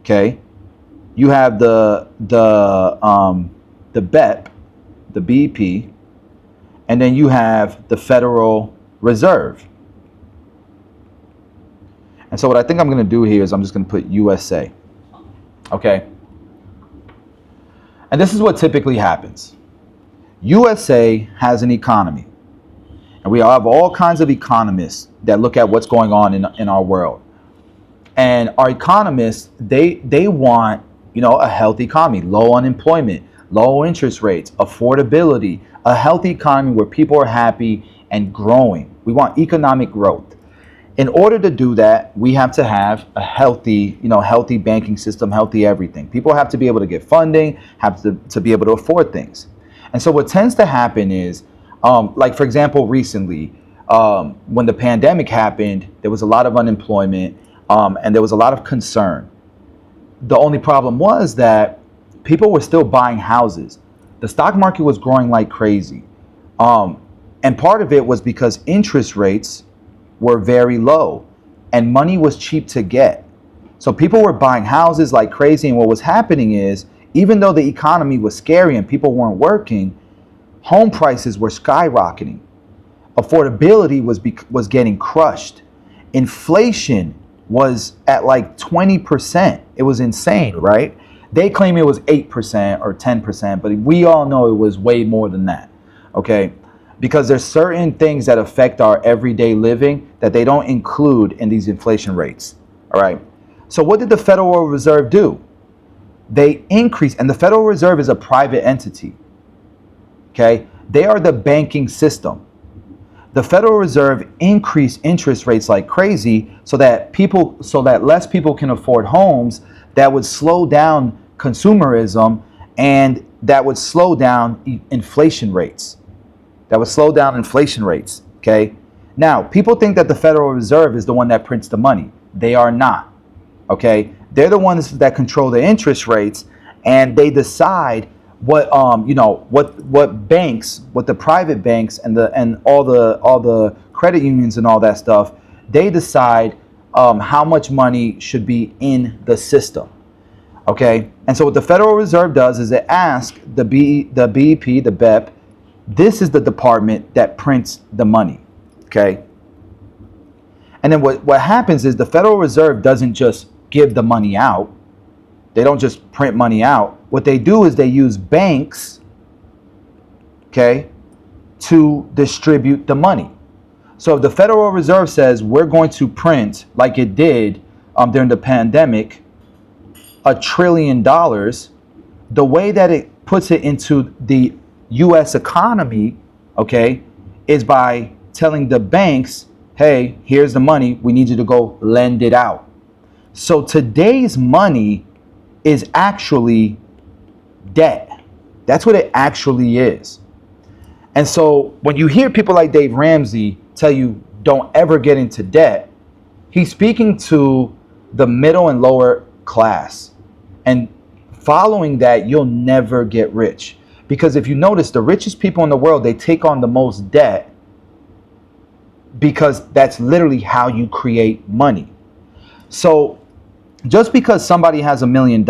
S1: Okay. You have the BEP, the BEP, and then you have the Federal Reserve. And so what I think I'm going to do here is I'm just going to put USA. Okay. And this is what typically happens. USA has an economy. And we have all kinds of economists that look at what's going on in our world. And our economists, they want, a healthy economy, low unemployment, low interest rates, affordability, a healthy economy where people are happy and growing. We want economic growth. In order to do that, we have to have a healthy, healthy banking system, healthy everything. People have to be able to get funding, have to be able to afford things. And so what tends to happen is, like for example, recently, when the pandemic happened, there was a lot of unemployment and there was a lot of concern. The only problem was that people were still buying houses. The stock market was growing like crazy. And part of it was because interest rates were very low and money was cheap to get. So people were buying houses like crazy, and what was happening is, even though the economy was scary and people weren't working, home prices were skyrocketing. Affordability was getting crushed. Inflation was at like 20%. It was insane, right? They claim it was 8% or 10%, but we all know it was way more than that, okay? Because there's certain things that affect our everyday living that they don't include in these inflation rates, all right? So what did the Federal Reserve do? They increased, and the Federal Reserve is a private entity, okay? They are the banking system. The Federal Reserve increased interest rates like crazy so that less people can afford homes. That would slow down consumerism, and that would slow down inflation rates. Okay? Now, people think that the Federal Reserve is the one that prints the money. They are not, okay? They're the ones that control the interest rates, and they decide what banks, what the private banks and all the credit unions and all that stuff, they decide how much money should be in the system, okay? And so what the Federal Reserve does is it asks the BEP, the BEP, this is the department that prints the money, okay? And then what happens is the Federal Reserve doesn't just give the money out. They don't just print money out. What they do is they use banks, okay, to distribute the money. So if the Federal Reserve says we're going to print, like it did during the pandemic, $1 trillion, the way that it puts it into the U.S. economy, okay, is by telling the banks, hey, here's the money, we need you to go lend it out. So today's money is actually debt. That's what it actually is. And so when you hear people like Dave Ramsey tell you don't ever get into debt, he's speaking to the middle and lower class. And following that, you'll never get rich. Because if you notice, the richest people in the world, they take on the most debt because that's literally how you create money. So just because somebody has $1 million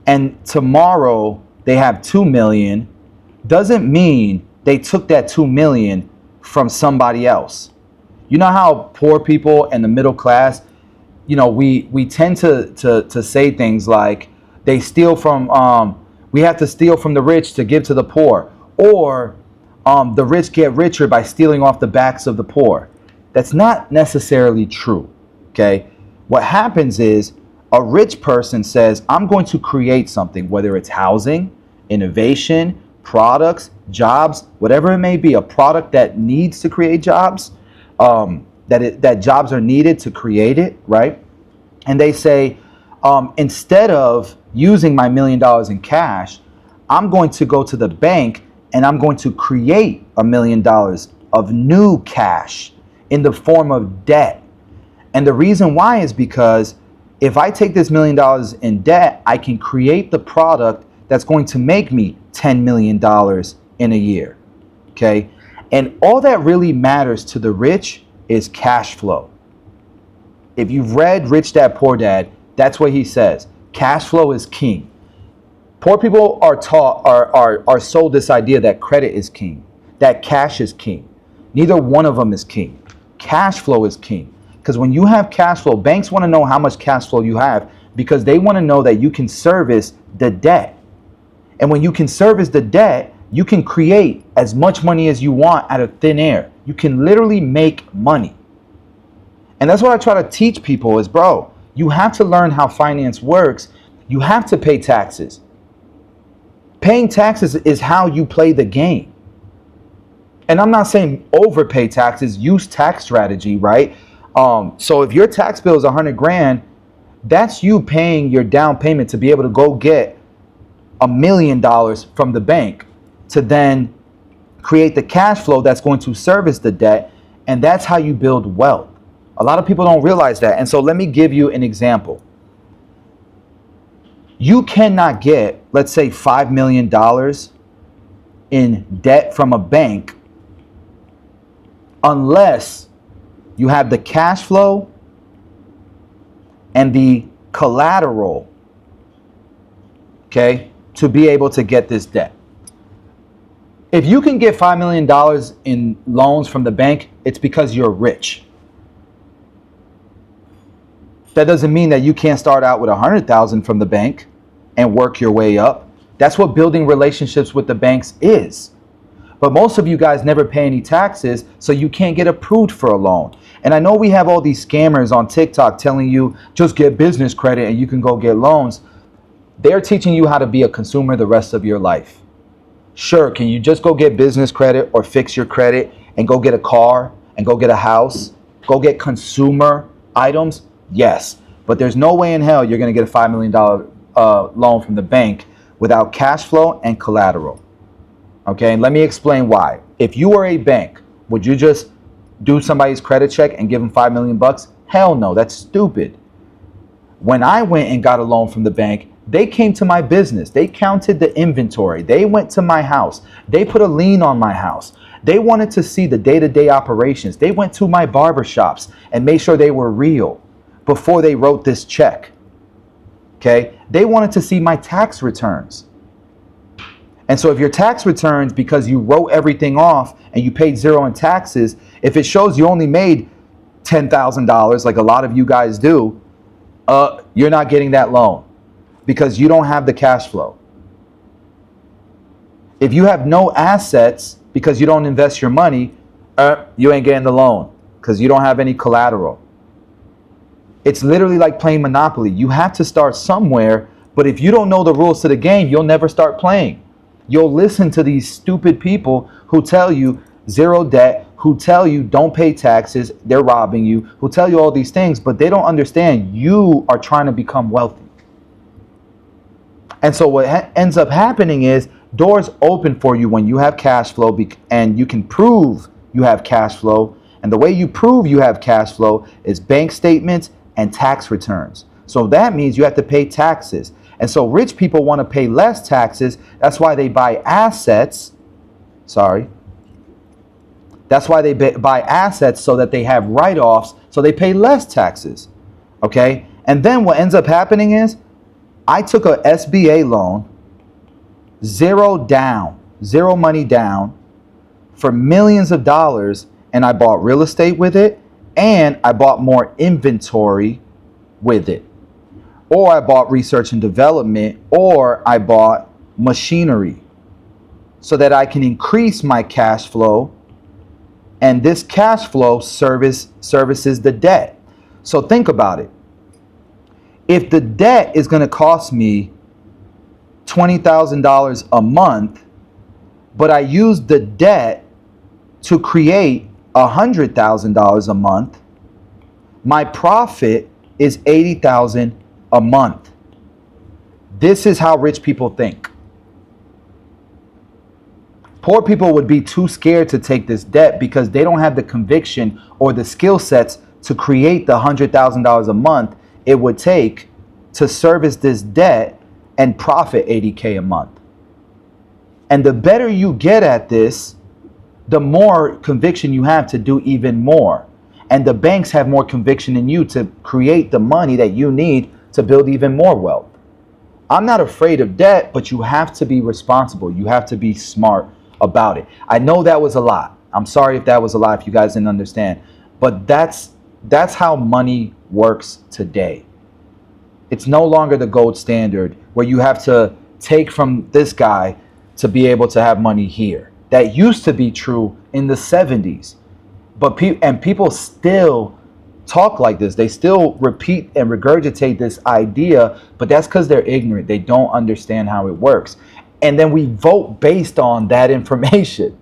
S1: and tomorrow they have 2 million doesn't mean they took that 2 million from somebody else. You know how poor people and the middle class, you know, we tend to say things like they steal from, we have to steal from the rich to give to the poor, or the rich get richer by stealing off the backs of the poor. That's not necessarily true, okay? What happens is a rich person says, I'm going to create something, whether it's housing, innovation, products, jobs, whatever it may be, a product that needs to create jobs, that jobs are needed to create it, right? And they say, instead of using my $1 million in cash, I'm going to go to the bank and I'm going to create $1 million of new cash in the form of debt. And the reason why is because if I take this $1 million in debt, I can create the product that's going to make me $10 million in a year, okay? And all that really matters to the rich is cash flow. If you've read Rich Dad, Poor Dad, that's what he says. Cash flow is king. Poor people are taught, are sold this idea that credit is king, that cash is king. Neither one of them is king. Cash flow is king. Because when you have cash flow, banks want to know how much cash flow you have because they want to know that you can service the debt. And when you can service the debt, you can create as much money as you want out of thin air. You can literally make money. And that's what I try to teach people is, bro, you have to learn how finance works. You have to pay taxes. Paying taxes is how you play the game. And I'm not saying overpay taxes, use tax strategy, right? So if your tax bill is 100 grand, that's you paying your down payment to be able to go get $1 million from the bank to then create the cash flow that's going to service the debt. And that's how you build wealth. A lot of people don't realize that. And so let me give you an example. You cannot get, let's say, $5 million in debt from a bank unless you have the cash flow and the collateral, okay, to be able to get this debt. If you can get $5 million in loans from the bank, it's because you're rich. That doesn't mean that you can't start out with 100,000 from the bank and work your way up. That's what building relationships with the banks is. But most of you guys never pay any taxes, so you can't get approved for a loan. And I know we have all these scammers on TikTok telling you just get business credit and you can go get loans. They're teaching you how to be a consumer the rest of your life. Sure, can you just go get business credit or fix your credit and go get a car and go get a house, go get consumer items? Yes, but there's no way in hell you're going to get a $5 million loan from the bank without cash flow and collateral. Okay, and let me explain why. If you were a bank, would you just do somebody's credit check and give them $5 million? Hell no, that's stupid. When I went and got a loan from the bank, they came to my business. They counted the inventory. They went to my house. They put a lien on my house. They wanted to see the day-to-day operations. They went to my barbershops and made sure they were real before they wrote this check. Okay? They wanted to see my tax returns. And so if your tax returns, because you wrote everything off and you paid zero in taxes, if it shows you only made $10,000, like a lot of you guys do, you're not getting that loan because you don't have the cash flow. If you have no assets because you don't invest your money, you ain't getting the loan because you don't have any collateral. It's literally like playing Monopoly. You have to start somewhere, but if you don't know the rules to the game, you'll never start playing. You'll listen to these stupid people who tell you zero debt, who tell you don't pay taxes, they're robbing you, who tell you all these things, but they don't understand you are trying to become wealthy. And so what ends up happening is doors open for you when you have cash flow and you can prove you have cash flow. And the way you prove you have cash flow is bank statements and tax returns. So that means you have to pay taxes. And so rich people want to pay less taxes. That's why they buy assets. That's why they buy assets, so that they have write-offs, so they pay less taxes. Okay? And then what ends up happening is, I took a SBA loan, zero money down, for millions of dollars, and I bought real estate with it, and I bought more inventory with it. Or I bought research and development, or I bought machinery, so that I can increase my cash flow, and this cash flow services the debt. So think about it. If the debt is going to cost me $20,000 a month, but I use the debt to create $100,000 a month, my profit is $80,000 a month. This is how rich people think. Poor people would be too scared to take this debt because they don't have the conviction or the skill sets to create the $100,000 a month it would take to service this debt and profit $80K a month. And the better you get at this, the more conviction you have to do even more. And the banks have more conviction in you to create the money that you need to build even more wealth. I'm not afraid of debt, but you have to be responsible. You have to be smart about it. I know that was a lot. I'm sorry if that was a lot, if you guys didn't understand. But that's how money works today. It's no longer the gold standard where you have to take from this guy to be able to have money here. That used to be true in the 70s. But people still talk like this. They still repeat and regurgitate this idea, but that's because they're ignorant. They don't understand how it works. And then we vote based on that information.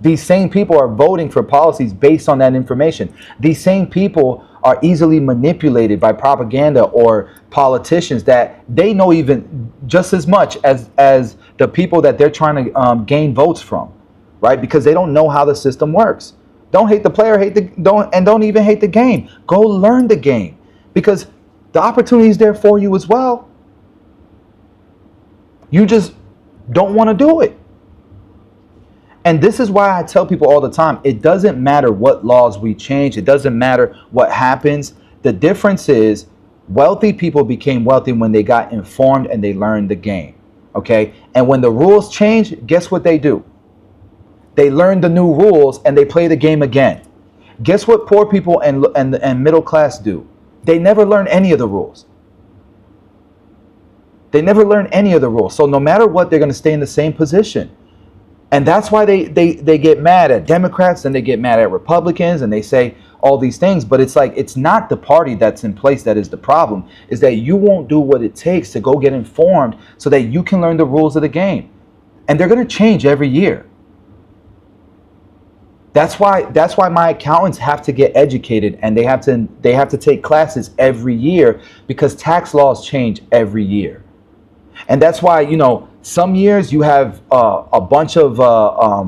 S1: These same people are voting for policies based on that information. These same people are easily manipulated by propaganda or politicians that they know even just as much as the people that they're trying to gain votes from, right? Because they don't know how the system works. Don't hate the player, don't even hate the game. Go learn the game, because the opportunity is there for you as well. You just don't want to do it. And this is why I tell people all the time, it doesn't matter what laws we change. It doesn't matter what happens. The difference is wealthy people became wealthy when they got informed and they learned the game. Okay? And when the rules change, guess what they do? They learn the new rules and they play the game again. Guess what poor people and middle class do? They never learn any of the rules. They never learn any of the rules. So no matter what, they're going to stay in the same position. And that's why they get mad at Democrats and they get mad at Republicans and they say all these things. But it's like, it's not the party that's in place that is the problem. Is that you won't do what it takes to go get informed so that you can learn the rules of the game. And they're going to change every year. That's why my accountants have to get educated, and they have to take classes every year, because tax laws change every year. And that's why, you know, some years you have a bunch of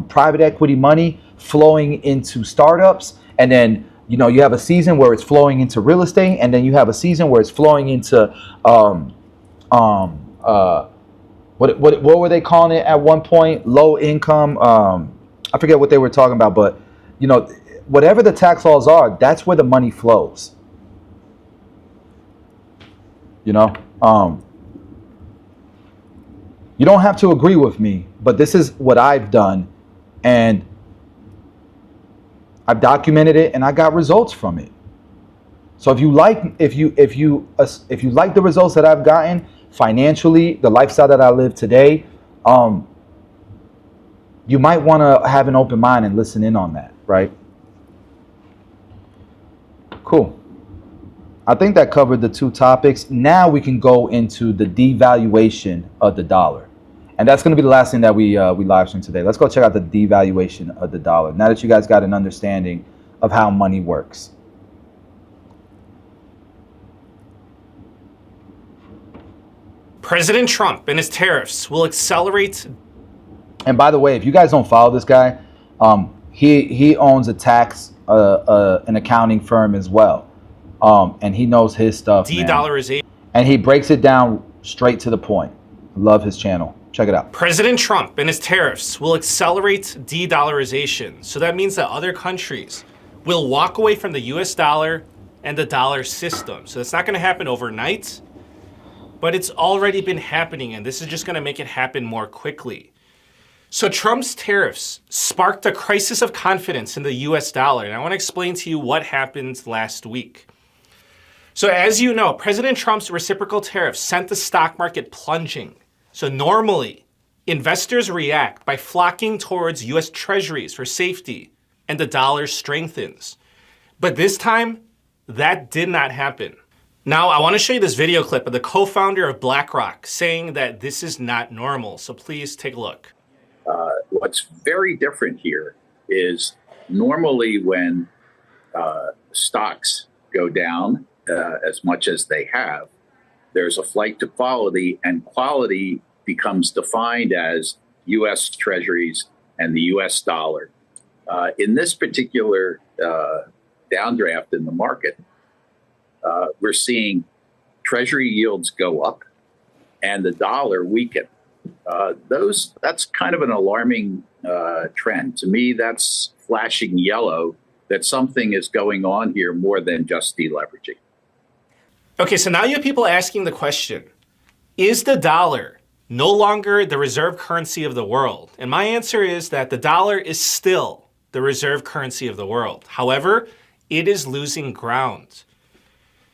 S1: private equity money flowing into startups, and then, you know, you have a season where it's flowing into real estate, and then you have a season where it's flowing into what were they calling it at one point? Low income. I forget what they were talking about, but, you know, whatever the tax laws are, that's where the money flows. You know, you don't have to agree with me, but this is what I've done, and I've documented it, and I got results from it. So if you like the results that I've gotten financially, the lifestyle that I live today, you might want to have an open mind and listen in on that, right? Cool. I think that covered the two topics. Now we can go into the devaluation of the dollar. And that's going to be the last thing that we live stream today. Let's go check out the devaluation of the dollar. Now that you guys got an understanding of how money works.
S8: President Trump and his tariffs will accelerate.
S1: And by the way, if you guys don't follow this guy, he owns a tax an accounting firm as well, and he knows his stuff.
S8: De-Dollarization.
S1: And he breaks it down straight to the point. Love his channel. Check it out.
S8: President Trump and his tariffs will accelerate de-dollarization. So that means that other countries will walk away from the US dollar and the dollar system. So it's not going to happen overnight, but it's already been happening, and this is just going to make it happen more quickly. So Trump's tariffs sparked a crisis of confidence in the US dollar, and I want to explain to you what happened last week. So as you know, President Trump's reciprocal tariffs sent the stock market plunging. So normally, investors react by flocking towards US Treasuries for safety, and the dollar strengthens. But this time, that did not happen. Now, I want to show you this video clip of the co-founder of BlackRock saying that this is not normal. So please take a look.
S2: What's very different here is normally when stocks go down as much as they have, there's a flight to quality, and quality becomes defined as U.S. Treasuries and the U.S. dollar. In this particular downdraft in the market, we're seeing Treasury yields go up and the dollar weaken. That's kind of an alarming trend. To me, that's flashing yellow that something is going on here more than just deleveraging.
S8: Okay, so now you have people asking the question, is the dollar no longer the reserve currency of the world? And my answer is that the dollar is still the reserve currency of the world. However, it is losing ground.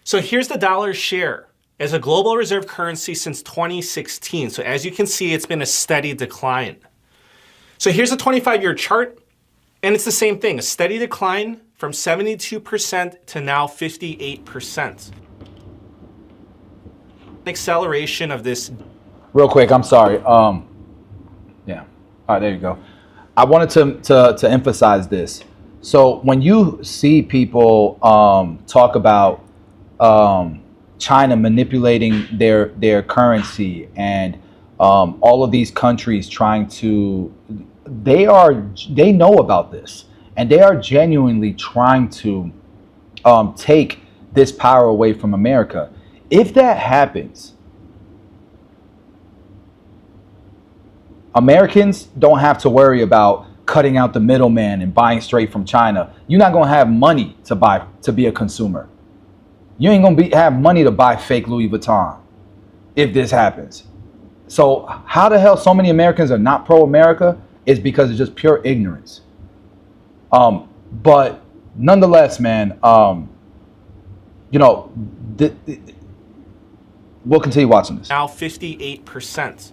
S8: So here's the dollar's share as a global reserve currency since 2016. So as you can see, it's been a steady decline. So here's a 25-year chart, and it's the same thing, a steady decline from 72% to now 58%. Acceleration of this.
S1: Real quick, I'm sorry. Yeah. All right, there you go. I wanted to emphasize this. So when you see people talk about China manipulating their currency and all of these countries trying to, they know about this, and they are genuinely trying to take this power away from America. If that happens, Americans don't have to worry about cutting out the middleman and buying straight from China. You're not gonna have money to be a consumer. You ain't gonna have money to buy fake Louis Vuitton if this happens. So how the hell so many Americans are not pro-America is because it's just pure ignorance. But nonetheless, man, we'll continue watching this.
S8: Now 58%.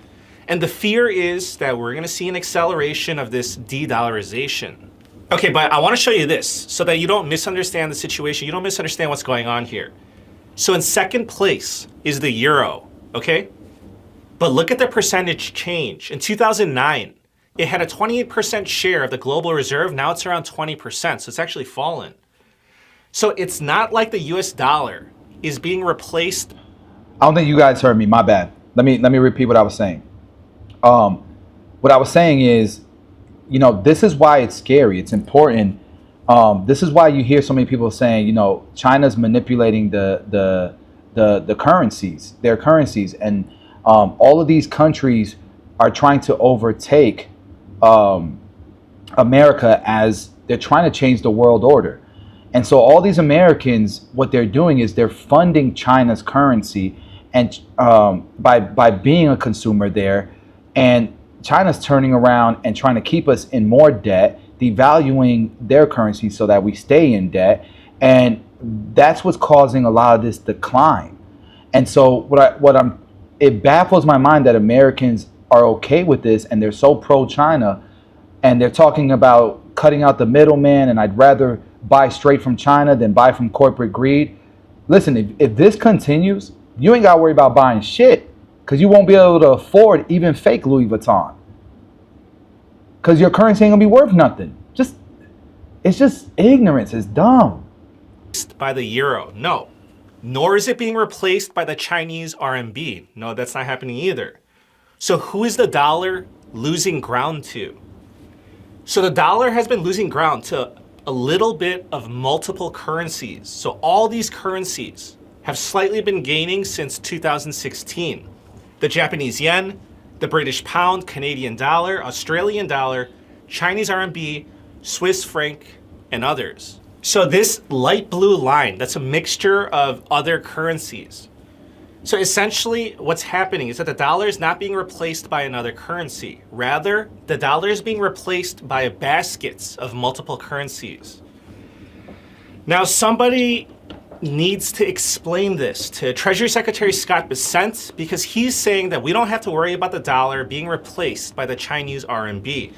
S8: And the fear is that we're going to see an acceleration of this de-dollarization. Okay, but I want to show you this so that you don't misunderstand the situation. You don't misunderstand what's going on here. So in second place is the euro, okay? But look at the percentage change. In 2009, it had a 28% share of the global reserve. Now it's around 20%, so it's actually fallen. So it's not like the US dollar is being replaced.
S1: I don't think you guys heard me, my bad. Let me repeat what I was saying. What I was saying is, this is why it's scary. It's important. This is why you hear so many people saying, China's manipulating the currencies, their currencies, and all of these countries are trying to overtake America as they're trying to change the world order. And so all these Americans, what they're doing is they're funding China's currency, and by being a consumer there. And China's turning around and trying to keep us in more debt, devaluing their currency so that we stay in debt. And that's what's causing a lot of this decline. And so it baffles my mind that Americans are okay with this and they're so pro-China, and they're talking about cutting out the middleman, and I'd rather buy straight from China than buy from corporate greed. Listen, if this continues, you ain't got to worry about buying shit, because you won't be able to afford even fake Louis Vuitton, because your currency ain't gonna be worth nothing. It's just ignorance. It's dumb.
S8: By the euro, no. Nor is it being replaced by the Chinese RMB. No, that's not happening either. So who is the dollar losing ground to? So the dollar has been losing ground to a little bit of multiple currencies. So all these currencies have slightly been gaining since 2016. The Japanese yen, the British pound, Canadian dollar, Australian dollar, Chinese RMB, Swiss franc, and others. So this light blue line, that's a mixture of other currencies. So essentially what's happening is that the dollar is not being replaced by another currency. Rather, the dollar is being replaced by baskets of multiple currencies. Now somebody needs to explain this to Treasury Secretary Scott Bessent, because he's saying that we don't have to worry about the dollar being replaced by the Chinese RMB.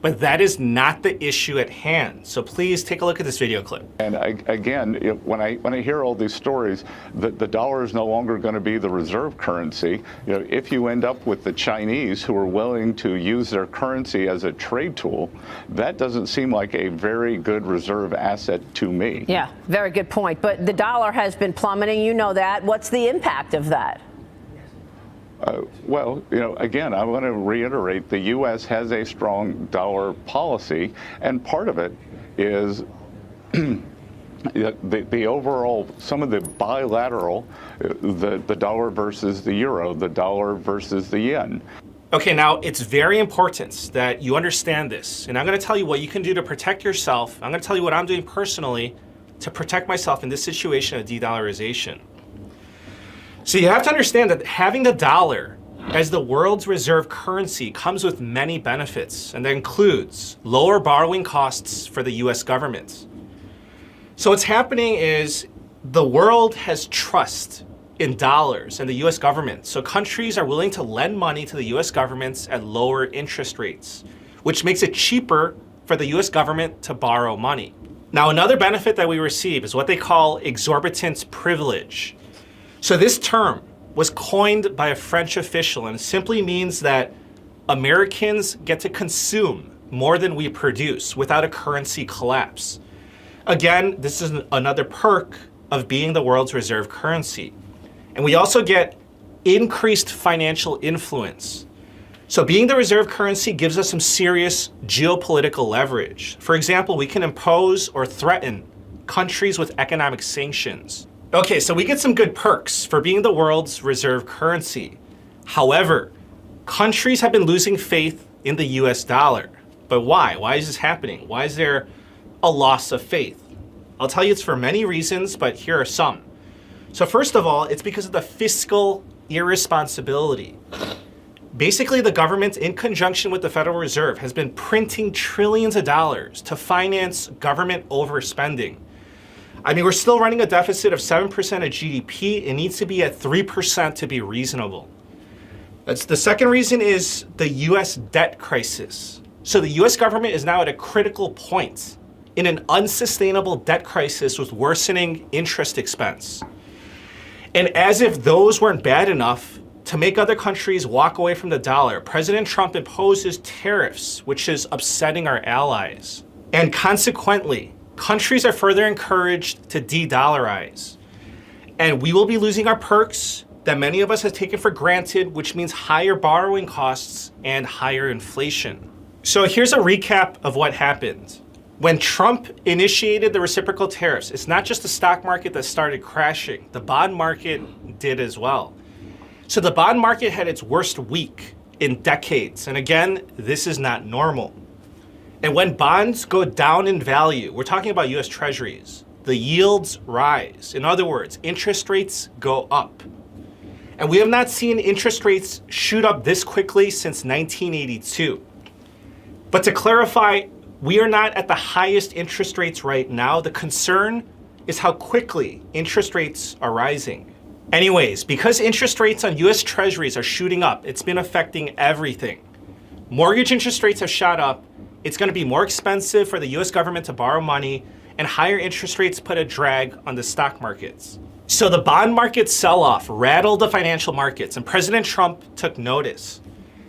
S8: But that is not the issue at hand. So please take a look at this video clip.
S3: And again, when I hear all these stories, the dollar is no longer going to be the reserve currency. You know, if you end up with the Chinese who are willing to use their currency as a trade tool, that doesn't seem like a very good reserve asset to me.
S4: Yeah, very good point. But the dollar has been plummeting. You know that. What's the impact of that?
S3: Well, you know, again, I want to reiterate the U.S. has a strong dollar policy, and part of it is the overall, some of the bilateral, the dollar versus the euro, the dollar versus the yen.
S8: Okay, now it's very important that you understand this, and I'm going to tell you what you can do to protect yourself. I'm going to tell you what I'm doing personally to protect myself in this situation of de-dollarization. So you have to understand that having the dollar as the world's reserve currency comes with many benefits, and that includes lower borrowing costs for the US government. So what's happening is the world has trust in dollars and the US government. So countries are willing to lend money to the US governments at lower interest rates, which makes it cheaper for the US government to borrow money. Now, another benefit that we receive is what they call exorbitant privilege. So this term was coined by a French official, and it simply means that Americans get to consume more than we produce without a currency collapse. Again, this is another perk of being the world's reserve currency. And we also get increased financial influence. So being the reserve currency gives us some serious geopolitical leverage. For example, we can impose or threaten countries with economic sanctions. Okay, so we get some good perks for being the world's reserve currency. However, countries have been losing faith in the US dollar. But why? Why is this happening? Why is there a loss of faith? I'll tell you it's for many reasons, but here are some. So first of all, it's because of the fiscal irresponsibility. Basically, the government, in conjunction with the Federal Reserve, has been printing trillions of dollars to finance government overspending. I mean, we're still running a deficit of 7% of GDP. It needs to be at 3% to be reasonable. That's the second reason is the US debt crisis. So the US government is now at a critical point in an unsustainable debt crisis with worsening interest expense. And as if those weren't bad enough, to make other countries walk away from the dollar, President Trump imposes tariffs, which is upsetting our allies. And consequently, countries are further encouraged to de-dollarize. And we will be losing our perks that many of us have taken for granted, which means higher borrowing costs and higher inflation. So here's a recap of what happened. When Trump initiated the reciprocal tariffs, it's not just the stock market that started crashing, the bond market did as well. So the bond market had its worst week in decades. And again, this is not normal. And when bonds go down in value, we're talking about US Treasuries, the yields rise. In other words, interest rates go up. And we have not seen interest rates shoot up this quickly since 1982. But to clarify, we are not at the highest interest rates right now. The concern is how quickly interest rates are rising. Anyways, because interest rates on US Treasuries are shooting up, it's been affecting everything. Mortgage interest rates have shot up. It's going to be more expensive for the US government to borrow money, and higher interest rates put a drag on the stock markets. So the bond market sell-off rattled the financial markets, and President Trump took notice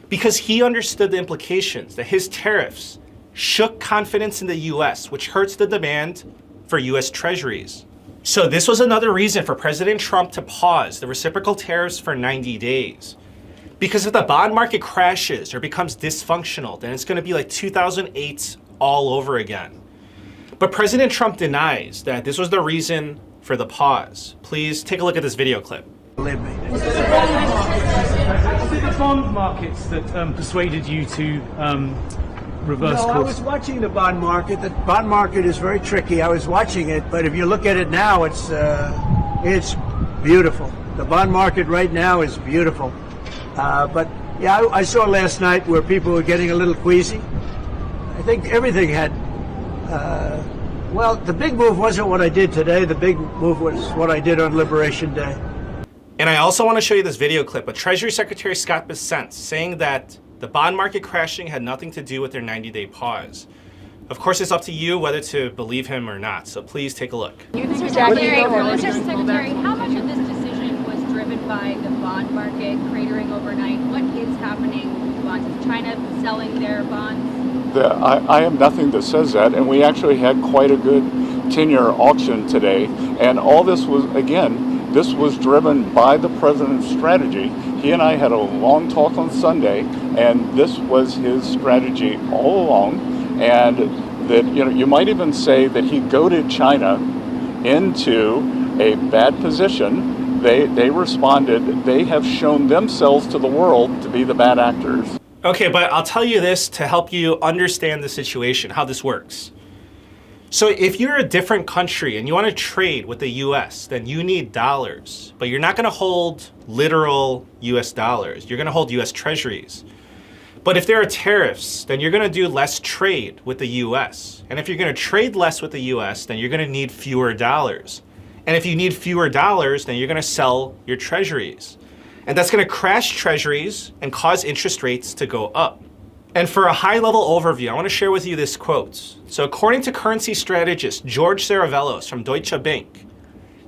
S8: because he understood the implications that his tariffs shook confidence in the US, which hurts the demand for US Treasuries. So this was another reason for President Trump to pause the reciprocal tariffs for 90 days. Because if the bond market crashes or becomes dysfunctional, then it's going to be like 2008 all over again. But President Trump denies that this was the reason for the pause. Please take a look at this video clip.
S5: bond markets that persuaded you to reverse
S10: No,
S5: course?
S10: I was watching the bond market. The bond market is very tricky. I was watching it, but if you look at it now, it's beautiful. The bond market right now is beautiful. But yeah, I saw last night where people were getting a little queasy. I think everything had. Well, the big move wasn't what I did today. The big move was what I did on Liberation Day.
S8: And I also want to show you this video clip of Treasury Secretary Scott Bessent saying that the bond market crashing had nothing to do with their 90-day pause. Of course, it's up to you whether to believe him or not, so please take a look.
S23: Mr. Secretary, how much of this decision was driven by the bond market cratering overnight? What is happening with bonds? Is China selling their bonds?
S3: I have nothing that says that, and we actually had quite a good 10-year auction today, and all this was, again, this was driven by the president's strategy. He and I had a long talk on Sunday, and this was his strategy all along, and that, you know, you might even say that he goaded China into a bad position. They responded. They have shown themselves to the world to be the bad actors.
S8: Okay, but I'll tell you this to help you understand the situation, how this works. So if you're a different country and you want to trade with the US, then you need dollars, but you're not going to hold literal US dollars. You're going to hold US treasuries. But if there are tariffs, then you're going to do less trade with the US. And if you're going to trade less with the US, then you're going to need fewer dollars. And if you need fewer dollars, then you're going to sell your treasuries. And that's going to crash treasuries and cause interest rates to go up. And for a high-level overview, I want to share with you this quote. So according to currency strategist George Saravelos from Deutsche Bank,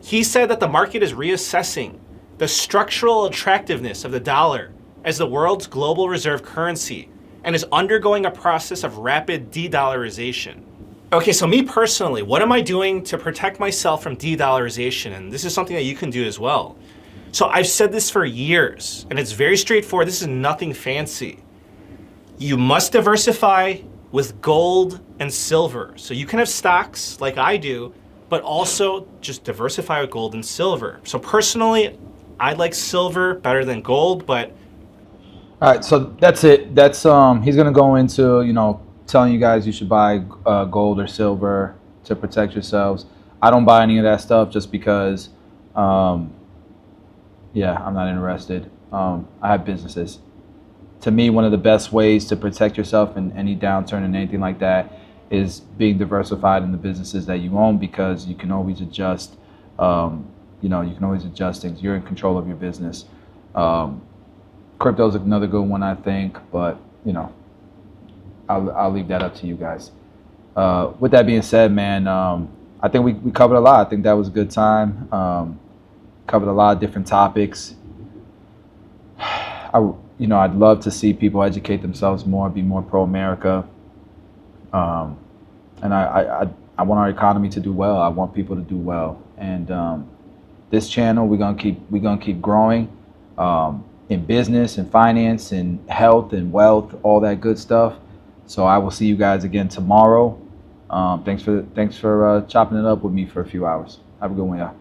S8: he said that the market is reassessing the structural attractiveness of the dollar as the world's global reserve currency and is undergoing a process of rapid de-dollarization. Okay, so me personally, what am I doing to protect myself from de-dollarization? And this is something that you can do as well. So I've said this for years, and it's very straightforward. This is nothing fancy. You must diversify with gold and silver. So you can have stocks like I do, but also just diversify with gold and silver. So personally, I like silver better than gold, but...
S1: All right, so that's it. That's he's gonna go into, you know, telling you guys you should buy gold or silver to protect yourselves. I don't buy any of that stuff just because, yeah, I'm not interested. I have businesses. To me, one of the best ways to protect yourself in any downturn and anything like that is being diversified in the businesses that you own, because you can always adjust. You know, you can always adjust things. You're in control of your business. Crypto is another good one, I think, but you know, I'll leave that up to you guys. With that being said, man, I think we covered a lot. I think that was a good time. Covered a lot of different topics. You know, I'd love to see people educate themselves more, be more pro-America. And I want our economy to do well. I want people to do well. And this channel, we're gonna keep growing in business and finance and health and wealth, all that good stuff. So I will see you guys again tomorrow. Thanks for chopping it up with me for a few hours. Have a good one, y'all.